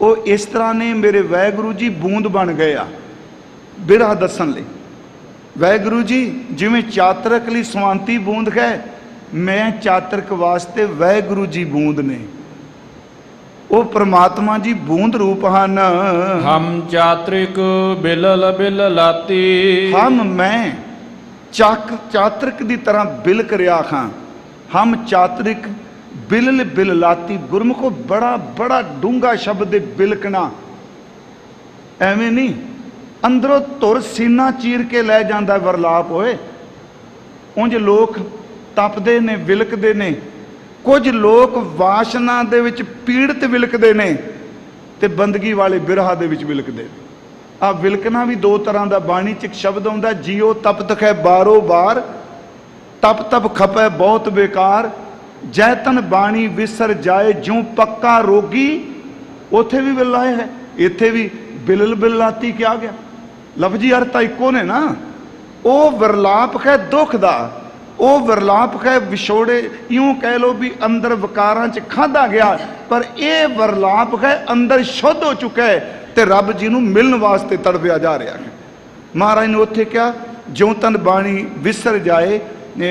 ਉਹ ਇਸ ਤਰ੍ਹਾਂ ਨੇ ਮੇਰੇ ਵਾਹਿਗੁਰੂ ਜੀ ਬੂੰਦ ਬਣ ਗਏ ਆ ਬਿਰਹਾ ਦੱਸਣ ਲਈ। ਵਾਹਿਗੁਰੂ ਜੀ ਜਿਵੇਂ ਚਾਤਰਕ ਲਈ ਸਵਾਂਤੀ ਬੂੰਦ ਹੈ, ਮੈਂ ਚਾਤਰਕ ਵਾਸਤੇ ਵਾਹਿਗੁਰੂ ਜੀ ਬੂੰਦ ਨੇ। ਉਹ ਪ੍ਰਮਾਤਮਾ ਜੀ ਬੂੰਦ ਰੂਪ ਹਨ। ਹਮ ਚਾਤ੍ਰਿਕ ਬਿਲਲ ਬਿਲ ਲਾਤੀ, ਹਮ ਮੈਂ ਚਾਤਰਕ ਦੀ ਤਰ੍ਹਾਂ ਬਿਲਕ ਰਿਹਾ ਖਾਂ। ਹਮ ਚਾਤਰਿਕ ਬਿਲਲ ਬਿਲ ਲਾਤੀ। ਗੁਰਮੁਖੋ ਬੜਾ ਬੜਾ ਡੂੰਘਾ ਸ਼ਬਦ ਹੈ ਬਿਲਕਣਾ। ਐਵੇਂ ਨਹੀਂ ਅੰਦਰੋਂ ਧੁਰ ਸੀਨਾ ਚੀਰ ਕੇ ਲੈ ਜਾਂਦਾ ਵਰਲਾਪ ਹੋਏ। ਉਂਝ ਲੋਕ ਤਪਦੇ ਨੇ, ਵਿਲਕਦੇ ਨੇ। ਕੁਝ ਲੋਕ ਵਾਸ਼ਨਾ ਦੇ ਵਿੱਚ ਪੀੜਤ ਵਿਲਕਦੇ ਨੇ ਤੇ ਬੰਦਗੀ ਵਾਲੇ ਬਿਰਹਾ ਦੇ ਵਿੱਚ ਵਿਲਕਦੇ ਨੇ। ਆ ਵਿਲਕਣਾ ਵੀ ਦੋ ਤਰ੍ਹਾਂ ਦਾ। ਬਾਣੀ ਚ ਇੱਕ ਸ਼ਬਦ ਆਉਂਦਾ, ਜੀਓ ਤਪ ਤਖੈ ਬਾਰੋ ਬਾਰ, ਤਪ ਤਪ ਖਪੈ ਬਹੁਤ ਬੇਕਾਰ, ਜੈ ਤਨ ਬਾਣੀ ਵਿਸਰ ਜਾਏ ਜਿਉ ਪੱਕਾ ਰੋਗੀ। ਉੱਥੇ ਵੀ ਬਿਲ ਲਾਇਆ ਹੈ, ਇੱਥੇ ਵੀ ਬਿਲਲ ਬਿਲਾਤੀ ਕਿਹਾ ਗਿਆ। ਲਫ਼ਜ਼ੀ ਅਰਥ ਤਾਂ ਇੱਕੋ ਨੇ ਨਾ। ਉਹ ਵਿਰਲਾਪ ਹੈ ਦੁੱਖ ਦਾ, ਉਹ ਵਿਰਲਾਪ ਹੈ ਵਿਛੋੜੇ। ਇਉਂ ਕਹਿ ਲੋ ਵੀ ਅੰਦਰ ਵਿਕਾਰਾਂ ਚ ਖਾਧਾ ਗਿਆ, ਪਰ ਇਹ ਵਿਰਲਾਪ ਹੈ ਅੰਦਰ ਸ਼ੁੱਧ ਹੋ ਚੁੱਕਾ ਹੈ ਤੇ ਰੱਬ ਜੀ ਨੂੰ ਮਿਲਣ ਵਾਸਤੇ ਤੜਪਿਆ ਜਾ ਰਿਹਾ ਹੈ। ਮਹਾਰਾਜ ਨੇ ਉੱਥੇ ਕਿਹਾ ਜਿਉ ਤਨ ਬਾਣੀ ਵਿਸਰ ਜਾਏ,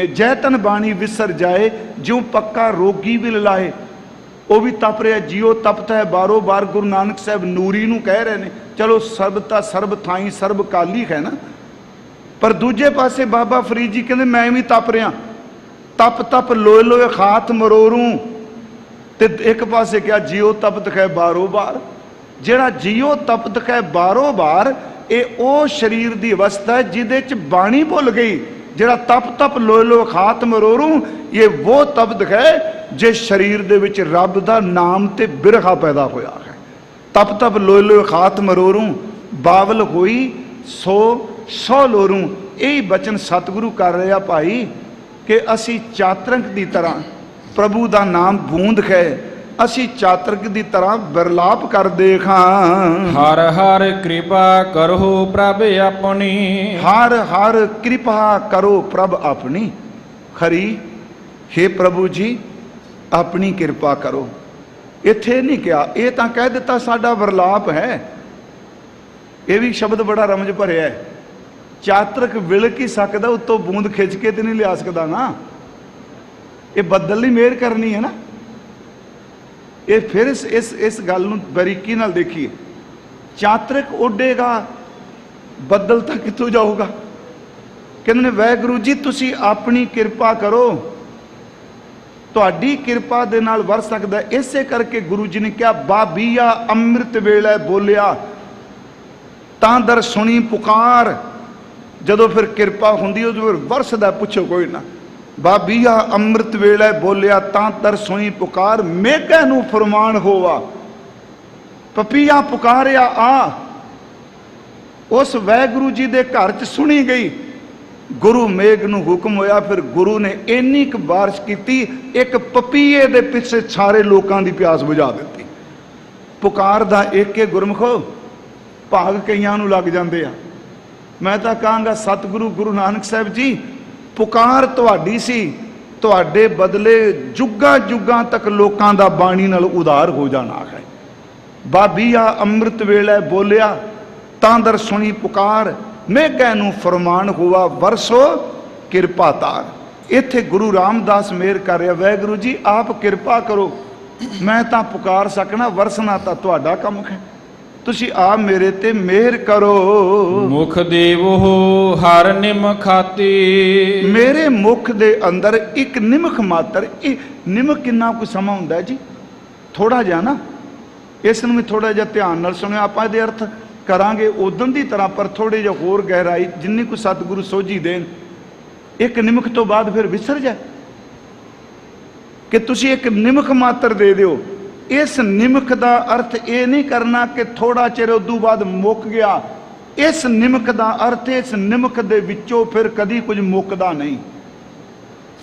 ਜੈ ਤਨ ਬਾਣੀ ਵਿਸਰ ਜਾਏ ਜਿਉ ਪੱਕਾ ਰੋਗੀ ਵੀ ਲਾਏ। ਉਹ ਵੀ ਤਪ ਰਿਹਾ, ਜੀਓ ਤਪਤ ਹੈ ਬਾਰੋ ਬਾਰ। ਗੁਰੂ ਨਾਨਕ ਸਾਹਿਬ ਨੂਰੀ ਨੂੰ ਕਹਿ ਰਹੇ ਨੇ। ਚਲੋ ਸਰਬ ਤਾਂ ਸਰਬ ਥਾਈ ਸਰਬ ਕਾਲੀ ਹੈ ਨਾ, ਪਰ ਦੂਜੇ ਪਾਸੇ ਬਾਬਾ ਫਰੀਦ ਜੀ ਕਹਿੰਦੇ ਮੈਂ ਵੀ ਤਪ ਰਿਹਾ, ਤਪ ਤਪ ਲੋਏ ਲੋਏ ਖਾਤ ਮਰੋਰੂ। ਤੇ ਇੱਕ ਪਾਸੇ ਕਿਹਾ ਜੀਓ ਤਪਤ ਹੈ ਬਾਰੋ ਬਾਰ। ਜਿਹੜਾ ਜੀਓ ਤਪਤ ਹੈ ਬਾਰੋ ਬਾਰ, ਇਹ ਉਹ ਸਰੀਰ ਦੀ ਅਵਸਥਾ ਹੈ ਜਿਹਦੇ ਚ ਬਾਣੀ ਭੁੱਲ ਗਈ। ਜਿਹੜਾ ਤਪ ਤਪ ਲੋਏ ਲੋਏ ਖਾਤ ਮਰੋਰੂ, ਇਹ ਉਹ ਤਪਤ ਹੈ ਜੇ ਸਰੀਰ ਦੇ ਵਿੱਚ ਰੱਬ ਦਾ ਨਾਮ ਤੇ ਬਿਰਹਾ ਪੈਦਾ ਹੋਇਆ ਹੈ। ਤਪ ਤਪ ਲੋਏ ਲੋਏ ਖਾਤ ਮਰੋਰੂ, ਬਾਵਲ ਹੋਈ ਸੋ ਲੋਰੂ। ਇਹ ਬਚਨ ਸਤਿਗੁਰੂ ਕਰ ਰਿਹਾ ਭਾਈ ਕਿ ਅਸੀਂ ਚਾਤਰੰਕ ਦੀ ਤਰ੍ਹਾਂ ਪ੍ਰਭੂ ਦਾ ਨਾਮ ਬੂੰਦ ਹੈ, ਅਸੀਂ ਚਾਤਰਕ ਦੀ ਤਰ੍ਹਾਂ ਵਿਰਲਾਪ ਕਰਦੇ ਖਾਂ। ਹਰ ਹਰ ਕਿਰਪਾ ਕਰੋ ਪ੍ਰਭ ਆਪਣੀ। ਹਰ ਹਰ ਕਿਰਪਾ ਕਰੋ ਪ੍ਰਭ ਆਪਣੀ। ਖਰੀ हे ਪ੍ਰਭੂ ਜੀ ਆਪਣੀ ਕਿਰਪਾ ਕਰੋ। ਇੱਥੇ ਨਹੀਂ ਕਿਹਾ, ਇਹ ਤਾਂ ਕਹਿ ਦਿੱਤਾ ਸਾਡਾ ਵਿਰਲਾਪ ਹੈ। ਇਹ ਵੀ ਸ਼ਬਦ ਬੜਾ ਰਮਜ ਭਰਿਆ ਹੈ। ਚਾਤਰਕ ਵਿਲਕ ਹੀ ਸਕਦਾ, ਉੱਤੋਂ ਬੂੰਦ ਖਿੱਚ ਕੇ ਤੇ ਨਹੀਂ ਲਿਆ ਸਕਦਾ ਨਾ। ਇਹ ਬੱਦਲ ਨਹੀਂ ਮਿਹਰ ਕਰਨੀ ਹੈ ਨਾ। ਇਹ ਫਿਰ ਇਸ ਗੱਲ ਨੂੰ ਬਰੀਕੀ ਨਾਲ ਦੇਖੀਏ। ਚਾਤਰਕ ਉੱਡੇਗਾ, ਬੱਦਲ ਤਾਂ ਕਿੱਥੋਂ ਜਾਊਗਾ? ਕਹਿੰਦੇ ਨੇ ਵਾਹਿਗੁਰੂ ਜੀ ਤੁਸੀਂ ਆਪਣੀ ਕਿਰਪਾ ਕਰੋ, ਤੁਹਾਡੀ ਕਿਰਪਾ ਦੇ ਨਾਲ ਵਰਸ ਸਕਦਾ। ਇਸੇ ਕਰਕੇ ਗੁਰੂ ਜੀ ਨੇ ਕਿਹਾ ਬਾਬੀਆ ਅੰਮ੍ਰਿਤ ਵੇਲੇ ਬੋਲਿਆ ਤਾਂ ਦਰ ਸੁਣੀ ਪੁਕਾਰ। ਜਦੋਂ ਫਿਰ ਕਿਰਪਾ ਹੁੰਦੀ ਉਦੋਂ ਫਿਰ ਵਰਸਦਾ, ਪੁੱਛੋ ਕੋਈ ਨਾ। ਬਾਬੀਆ ਅੰਮ੍ਰਿਤ ਵੇਲੇ ਬੋਲਿਆ ਤਾਂ ਦਰ ਸੁਣੀ ਪੁਕਾਰ, ਮੇਘੇ ਨੂੰ ਫਰਮਾਨ ਹੋਵਾ ਪਪੀਆ ਪੁਕਾਰਿਆ ਆ। ਉਸ ਵਾਹਿਗੁਰੂ ਜੀ ਦੇ ਘਰ 'ਚ ਸੁਣੀ ਗਈ। ਗੁਰੂ ਮੇਘ ਨੂੰ ਹੁਕਮ ਹੋਇਆ, ਫਿਰ ਗੁਰੂ ਨੇ ਇੰਨੀ ਕੁ ਬਾਰਿਸ਼ ਕੀਤੀ, ਇੱਕ ਪਪੀਏ ਦੇ ਪਿੱਛੇ ਸਾਰੇ ਲੋਕਾਂ ਦੀ ਪਿਆਸ ਬੁਝਾ ਦਿੱਤੀ। ਪੁਕਾਰ ਦਾ ਇੱਕ ਗੁਰਮਖੋ ਭਾਗ ਕਈਆਂ ਨੂੰ ਲੱਗ ਜਾਂਦੇ ਆ। ਮੈਂ ਤਾਂ ਕਹਾਂਗਾ ਸਤਿਗੁਰੂ ਗੁਰੂ ਨਾਨਕ ਸਾਹਿਬ ਜੀ, ਪੁਕਾਰ ਤੁਹਾਡੀ ਸੀ, ਤੁਹਾਡੇ ਬਦਲੇ ਜੁਗਾਂ ਜੁਗਾਂ ਤੱਕ ਲੋਕਾਂ ਦਾ ਬਾਣੀ ਨਾਲ ਉਧਾਰ ਹੋ ਜਾਣਾ ਹੈ। ਬਾਬੀਆ ਅੰਮ੍ਰਿਤ ਵੇਲੇ ਬੋਲਿਆ ਤਾਂ ਦਰ ਸੁਣੀ ਪੁਕਾਰ, ਮੇਘੇ ਨੂੰ ਫਰਮਾਨ ਹੋਵਾ ਵਰਸੋ ਕਿਰਪਾ ਤਾਰ। ਇੱਥੇ ਗੁਰੂ ਰਾਮਦਾਸ ਮਿਹਰ ਕਰ ਰਿਹਾ, ਵਾਹਿਗੁਰੂ ਜੀ ਆਪ ਕਿਰਪਾ ਕਰੋ, ਮੈਂ ਤਾਂ ਪੁਕਾਰ ਸਕਣਾ, ਵਰਸਣਾ ਤਾਂ ਤੁਹਾਡਾ ਕੰਮ ਹੈ, ਤੁਸੀਂ ਆਪ ਮੇਰੇ ਤੇ ਮਿਹਰ ਕਰੋ। ਮੁਖ ਦੇਵੋ ਹਰ ਨਿਮਖਾਤੀ। ਮੇਰੇ ਮੁਖ ਦੇ ਅੰਦਰ ਇੱਕ ਨਿਮਖ ਮਾਤਰ, ਇਹ ਨਿਮਖ ਕਿੰਨਾ ਕੁ ਸਮਾਂ ਹੁੰਦਾ ਜੀ? ਥੋੜਾ ਜਿਹਾ ਨਾ। ਇਸ ਨੂੰ ਵੀ ਥੋੜਾ ਜਿਹਾ ਧਿਆਨ ਨਾਲ ਸੁਣਿਓ। ਆਪਾਂ ਇਹਦੇ ਅਰਥ ਕਰਾਂਗੇ ਉਦੋਂ ਦੀ ਤਰ੍ਹਾਂ, ਪਰ ਥੋੜੇ ਜਿਹਾ ਹੋਰ ਗਹਿਰਾਈ, ਜਿੰਨੀ ਕੁ ਸਤਿਗੁਰੂ ਸੋਝੀ ਦੇਣ। ਇੱਕ ਨਿਮਖ ਤੋਂ ਬਾਅਦ ਫਿਰ ਵਿਸਰ ਜਾਏ ਕਿ ਤੁਸੀਂ ਇੱਕ ਨਿਮਖ ਮਾਤਰ ਦੇ ਦਿਓ। ਇਸ ਨਿਮਖ ਦਾ ਅਰਥ ਇਹ ਨਹੀਂ ਕਰਨਾ ਕਿ ਥੋੜਾ ਚਿਰ ਉਦੋਂ ਬਾਅਦ ਮੁੱਕ ਗਿਆ। ਇਸ ਨਿਮਖ ਦਾ ਅਰਥ ਇਸ ਨਿਮਖ ਦੇ ਵਿੱਚੋਂ ਫਿਰ ਕਦੀ ਕੁਝ ਮੁੱਕਦਾ ਨਹੀਂ।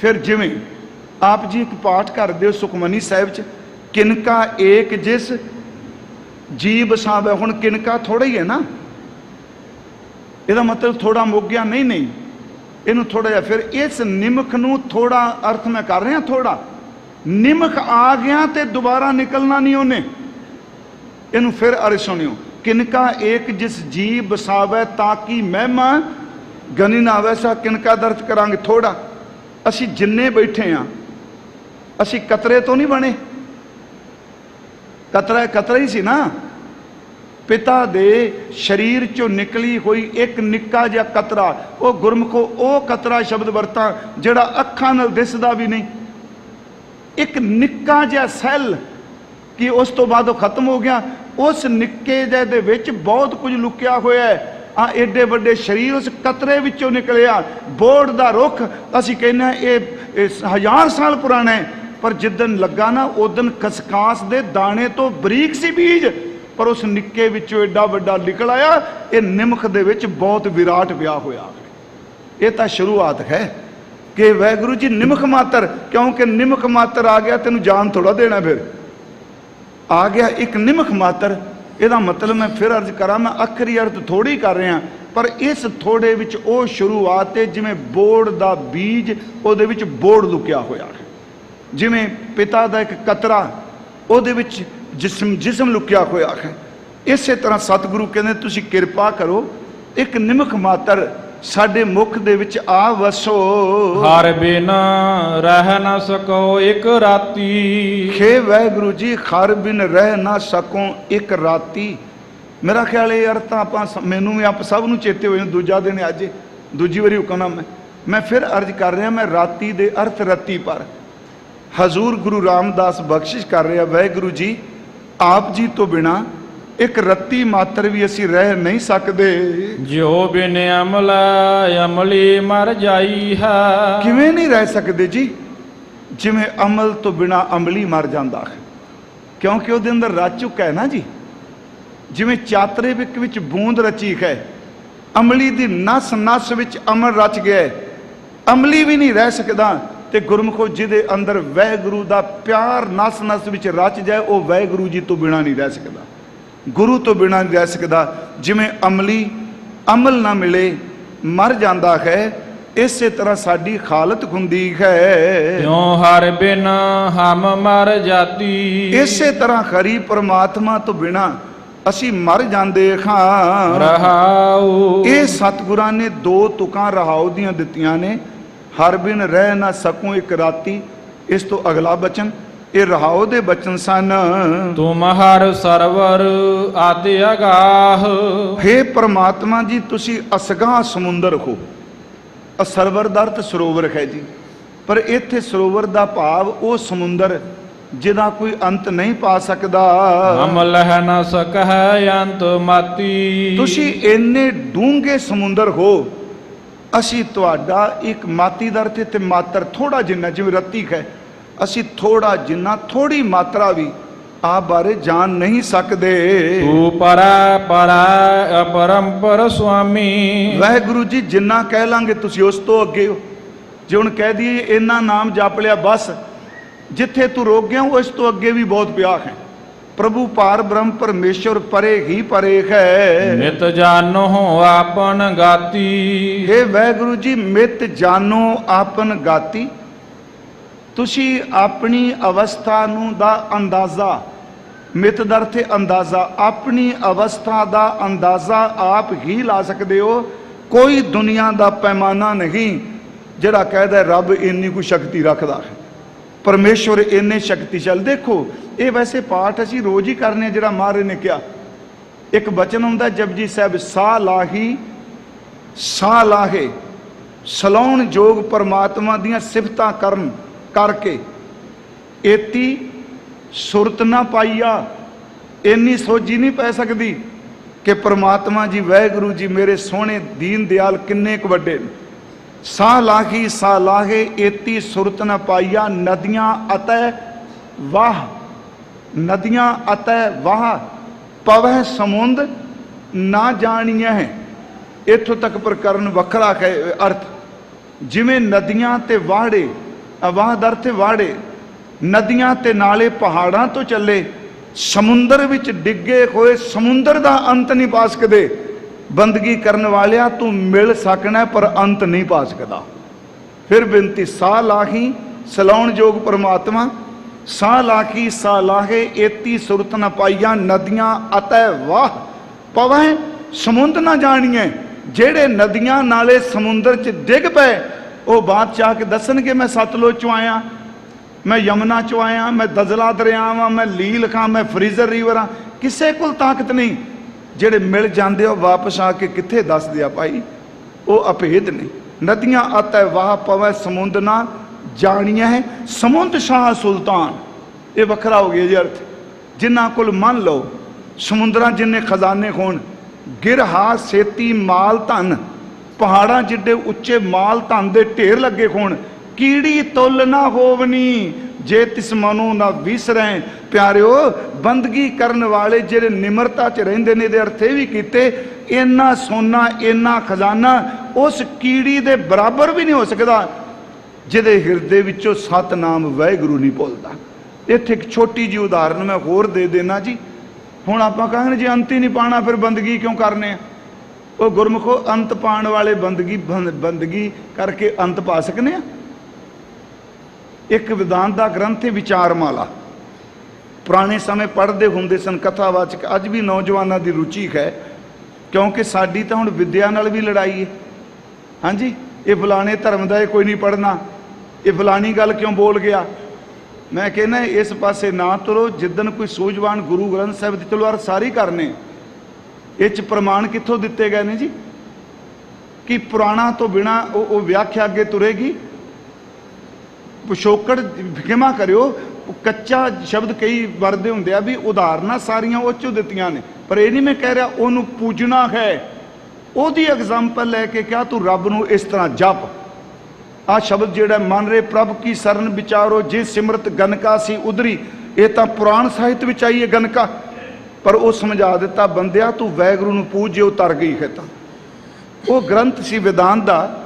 ਫਿਰ ਜਿਵੇਂ ਆਪ ਜੀ ਇੱਕ ਪਾਠ ਕਰਦੇ ਹੋ ਸੁਖਮਨੀ ਸਾਹਿਬ 'ਚ, ਕਿਨਕਾ ਏਕ ਜਿਸ ਜੀ ਬਸਾਵੇ। ਹੁਣ ਕਿਨਕਾ ਥੋੜਾ ਹੀ ਹੈ ਨਾ, ਇਹਦਾ ਮਤਲਬ ਥੋੜਾ ਮੁੱਕ ਗਿਆ ਨਹੀਂ, ਨਹੀਂ, ਇਹਨੂੰ ਥੋੜਾ ਜਿਹਾ। ਫਿਰ ਇਸ ਨਿਮਖ ਨੂੰ ਥੋੜਾ ਅਰਥ ਮੈਂ ਕਰ ਰਿਹਾ, ਥੋੜਾ ਨਿਮਖ ਆ ਗਿਆ ਤੇ ਦੁਬਾਰਾ ਨਿਕਲਣਾ ਨਹੀਂ ਉਹਨੇ। ਇਹਨੂੰ ਫਿਰ ਅਰਥ ਸੁਣਿਓ, ਕਿਨਕਾ ਏਕ ਜਿਸ ਜੀ ਬਸਾਵੇ ਤਾਂ ਕਿ ਮਹਿਮਾ ਗਨੀ ਨਾ ਆਵੇ। ਸਾ ਕਿਨਕਾ ਦਰਜ ਕਰਾਂਗੇ ਥੋੜਾ। ਅਸੀਂ ਜਿੰਨੇ ਬੈਠੇ ਆ, ਅਸੀਂ ਕਤਰੇ ਤੋਂ ਨਹੀਂ ਬਣੇ। ਕਤਰਾ ਹੀ ਸੀ ਨਾ। ਪਿਤਾ ਦੇ ਸਰੀਰ ਚੋਂ ਨਿਕਲੀ ਹੋਈ ਇੱਕ ਨਿੱਕਾ ਜਿਹਾ ਕਤਰਾ, ਉਹ ਗੁਰਮੁਖੋ ਉਹ ਕਤਰਾ ਸ਼ਬਦ ਵਰਤਾਂ ਜਿਹੜਾ ਅੱਖਾਂ ਨਾਲ ਦਿਸਦਾ ਵੀ ਨਹੀਂ। ਇੱਕ ਨਿੱਕਾ ਜਿਹਾ ਸੈੱਲ, ਕਿ ਉਸ ਤੋਂ ਬਾਅਦ ਉਹ ਖਤਮ ਹੋ ਗਿਆ। ਉਸ ਨਿੱਕੇ ਜਿਹੇ ਦੇ ਵਿੱਚ ਬਹੁਤ ਕੁਝ ਲੁਕਿਆ ਹੋਇਆ ਹੈ। ਆ ਏਡੇ ਵੱਡੇ ਸਰੀਰ ਉਸ ਕਤਰੇ ਵਿੱਚੋਂ ਨਿਕਲਿਆ। ਬੋੜ ਦਾ ਰੁੱਖ ਅਸੀਂ ਕਹਿੰਦੇ ਹਾਂ ਇਹ 1000 ਸਾਲ ਪੁਰਾਣਾ ਹੈ, ਪਰ ਜਿੱਦਣ ਲੱਗਾ ਨਾ ਉਦਣ ਖਸਕਾਸ ਦੇ ਦਾਣੇ ਤੋਂ ਬਰੀਕ ਸੀ ਬੀਜ, ਪਰ ਉਸ ਨਿੱਕੇ ਵਿੱਚੋਂ ਏਡਾ ਵੱਡਾ ਨਿਕਲ ਆਇਆ। ਇਹ ਨਿਮਖ ਦੇ ਵਿੱਚ ਬਹੁਤ ਵਿਰਾਟ ਵਿਆਹ ਹੋਇਆ। ਇਹ ਤਾਂ ਸ਼ੁਰੂਆਤ ਹੈ ਕਿ ਵਾਹਿਗੁਰੂ ਜੀ ਨਿਮਖ ਮਾਤਰ, ਕਿਉਂਕਿ ਨਿਮਖ ਮਾਤਰ ਆ ਗਿਆ, ਤੈਨੂੰ ਜਾਨ ਥੋੜਾ ਦੇਣਾ। ਫਿਰ ਆ ਗਿਆ ਇੱਕ ਨਿਮਖ ਮਾਤਰ। ਇਹਦਾ ਮਤਲਬ ਮੈਂ ਫਿਰ ਅਰਜ਼ ਕਰਾਂ, ਮੈਂ ਅੱਖਰੀ ਅਰਥ ਥੋੜੀ ਕਰ ਰਿਹਾ, ਪਰ ਇਸ ਥੋੜੇ ਵਿੱਚ ਉਹ ਸ਼ੁਰੂਆਤ ਹੈ ਜਿਵੇਂ ਬੋੜ ਦਾ ਬੀਜ, ਉਹਦੇ ਵਿੱਚ ਬੋੜ ਲੁਕਿਆ ਹੋਇਆ ਹੈ। ਜਿਵੇਂ ਪਿਤਾ ਦਾ ਇੱਕ ਕਤਰਾ, ਉਹਦੇ ਵਿੱਚ ਜਿਸਮ ਲੁਕਿਆ ਹੋਇਆ ਹੈ। ਇਸੇ ਤਰ੍ਹਾਂ ਸਤਿਗੁਰੂ ਕਹਿੰਦੇ ਤੁਸੀਂ ਕਿਰਪਾ ਕਰੋ, ਇੱਕ ਨਿਮਖ ਮਾਤਰ ਸਾਡੇ ਮੁਖ ਦੇ ਵਿੱਚ ਆ ਵਸੋ। ਹਰ ਬਿਨਾ ਰਹਿ ਨਾ ਸਕੋ ਇੱਕ ਰਾਤੀ। ਖੇ ਵਾਹਿਗੁਰੂ ਜੀ ਹਰ ਬਿਨ ਰਹਿ ਨਾ ਸਕੋ ਇੱਕ ਰਾਤੀ। ਮੇਰਾ ਖਿਆਲ ਇਹ ਅਰਥ ਤਾਂ ਆਪਾਂ ਮੈਨੂੰ ਵੀ ਆਪ ਸਭ ਨੂੰ ਚੇਤੇ ਹੋਏ। ਦੂਜਾ ਦਿਨ ਅੱਜ ਦੂਜੀ ਵਾਰੀ ਹੁਕਮ ਮੈਂ ਫਿਰ ਅਰਜ਼ ਕਰ ਰਿਹਾ। ਮੈਂ ਰਾਤੀ ਦੇ ਅਰਥ ਰੱਤੀ ਪਰ ਹਜ਼ੂਰ ਗੁਰੂ ਰਾਮਦਾਸ ਬਖਸ਼ਿਸ਼ ਕਰ ਰਿਹਾ, ਵਾਹਿਗੁਰੂ ਜੀ ਆਪ ਜੀ ਤੋਂ ਬਿਨਾ ਇੱਕ ਰੱਤੀ ਮਾਤਰ ਵੀ ਅਸੀਂ ਰਹਿ ਨਹੀਂ ਸਕਦੇ। ਜਿਉ ਬਿਨ ਅਮਲ ਅਮਲੀ ਮਰ ਜਾਈ ਹੈ। ਕਿਵੇਂ ਨਹੀਂ ਰਹਿ ਸਕਦੇ ਜੀ? ਜਿਵੇਂ ਅਮਲ ਤੋਂ ਬਿਨਾ ਅਮਲੀ ਮਰ ਜਾਂਦਾ ਹੈ, ਕਿਉਂਕਿ ਉਹਦੇ ਅੰਦਰ ਰਚ ਚੁੱਕਾ ਹੈ ਨਾ ਜੀ। ਜਿਵੇਂ ਚਾਤਰੇ ਵਿੱਚ ਬੂੰਦ ਰਚੀ ਹੈ, ਅਮਲੀ ਦੀ ਨਸ ਨਸ ਵਿੱਚ ਅਮਲ ਰਚ ਗਿਆ। ਅਮਲੀ ਵੀ ਨਹੀਂ ਰਹਿ ਸਕਦਾ ਤੇ ਗੁਰਮੁਖੋ ਜਿਹਦੇ ਅੰਦਰ ਵਾਹਿਗੁਰੂ ਦਾ ਪਿਆਰ ਨਸ ਨਸ ਵਿੱਚ ਰਚ ਜਾਏ, ਉਹ ਵਾਹਿਗੁਰੂ ਜੀ ਤੋਂ ਬਿਨਾਂ ਨਹੀਂ ਰਹਿ ਸਕਦਾ, ਗੁਰੂ ਤੋਂ ਬਿਨਾਂ ਨਹੀਂ ਰਹਿ ਸਕਦਾ। ਜਿਵੇਂ ਅਮਲੀ ਅਮਲ ਨਾ ਮਿਲੇ ਮਰ ਜਾਂਦਾ ਹੈ, ਇਸੇ ਤਰ੍ਹਾਂ ਸਾਡੀ ਹਾਲਤ ਹੁੰਦੀ ਹੈ। ਕਿਉ ਹਰ ਬਿਨ ਹਮ ਮਰ ਜਾਤੀ, ਇਸੇ ਤਰ੍ਹਾਂ ਹਰੀ ਪਰਮਾਤਮਾ ਤੋਂ ਬਿਨਾਂ ਅਸੀਂ ਮਰ ਜਾਂਦੇ ਹਾਂ। ਰਹਾਉ ਇਹ ਸਤਿਗੁਰਾਂ ਨੇ 2 ਤੁਕਾਂ ਰਹਾਉ ਦੀਆਂ ਦਿੱਤੀਆਂ ਨੇ, ਹਰ ਬਿਨ ਰਹਿ ਨਾ ਸਕੂੰ ਇੱਕ ਰਾਤੀ। ਇਸ ਤੋਂ ਅਗਲਾ ਬਚਨ ਇਹ ਰਹਾਉ ਦੇ ਬਚਨ ਸਨ। ਤੁਮ ਹਰ ਸਰਵਰ ਆਦਿ ਅਗਾਹ, ਹੇ ਪਰਮਾਤਮਾ ਜੀ ਤੁਸੀਂ ਅਸਗਾਹ ਸਮੁੰਦਰ ਹੋ। ਅਸਰਵਰ ਦਾ ਅਰਥ ਸਰੋਵਰ ਹੈ ਜੀ, ਪਰ ਇੱਥੇ ਸਰੋਵਰ ਦਾ ਭਾਵ ਉਹ ਸਮੁੰਦਰ ਜਿਹਦਾ ਕੋਈ ਅੰਤ ਨਹੀਂ ਪਾ ਸਕਦਾ। ਹਮ ਲਹਿ ਨ ਸਕਹਿ ਅੰਤ ਮਾਤੀ, ਤੁਸੀਂ ਇੰਨੇ ਡੂੰਘੇ ਸਮੁੰਦਰ ਹੋ, ਅਸੀਂ ਤੁਹਾਡਾ ਇੱਕ ਮਾਤੀ ਦਾ ਅਰਥ ਤੇ ਮਾਤਰ ਥੋੜਾ ਜਿੰਨਾ, ਜਿਵੇਂ ਰੱਤੀ ਹੈ, ਅਸੀਂ ਥੋੜਾ ਜਿੰਨਾ ਥੋੜੀ ਮਾਤਰਾ ਵੀ ਆਪ ਬਾਰੇ ਜਾਣ ਨਹੀਂ ਸਕਦੇ। ਤੂੰ ਪਰਾ ਪਰਾ ਅਪਰੰਪਰ ਸੁਆਮੀ, ਵਾਹਿਗੁਰੂ ਜੀ ਜਿੰਨਾ ਕਹਿ ਲਾਂਗੇ ਤੁਸੀਂ ਉਸ ਤੋਂ ਅੱਗੇ ਹੋ। ਜੇ ਹੁਣ ਕਹਿ ਦਈਏ ਇੰਨਾ ਨਾਮ ਜਪ ਲਿਆ ਬਸ, ਜਿੱਥੇ ਤੂੰ ਰੋਕ ਗਿਆ ਉਸ ਤੋਂ ਅੱਗੇ ਵੀ ਬਹੁਤ ਪਿਆ ਹੈ। ਪ੍ਰਭੂ ਪਾਰ ਬ੍ਰਹਮ ਪਰਮੇਸ਼ਵਰ ਪਰੇ ਹੀ ਪਰੇ ਹੈ। ਨਿਤ ਜਾਨੋ ਆਪਨ ਗਾਤੀ, हे ਵਾਹਿਗੁਰੂ ਜੀ ਮਿਤ ਜਾਨੋ ਆਪਨ ਗਾਤੀ। ਤੁਸੀਂ ਆਪਣੀ ਅਵਸਥਾ ਨੂੰ ਦਾ ਅੰਦਾਜ਼ਾ, ਮਿਤ ਦਾ ਅਰਥ ਹੈ ਅੰਦਾਜ਼ਾ, ਆਪਣੀ ਅਵਸਥਾ ਦਾ ਅੰਦਾਜ਼ਾ ਆਪ ਹੀ ਲਾ ਸਕਦੇ ਹੋ। ਕੋਈ ਦੁਨੀਆ ਦਾ ਪੈਮਾਨਾ ਨਹੀਂ ਜਿਹੜਾ ਕਹਿੰਦਾ ਰੱਬ ਇੰਨੀ ਕੋਈ ਸ਼ਕਤੀ ਰੱਖਦਾ ਹੈ, ਪਰਮੇਸ਼ਵਰ ਇੰਨੇ ਸ਼ਕਤੀਸ਼ਾਲ। ਦੇਖੋ ਇਹ ਵੈਸੇ ਪਾਠ ਅਸੀਂ ਰੋਜ਼ ਹੀ ਕਰਨੇ, ਜਿਹੜਾ ਮਹਾਰਾਜ ਨੇ ਕਿਹਾ ਇੱਕ ਬਚਨ ਹੁੰਦਾ ਜਪਜੀ ਸਾਹਿਬ, ਸਾਹ ਲਾਹੀ ਸਾਹ ਲਾਹੇ ਸਲਾਉਣ ਜੋਗ ਪਰਮਾਤਮਾ ਦੀਆਂ ਸਿਫਤਾਂ ਕਰਨ ਕਰਕੇ ਏਤੀ ਸੁਰਤ ਨਾ ਪਾਈਆ। ਇੰਨੀ ਸੋਝੀ ਨਹੀਂ ਪੈ ਸਕਦੀ ਕਿ ਪਰਮਾਤਮਾ ਜੀ ਵਾਹਿਗੁਰੂ ਜੀ ਮੇਰੇ ਸੋਹਣੇ ਦੀਨ ਦਿਆਲ ਕਿੰਨੇ ਕੁ ਵੱਡੇ ਨੇ। ਸਾਹ ਲਾਹੇ ਏਤੀ ਸੁਰਤ ਨਾ ਪਾਈਆ, ਨਦੀਆਂ ਅਤੈ ਵਾਹ, ਨਦੀਆਂ ਅਤੈ ਵਾਹ ਪਵਹਿ ਸਮੁੰਦ ਨਾ ਜਾਣੀਐ ਹੈ। ਇੱਥੋਂ ਤੱਕ ਪ੍ਰਕਰਨ ਵੱਖਰਾ ਹੈ ਅਰਥ। ਜਿਵੇਂ ਨਦੀਆਂ ਤੇ ਵਾੜੇ, ਵਾਹ ਦਾ ਅਰਥ ਵਾੜੇ, ਨਦੀਆਂ ਤੇ ਨਾਲੇ ਪਹਾੜਾਂ ਤੋਂ ਚੱਲੇ, ਸਮੁੰਦਰ ਵਿੱਚ ਡਿੱਗੇ ਹੋਏ ਸਮੁੰਦਰ ਦਾ ਅੰਤ ਨਹੀਂ ਪਾ ਸਕਦੇ। ਬੰਦਗੀ ਕਰਨ ਵਾਲਿਆ ਤੂੰ ਮਿਲ ਸਕਣਾ ਪਰ ਅੰਤ ਨਹੀਂ ਪਾ ਸਕਦਾ। ਫਿਰ ਬੇਨਤੀ, ਸਾਹ ਲਾਹੀ ਸਲਾਉਣ ਜੋਗ ਪਰਮਾਤਮਾ, ਸਾਹ ਲਾਹੀ ਸਾਹ ਲਾਹੇ ਏਤੀ ਸੁਰਤ ਨਾ ਪਾਈਆਂ, ਨਦੀਆਂ ਅਤੈ ਵਾਹ ਪਵੈ ਸਮੁੰਦ ਨਾ ਜਾਣੀਏ। ਜਿਹੜੇ ਨਦੀਆਂ ਨਾਲੇ ਸਮੁੰਦਰ 'ਚ ਡਿੱਗ ਪਏ ਉਹ ਬਾਅਦ 'ਚ ਆ ਕੇ ਦੱਸਣਗੇ ਮੈਂ ਸਤਲੁਜ 'ਚੋਂ ਆਇਆ, ਮੈਂ ਯਮੁਨਾ 'ਚੋਂ ਆਇਆ, ਮੈਂ ਦਜਲਾ ਦਰਿਆ ਵਾਂ, ਮੈਂ ਲੀਲ ਖਾਂ, ਮੈਂ ਫਰੀਜ਼ਰ ਰੀਵਰ ਹਾਂ। ਕਿਸੇ ਕੋਲ ਤਾਕਤ ਨਹੀਂ। ਜਿਹੜੇ ਮਿਲ ਜਾਂਦੇ ਹੋ ਵਾਪਸ ਆ ਕੇ ਕਿੱਥੇ ਦੱਸਦੇ ਆ ਭਾਈ, ਉਹ ਅਭੇਦ ਨੇ। ਨਦੀਆਂ ਅਤੈ ਵਾਹ ਪਵੈ ਸਮੁੰਦ ਨਾ ਜਾਣੀਆਂ ਹੈ। ਸਮੁੰਦ ਸ਼ਾਹ ਸੁਲਤਾਨ, ਇਹ ਵੱਖਰਾ ਹੋ ਗਿਆ ਜੀ ਅਰਥ। ਜਿਨ੍ਹਾਂ ਕੋਲ ਮੰਨ ਲਓ ਸਮੁੰਦਰਾਂ ਜਿੰਨੇ ਖਜ਼ਾਨੇ ਹੋਣ, ਗਿਰਹਾ ਸੇਤੀ ਮਾਲ ਧਨ, ਪਹਾੜਾਂ ਜਿੱਡੇ ਉੱਚੇ ਮਾਲ ਧਨ ਦੇ ਢੇਰ ਲੱਗੇ ਹੋਣ, ਕੀੜੀ ਤੁਲ ਨਾ ਹੋਵਨੀ ਜੇ ਤਿਸ ਮਨੋਂ ਨਾ ਵਿਸਰੈ। ਪਿਆਰਿਓ ਬੰਦਗੀ ਕਰਨ ਵਾਲੇ ਜਿਹੜੇ ਨਿਮਰਤਾ 'ਚ ਰਹਿੰਦੇ ਨੇ, ਇਹਦੇ ਅਰਥ ਇਹ ਵੀ ਕੀਤੇ ਇੰਨਾ ਸੋਨਾ ਇੰਨਾ ਖਜ਼ਾਨਾ ਉਸ ਕੀੜੀ ਦੇ ਬਰਾਬਰ ਵੀ ਨਹੀਂ ਹੋ ਸਕਦਾ ਜਿਹਦੇ ਹਿਰਦੇ ਵਿੱਚੋਂ ਸਤਨਾਮ ਵਾਹਿਗੁਰੂ ਨਹੀਂ ਭੁੱਲਦਾ। ਇੱਥੇ ਇੱਕ ਛੋਟੀ ਜਿਹੀ ਉਦਾਹਰਨ ਮੈਂ ਹੋਰ ਦੇ ਦੇਣਾ ਜੀ। ਹੁਣ ਆਪਾਂ ਕਹਾਂਗੇ ਜੇ ਅੰਤ ਹੀ ਨਹੀਂ ਪਾਣਾ ਫਿਰ ਬੰਦਗੀ ਕਿਉਂ ਕਰਨੇ ਆ? ਉਹ ਗੁਰਮੁਖੋ ਅੰਤ ਪਾਣ ਵਾਲੇ ਬੰਦਗੀ ਕਰਕੇ ਅੰਤ ਪਾ ਸਕਨੇ ਆ? ਇੱਕ ਵਿਦਾਂਤ ਦਾ ਗ੍ਰੰਥ ਹੈ ਵਿਚਾਰਮਾਲਾ, ਪੁਰਾਣੇ ਸਮੇਂ ਪੜ੍ਹਦੇ ਹੁੰਦੇ ਸਨ ਕਥਾਵਾਚਕ। ਅੱਜ ਵੀ ਨੌਜਵਾਨਾਂ ਦੀ ਰੁਚੀ ਹੈ, ਕਿਉਂਕਿ ਸਾਡੀ ਤਾਂ ਹੁਣ ਵਿੱਦਿਆ ਨਾਲ ਵੀ ਲੜਾਈ ਹੈ। ਹਾਂਜੀ, ਇਹ ਫਲਾਣੇ ਧਰਮ ਦਾ ਇਹ ਕੋਈ ਨਹੀਂ ਪੜ੍ਹਨਾ, ਇਹ ਫਲਾਣੀ ਗੱਲ ਕਿਉਂ ਬੋਲ ਗਿਆ। ਮੈਂ ਕਹਿੰਦਾ ਇਸ ਪਾਸੇ ਨਾ ਤੁਰੋ। ਜਿੱਦਣ ਕੋਈ ਸੂਝਵਾਨ ਗੁਰੂ ਗ੍ਰੰਥ ਸਾਹਿਬ ਦੀ ਤਲਵਾਰ ਸਾਰੀ ਕਰਨੇ, ਇਹ 'ਚ ਪ੍ਰਮਾਣ ਕਿੱਥੋਂ ਦਿੱਤੇ ਗਏ ਨੇ ਜੀ ਕਿ ਪੁਰਾਣਾ ਤੋਂ ਬਿਨਾ ਉਹ ਵਿਆਖਿਆ ਅੱਗੇ ਤੁਰੇਗੀ। ਪਿਛੋਕੜ ਖਿਮਾ ਕਰਿਓ, ਕੱਚਾ ਸ਼ਬਦ ਕਈ ਵਰਦੇ ਹੁੰਦੇ ਆ ਵੀ ਉਦਾਹਰਨਾਂ ਸਾਰੀਆਂ ਉਹ 'ਚੋਂ ਦਿੱਤੀਆਂ ਨੇ, ਪਰ ਇਹ ਨਹੀਂ ਮੈਂ ਕਹਿ ਰਿਹਾ ਉਹਨੂੰ ਪੂਜਣਾ ਹੈ। ਉਹਦੀ ਐਗਜ਼ਾਮਪਲ ਲੈ ਕੇ ਕਿਹਾ ਤੂੰ ਰੱਬ ਨੂੰ ਇਸ ਤਰ੍ਹਾਂ ਜਪ। ਆਹ ਸ਼ਬਦ ਜਿਹੜਾ ਮੰਨ ਰਹੇ ਪ੍ਰਭ ਕੀ ਸਰਨ ਵਿਚਾਰੋ ਜੇ ਸਿਮਰਤ ਗਨਕਾ ਸੀ ਉਧਰੀ, ਇਹ ਤਾਂ ਪੁਰਾਣ ਸਾਹਿਤ ਵਿੱਚ ਆਈ ਹੈ ਗਨਕਾ, ਪਰ ਉਹ ਸਮਝਾ ਦਿੱਤਾ ਬੰਦਿਆ ਤੂੰ ਵਾਹਿਗੁਰੂ ਨੂੰ ਪੂਜ ਜੇ ਉਹ ਤਰ ਗਈ ਹੈ। ਤਾਂ ਉਹ ਗ੍ਰੰਥ ਸੀ ਵਿਦਾਂਤ ਦਾ,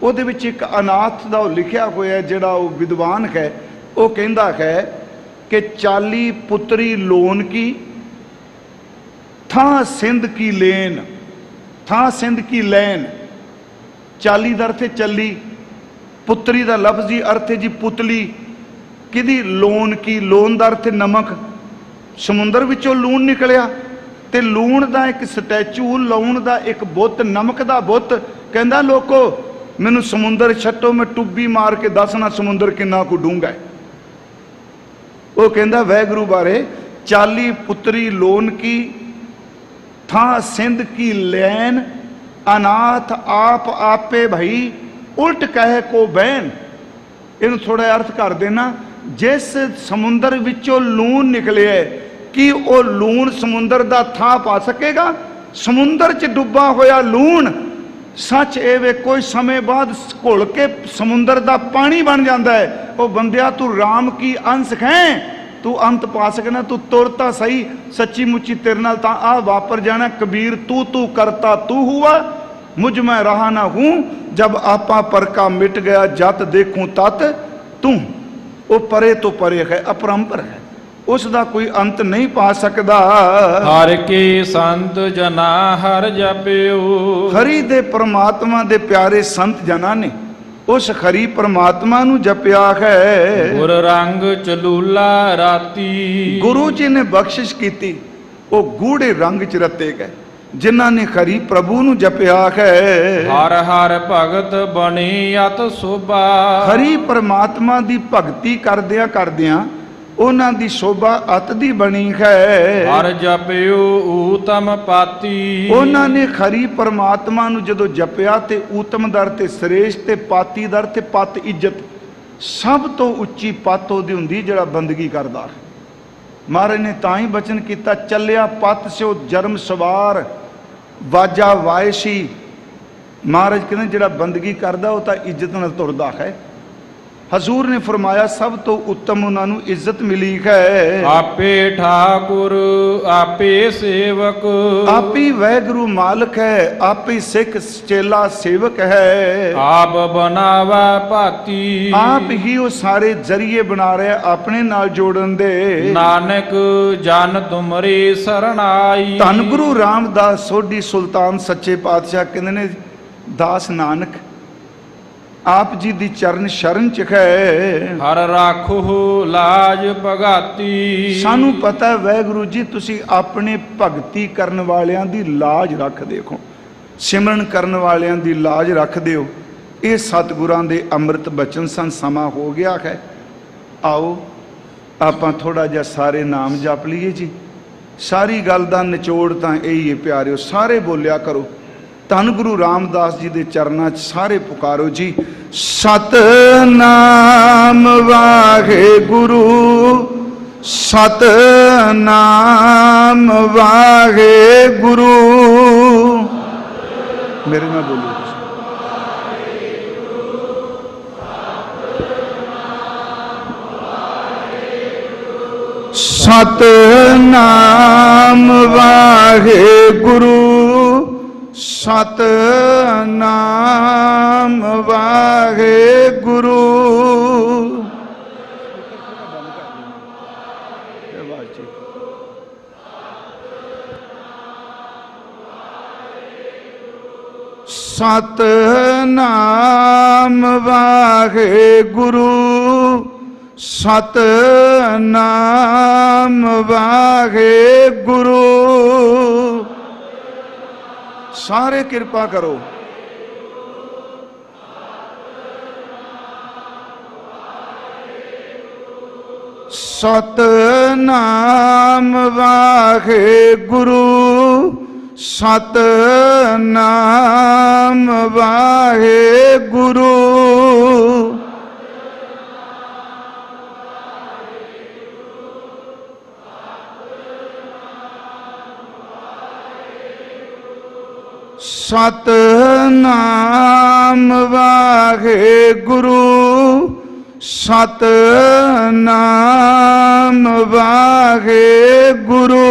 ਉਹਦੇ ਵਿੱਚ ਇੱਕ ਅਨਾਥ ਦਾ ਉਹ ਲਿਖਿਆ ਹੋਇਆ, ਜਿਹੜਾ ਉਹ ਵਿਦਵਾਨ ਹੈ, ਉਹ ਕਹਿੰਦਾ ਹੈ ਕਿ 40 ਪੁੱਤਰੀ ਲੋਨ ਕੀ ਥਾਂ ਸਿੰਧ ਕੀ ਲੇਨ, ਥਾਂ ਸਿੰਧ ਕੀ ਲੈਨ। 40 ਦਾ ਅਰਥ ਹੈ ਚੱਲੀ, ਪੁੱਤਰੀ ਦਾ ਲਫ਼ਜ਼ੀ ਅਰਥ ਹੈ ਜੀ ਪੁਤਲੀ। ਕਿਹਦੀ? ਲੋਨ ਕੀ। ਲੋਨ ਦਾ ਅਰਥ ਹੈ ਨਮਕ। ਸਮੁੰਦਰ ਵਿੱਚੋਂ ਲੂਣ ਨਿਕਲਿਆ, ਤੇ ਲੂਣ ਦਾ ਇੱਕ ਸਟੈਚੂ, ਲੂਣ ਦਾ ਇੱਕ ਬੁੱਤ, ਨਮਕ ਦਾ ਬੁੱਤ। ਕਹਿੰਦਾ ਲੋਕੋ ਮੈਨੂੰ ਸਮੁੰਦਰ ਛੱਟੋ, ਮੈਂ ਟੁੱਬੀ ਮਾਰ ਕੇ ਦੱਸਣਾ ਸਮੁੰਦਰ ਕਿੰਨਾ ਕੁ ਡੂੰਘਾ ਹੈ। ਉਹ ਕਹਿੰਦਾ ਵਾਹਿਗੁਰੂ ਬਾਰੇ 40 ਪੁੱਤਰੀ ਲੋਨ ਕੀ ਥਾਂ ਸਿੰਧ ਕੀ ਲੈਨ, ਅਨਾਥ ਆਪ ਆਪੇ ਭਈ ਉਲਟ ਕਹਿ ਕੋ ਬਹਿਨ। ਇਹਨੂੰ ਥੋੜਾ ਅਰਥ ਕਰ ਦੇਣਾ, ਜਿਸ ਸਮੁੰਦਰ ਵਿੱਚੋਂ ਲੂਣ ਨਿਕਲਿਆ, ਕੀ ਉਹ ਲੂਣ ਸਮੁੰਦਰ ਦਾ ਥਾਂ ਪਾ ਸਕੇਗਾ? ਸਮੁੰਦਰ 'ਚ ਡੁੱਬਾ ਹੋਇਆ ਲੂਣ ਸੱਚ ਇਹ ਵੇ ਕੋਈ ਸਮੇਂ ਬਾਅਦ ਘੁਲ ਕੇ ਸਮੁੰਦਰ ਦਾ ਪਾਣੀ ਬਣ ਜਾਂਦਾ ਹੈ। ਉਹ ਬੰਦਿਆ ਤੂੰ ਰਾਮ ਕੀ ਅੰਸ਼ ਹੈ, ਤੂੰ ਅੰਤ ਪਾ ਸਕਣਾ, ਤੂੰ ਤੁਰ ਤਾਂ ਸਹੀ, ਸੱਚੀ ਮੁੱਚੀ ਤੇਰੇ ਨਾਲ ਤਾਂ ਆ ਵਾਪਰ ਜਾਣਾ। ਕਬੀਰ ਤੂੰ ਤੂੰ ਕਰਤਾ ਤੂੰ ਹੁਆ, ਮੁਝ ਮੈਂ ਰਹਾ ਨਾ ਹੂੰ, ਜਬ ਆਪਾ ਪਰ ਕਾ ਮਿਟ ਗਿਆ, ਜਤ ਦੇਖੂੰ ਤਤ ਤੂੰ। ਉਹ ਪਰੇ ਤੋਂ ਪਰੇ ਹੈ, ਅਪਰੰਪਰ ਹੈ, ਉਸ ਦਾ ਕੋਈ ਅੰਤ ਨਹੀਂ ਪਾ ਸਕਦਾ। ਹਰ ਕੇ ਸੰਤ ਜਨਾ ਹਰ ਜਪਿਓ, ਹਰੀ ਦੇ ਪਰਮਾਤਮਾ ਦੇ ਪਿਆਰੇ ਸੰਤ ਜਨਾਂ ਨੇ ਉਸ ਹਰੀ ਪਰਮਾਤਮਾ ਨੂੰ ਜਪਿਆ ਹੈ। ਗੁਰ ਰੰਗ ਚਲੂਲਾ ਰਾਤੀ, ਗੁਰੂ ਜੀ ਨੇ ਬਖਸ਼ਿਸ਼ ਕੀਤੀ, ਉਹ ਗੂੜੇ ਰੰਗ ਚ ਰਤੇ ਗਏ ਜਿਨ੍ਹਾਂ ਨੇ ਹਰੀ ਪ੍ਰਭੂ ਨੂੰ ਜਪਿਆ ਹੈ। ਹਰ ਹਰ ਭਗਤ ਬਣੀ ਅਤ ਸੋਭਾ, ਹਰੀ ਪਰਮਾਤਮਾ ਦੀ ਭਗਤੀ ਕਰਦਿਆਂ ਕਰਦਿਆਂ ਉਹਨਾਂ ਦੀ ਸ਼ੋਭਾ ਅਤ ਦੀ ਬਣੀ ਹੈ। ਹਰ ਜਪਿਓ ਊਤਮ ਪਾਤੀ, ਉਹਨਾਂ ਨੇ ਹਰੀ ਪਰਮਾਤਮਾ ਨੂੰ ਜਦੋਂ ਜਪਿਆ ਤੇ ਊਤਮ ਦਰ ਤੇ ਸ੍ਰੇਸ਼ਟ ਤੇ ਪਾਤੀ ਦਰ ਤੇ ਪਤ ਇੱਜ਼ਤ, ਸਭ ਤੋਂ ਉੱਚੀ ਪਤ ਉਹਦੀ ਹੁੰਦੀ ਜਿਹੜਾ ਬੰਦਗੀ ਕਰਦਾ ਹੈ। ਮਹਾਰਾਜ ਨੇ ਤਾਂ ਹੀ ਬਚਨ ਕੀਤਾ, ਚੱਲਿਆ ਪਤ ਸਿਓ ਜਰਮ ਸਵਾਰ ਵਾਜਾ ਵਾਇਸੀ। ਮਹਾਰਾਜ ਕਹਿੰਦੇ ਜਿਹੜਾ ਬੰਦਗੀ ਕਰਦਾ ਉਹ ਤਾਂ ਇੱਜ਼ਤ ਨਾਲ ਤੁਰਦਾ ਹੈ। ਹਜ਼ੂਰ ਨੇ ਫਰਮਾਇਆ ਸਭ ਤੋਂ ਉੱਤਮ ਉਹਨਾਂ ਨੂੰ ਇੱਜ਼ਤ ਮਿਲੀ ਹੈ। ਆਪੇ ਠਾਕੁਰ ਆਪੇ ਸੇਵਕ, ਆਪੀ ਵਾਹਿਗੁਰੂ ਮਾਲਕ ਹੈ, ਆਪੀ ਸਿੱਖ ਚੇਲਾ ਸੇਵਕ ਹੈ। ਆਪ ਬਣਾਵਾ ਭਾਤੀ, ਆਪ ਹੀ ਉਹ ਸਾਰੇ ਜ਼ਰੀਏ ਬਣਾ ਰਿਹਾ ਆਪਣੇ ਨਾਲ ਜੋੜਨ ਦੇ। ਨਾਨਕ ਜਨ ਤੁਮਰੀ ਸਰਣਾਈ। ਧੰਨ ਗੁਰੂ ਰਾਮਦਾਸ ਸੋਢੀ ਸੁਲਤਾਨ ਸੱਚੇ ਪਾਤਸ਼ਾਹ ਕਹਿੰਦੇ ਨੇ, ਦਾਸ ਨਾਨਕ ਆਪ ਜੀ ਦੀ ਚਰਨ ਸ਼ਰਨ ਚ ਹੈ। ਹਰ ਰਾਖੋ ਲਾਜ ਭਗਾਤੀ, ਸਾਨੂੰ ਪਤਾ ਵਾਹਿਗੁਰੂ ਜੀ ਤੁਸੀਂ ਆਪਣੇ ਭਗਤੀ ਕਰਨ ਵਾਲਿਆਂ ਦੀ ਲਾਜ ਰੱਖਦੇ ਹੋ, ਸਿਮਰਨ ਕਰਨ ਵਾਲਿਆਂ ਦੀ ਲਾਜ ਰੱਖਦੇ ਹੋ। ਇਹ ਸਤਿਗੁਰਾਂ ਦੇ ਅੰਮ੍ਰਿਤ ਬਚਨ ਸਨ। ਸਮਾਂ ਹੋ ਗਿਆ ਹੈ, ਆਓ ਆਪਾਂ ਥੋੜਾ ਜਿਹਾ ਸਾਰੇ ਨਾਮ ਜਪ ਲਈਏ ਜੀ। ਸਾਰੀ ਗੱਲ ਦਾ ਨਿਚੋੜ ਤਾਂ ਇਹੀ ਹੈ ਪਿਆਰਿਓ, ਸਾਰੇ ਬੋਲਿਆ ਕਰੋ। ਧੰਨ ਗੁਰੂ ਰਾਮਦਾਸ ਜੀ ਦੇ ਚਰਨਾਂ 'ਚ ਸਾਰੇ ਪੁਕਾਰੋ ਜੀ। ਸਤਨਾਮ ਵਾਹਿਗੁਰੂ, ਸਤਨਾਮ ਵਾਹਿਗੁਰੂ। ਮੇਰੇ ਨਾਲ ਬੋਲੋ। ਸਤਨਾਮ ਵਾਹਿਗੁਰੂ, ਸਤਨਾਮ ਵਾਹਿਗੁਰੂ। ਸਤਨਾਮ ਵਾਹਿਗੁਰੂ, ਸਤਨਾਮ ਵਾਹਿਗੁਰੂ। ਸਾਰੇ ਕਿਰਪਾ ਕਰੋ। ਸਤਨਾਮ ਵਾਹਿਗੁਰੂ, ਸਤਨਾਮ ਵਾਹਿਗੁਰੂ। ਸਤਨਾਮ ਵਾਹਿਗੁਰੂ, ਸਤਨਾਮ ਵਾਹਿਗੁਰੂ।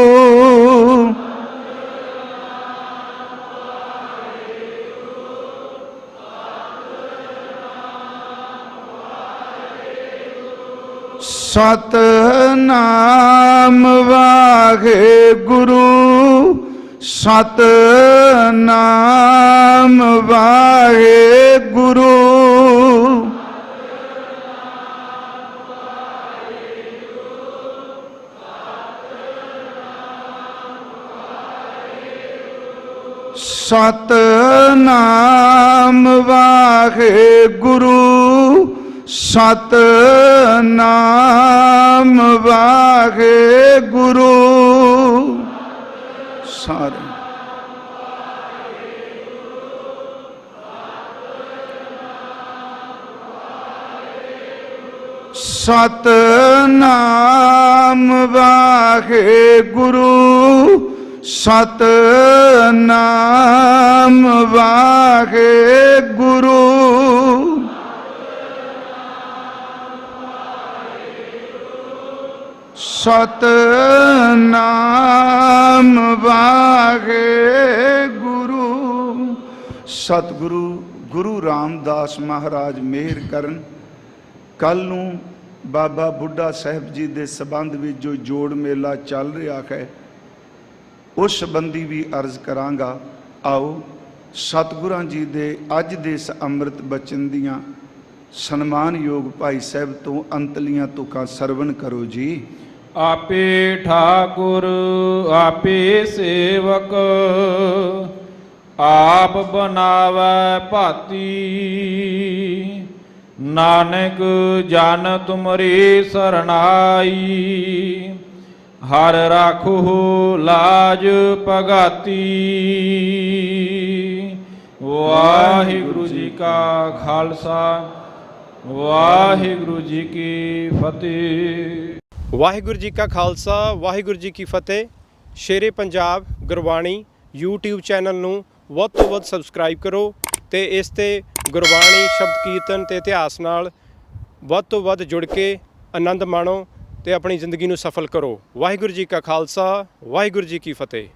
ਸਤਨਾਮ ਵਾਹਿਗੁਰੂ ਸਤਨਾਮ ਵਾਹਿਗੁਰੂ ਸਤਨਾਮ ਵਾਹਿਗੁਰੂ ਸਤਨਾਮ ਵਾਹਿਗੁਰੂ ਸਾਰੇ ਸਤਨਾਮ ਵਾਹਿਗੁਰੂ ਸਤਨਾਮ ਵਾਹਿਗੁਰੂ ਸਤਨਾਮ ਵਾਹਿਗੁਰੂ। ਸਤਿਗੁਰੂ ਗੁਰੂ ਰਾਮਦਾਸ ਮਹਾਰਾਜ ਮਿਹਰ ਕਰਨ। ਕੱਲ ਨੂੰ ਬਾਬਾ ਬੁੱਢਾ ਸਾਹਿਬ ਜੀ ਦੇ ਸੰਬੰਧ ਵਿੱਚ ਜੋ ਜੋੜ ਮੇਲਾ ਚੱਲ ਰਿਹਾ ਹੈ ਉਸ ਸੰਬੰਧੀ ਵੀ ਅਰਜ਼ ਕਰਾਂਗਾ। ਆਓ ਸਤਿਗੁਰਾਂ ਜੀ ਦੇ ਅੱਜ ਦੇ ਇਸ ਅੰਮ੍ਰਿਤ ਬਚਨ ਦੀਆਂ ਸਨਮਾਨਯੋਗ ਭਾਈ ਸਾਹਿਬ ਤੋਂ ਅੰਤਲੀਆਂ ਤੁਕਾਂ ਸਰਵਣ ਕਰੋ ਜੀ। ਆਪੇ ਠਾਕੁਰ ਆਪੇ ਸੇਵਕ ਆਪ ਬਨਾਵੈ ਭਾਤੀ ਨਾਨਕ ਜਨ ਤੁਮਰੀ ਸਰਨਾਈ ਹਰ ਰਾਖੋ ਲਾਜ ਭਗਾਤੀ। ਵਾਹਿਗੁਰੂ ਜੀ ਕਾ ਖਾਲਸਾ ਵਾਹਿਗੁਰੂ ਜੀ ਕੀ ਫਤਿਹ। ਵਾਹਿਗੁਰੂ ਜੀ ਕਾ ਖਾਲਸਾ ਵਾਹਿਗੁਰੂ ਜੀ ਕੀ ਫਤਿਹ। ਸ਼ੇਰੇ ਪੰਜਾਬ ਗੁਰਬਾਣੀ YouTube ਚੈਨਲ ਨੂੰ ਵੱਧ ਤੋਂ ਵੱਧ ਸਬਸਕ੍ਰਾਈਬ ਕਰੋ ਤੇ ਇਸ ਤੇ ਗੁਰਬਾਣੀ ਸ਼ਬਦ ਕੀਰਤਨ ਤੇ ਇਤਿਹਾਸ ਨਾਲ ਵੱਧ ਤੋਂ ਵੱਧ ਜੁੜ ਕੇ ਆਨੰਦ ਮਾਣੋ ਤੇ ਆਪਣੀ ਜ਼ਿੰਦਗੀ ਨੂੰ ਸਫਲ ਕਰੋ। ਵਾਹਿਗੁਰੂ ਜੀ ਕਾ ਖਾਲਸਾ ਵਾਹਿਗੁਰੂ ਜੀ ਕੀ ਫਤਿਹ।